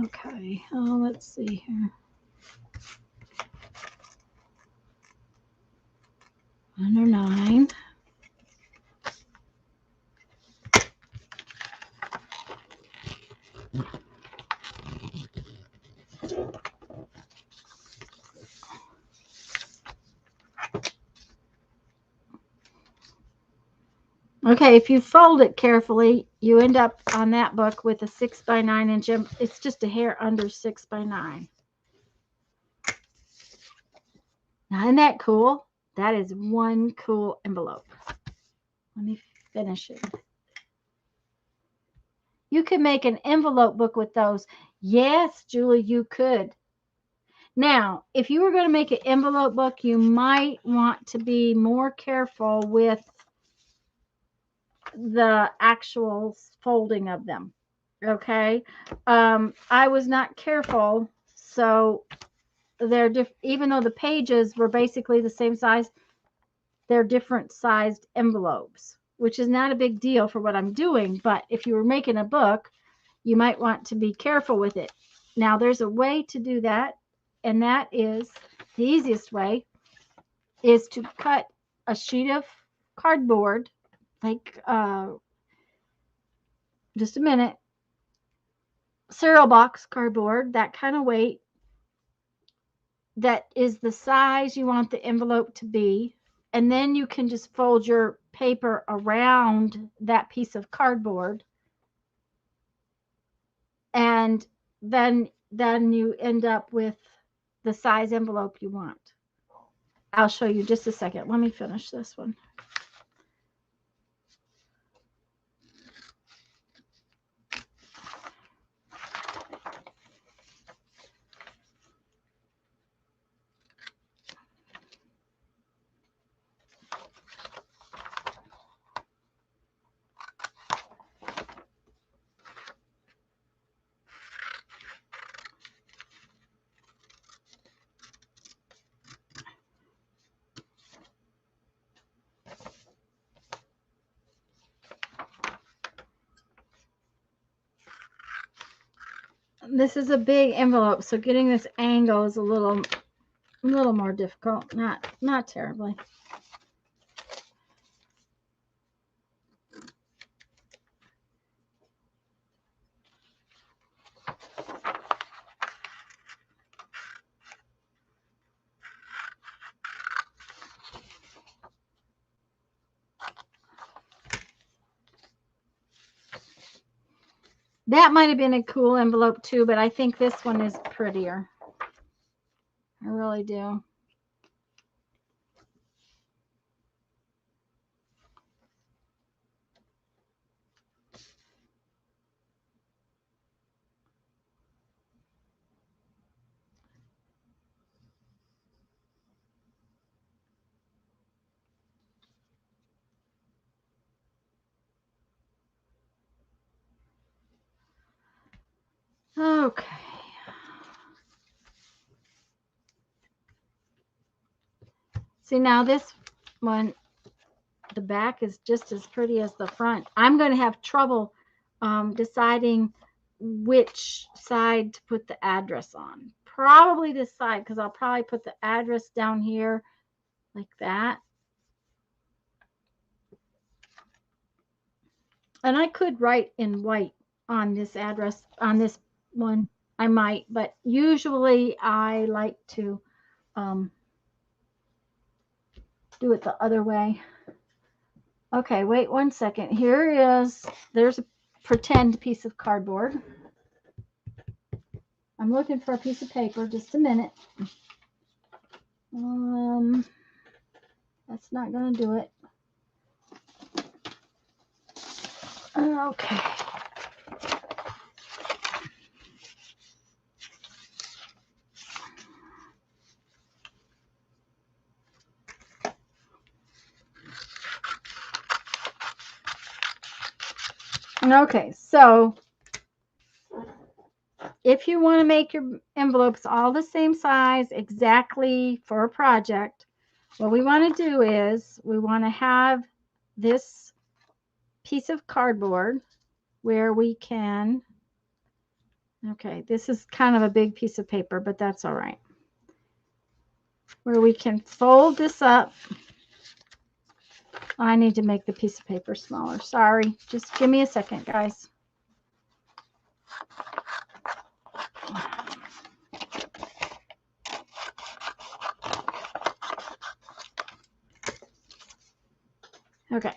Okay, let's see here. Under 9. Okay, if you fold it carefully, you end up on that book with a 6x9 inch. It's just a hair under 6x9. Now, isn't that cool? That is one cool envelope. Let me finish it. You could make an envelope book with those. Yes, Julie, you could. Now, if you were going to make an envelope book, you might want to be more careful with the actual folding of them. Okay. I was not careful, so they're even though the pages were basically the same size, they're different sized envelopes, which is not a big deal for what I'm doing. But if you were making a book, you might want to be careful with it. Now, there's a way to do that, and that is the easiest way is to cut a sheet of cardboard, like just a minute, cereal box cardboard, that kind of weight, that is the size you want the envelope to be. And then you can just fold your paper around that piece of cardboard. And then you end up with the size envelope you want. I'll show you just a second. Let me finish this one. This is a big envelope, so getting this angle is a little more difficult. Not terribly. That might have been a cool envelope too, but I think this one is prettier. I really do. Okay. See, now this one, the back is just as pretty as the front. I'm going to have trouble deciding which side to put the address on. Probably this side, because I'll probably put the address down here like that. And I could write in white on this address, on this one. I might, but usually I like to do it the other way. Okay, wait 1 second. There's a pretend piece of cardboard. I'm looking for a piece of paper. Just a minute. That's not going to do it. Okay. Okay, so if you want to make your envelopes all the same size exactly for a project, what we want to do is we want to have this piece of cardboard where we can, okay, this is kind of a big piece of paper, but that's all right, where we can fold this up. I need to make the piece of paper smaller. Sorry, just give me a second, guys. Okay.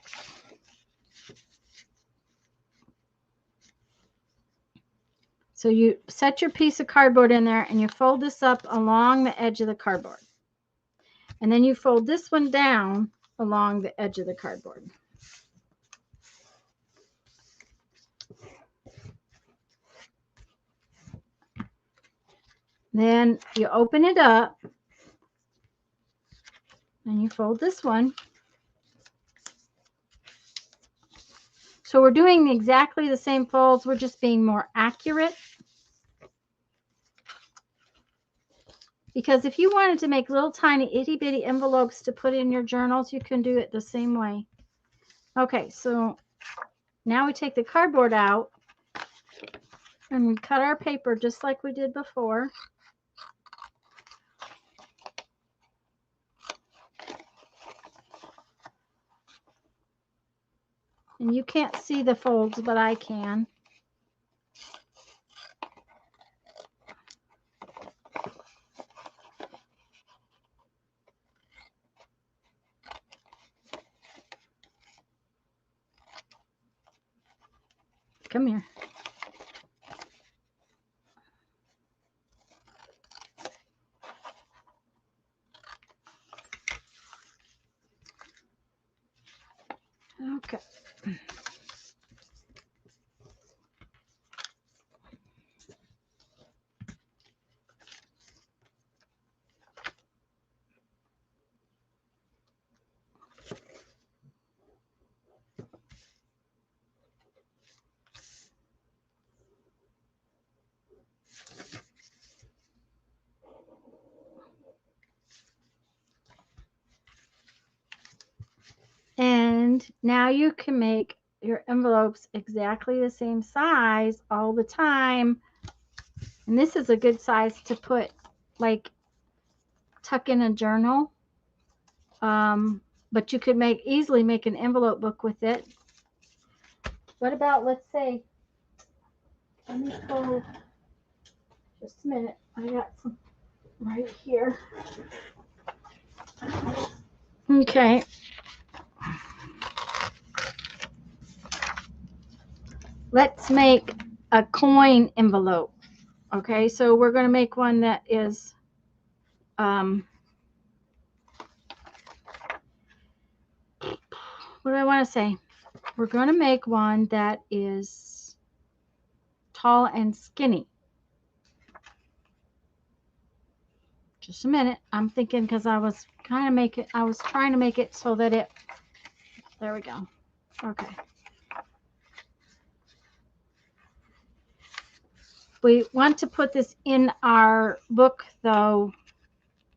So you set your piece of cardboard in there and you fold this up along the edge of the cardboard. And then you fold this one down along the edge of the cardboard. Then you open it up and you fold this one. So we're doing exactly the same folds. We're just being more accurate. Because if you wanted to make little tiny itty bitty envelopes to put in your journals, you can do it the same way. Okay, so now we take the cardboard out and we cut our paper just like we did before. And you can't see the folds, but I can. Come here. Okay. And now you can make your envelopes exactly the same size all the time. And this is a good size to put, like, tuck in a journal. But you could easily make an envelope book with it. What about, let's say, let me pull, just a minute. I got some right here. Okay. Let's make a coin envelope. Okay, so we're going to make one that is what do I want to say? We're going to make one that is tall and skinny. Just a minute. I'm thinking because I was trying to make it so that it, there we go. Okay. We want to put this in our book, though,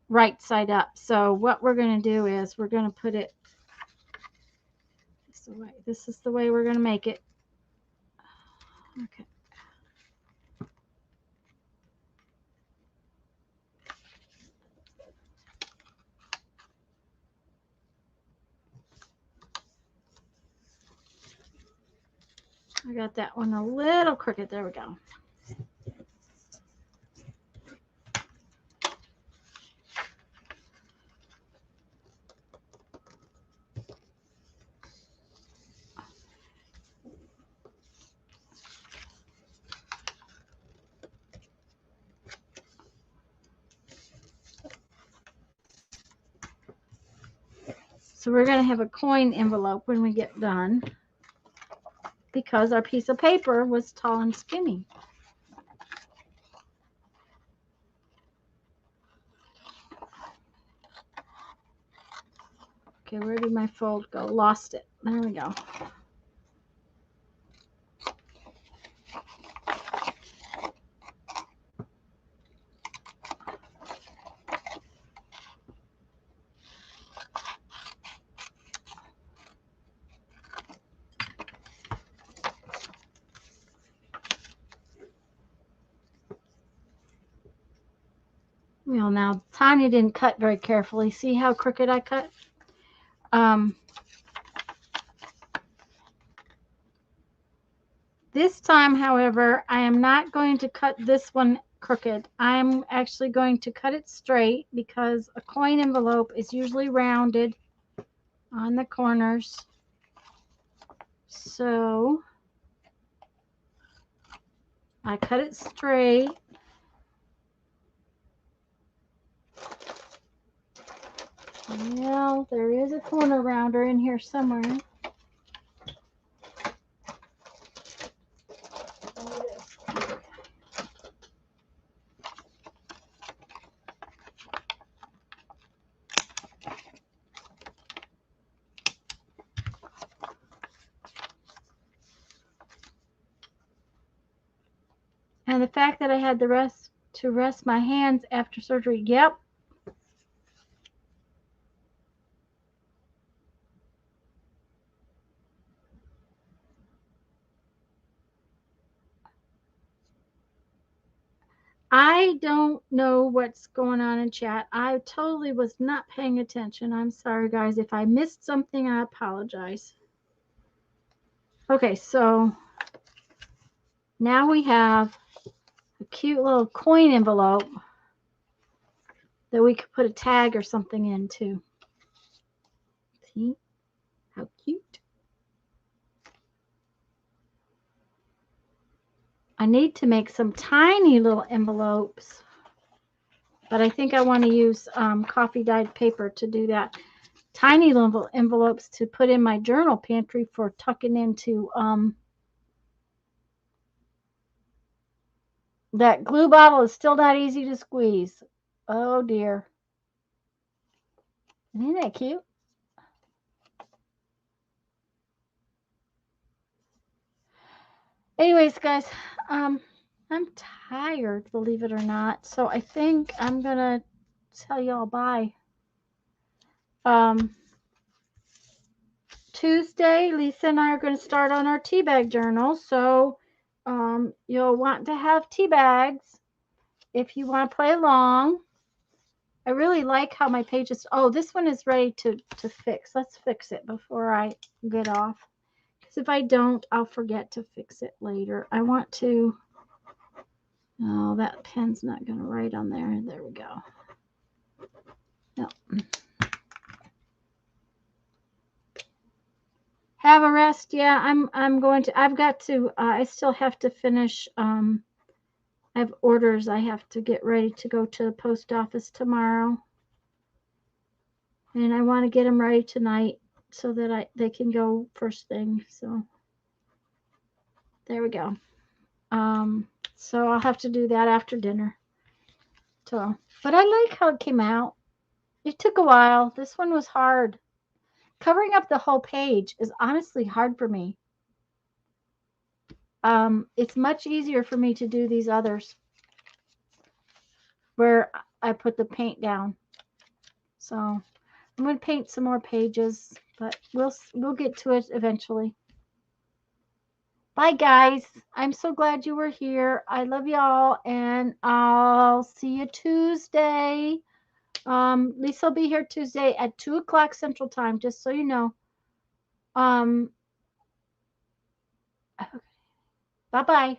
right side up. So what we're going to do is we're going to put it this way. This is the way we're going to make it. Okay. I got that one a little crooked. There we go. So we're going to have a coin envelope when we get done because our piece of paper was tall and skinny. Okay, where did my fold go? Lost it. There we go. Well, now Tanya didn't cut very carefully. See how crooked I cut? This time, however, I am not going to cut this one crooked. I'm actually going to cut it straight because a coin envelope is usually rounded on the corners. So I cut it straight. Well, there is a corner rounder in here somewhere. And the fact that I had to rest my hands after surgery, yep. I don't know what's going on in chat. I totally was not paying attention. I'm sorry, guys. If I missed something, I apologize. Okay, so now we have a cute little coin envelope that we could put a tag or something into. See how cute? I need to make some tiny little envelopes, but I think I want to use coffee dyed paper to do that. Tiny little envelopes to put in my journal pantry for tucking into that glue bottle is still not easy to squeeze. Oh dear. Isn't that cute? Anyways, guys, I'm tired, believe it or not. So I think I'm gonna tell y'all bye. Tuesday, Lisa and I are going to start on our tea bag journal. So you'll want to have tea bags if you want to play along. I really like how my pages. Oh, this one is ready to fix. Let's fix it before I get off. Because if I don't, I'll forget to fix it later. I want to. Oh, that pen's not going to write on there. There we go. No. Have a rest. Yeah, I'm going to. I've got to. I still have to finish. I have orders. I have to get ready to go to the post office tomorrow, and I want to get them ready tonight so that they can go first thing. So there we go. So I'll have to do that after dinner. So, but I like how it came out. It took a while. This one was hard. Covering up the whole page is honestly hard for me. It's much easier for me to do these others where I put the paint down. So I'm going to paint some more pages, but we'll get to it eventually. Bye, guys. I'm so glad you were here. I love y'all, and I'll see you Tuesday. Lisa will be here Tuesday at 2 o'clock Central Time, just so you know. Bye-bye.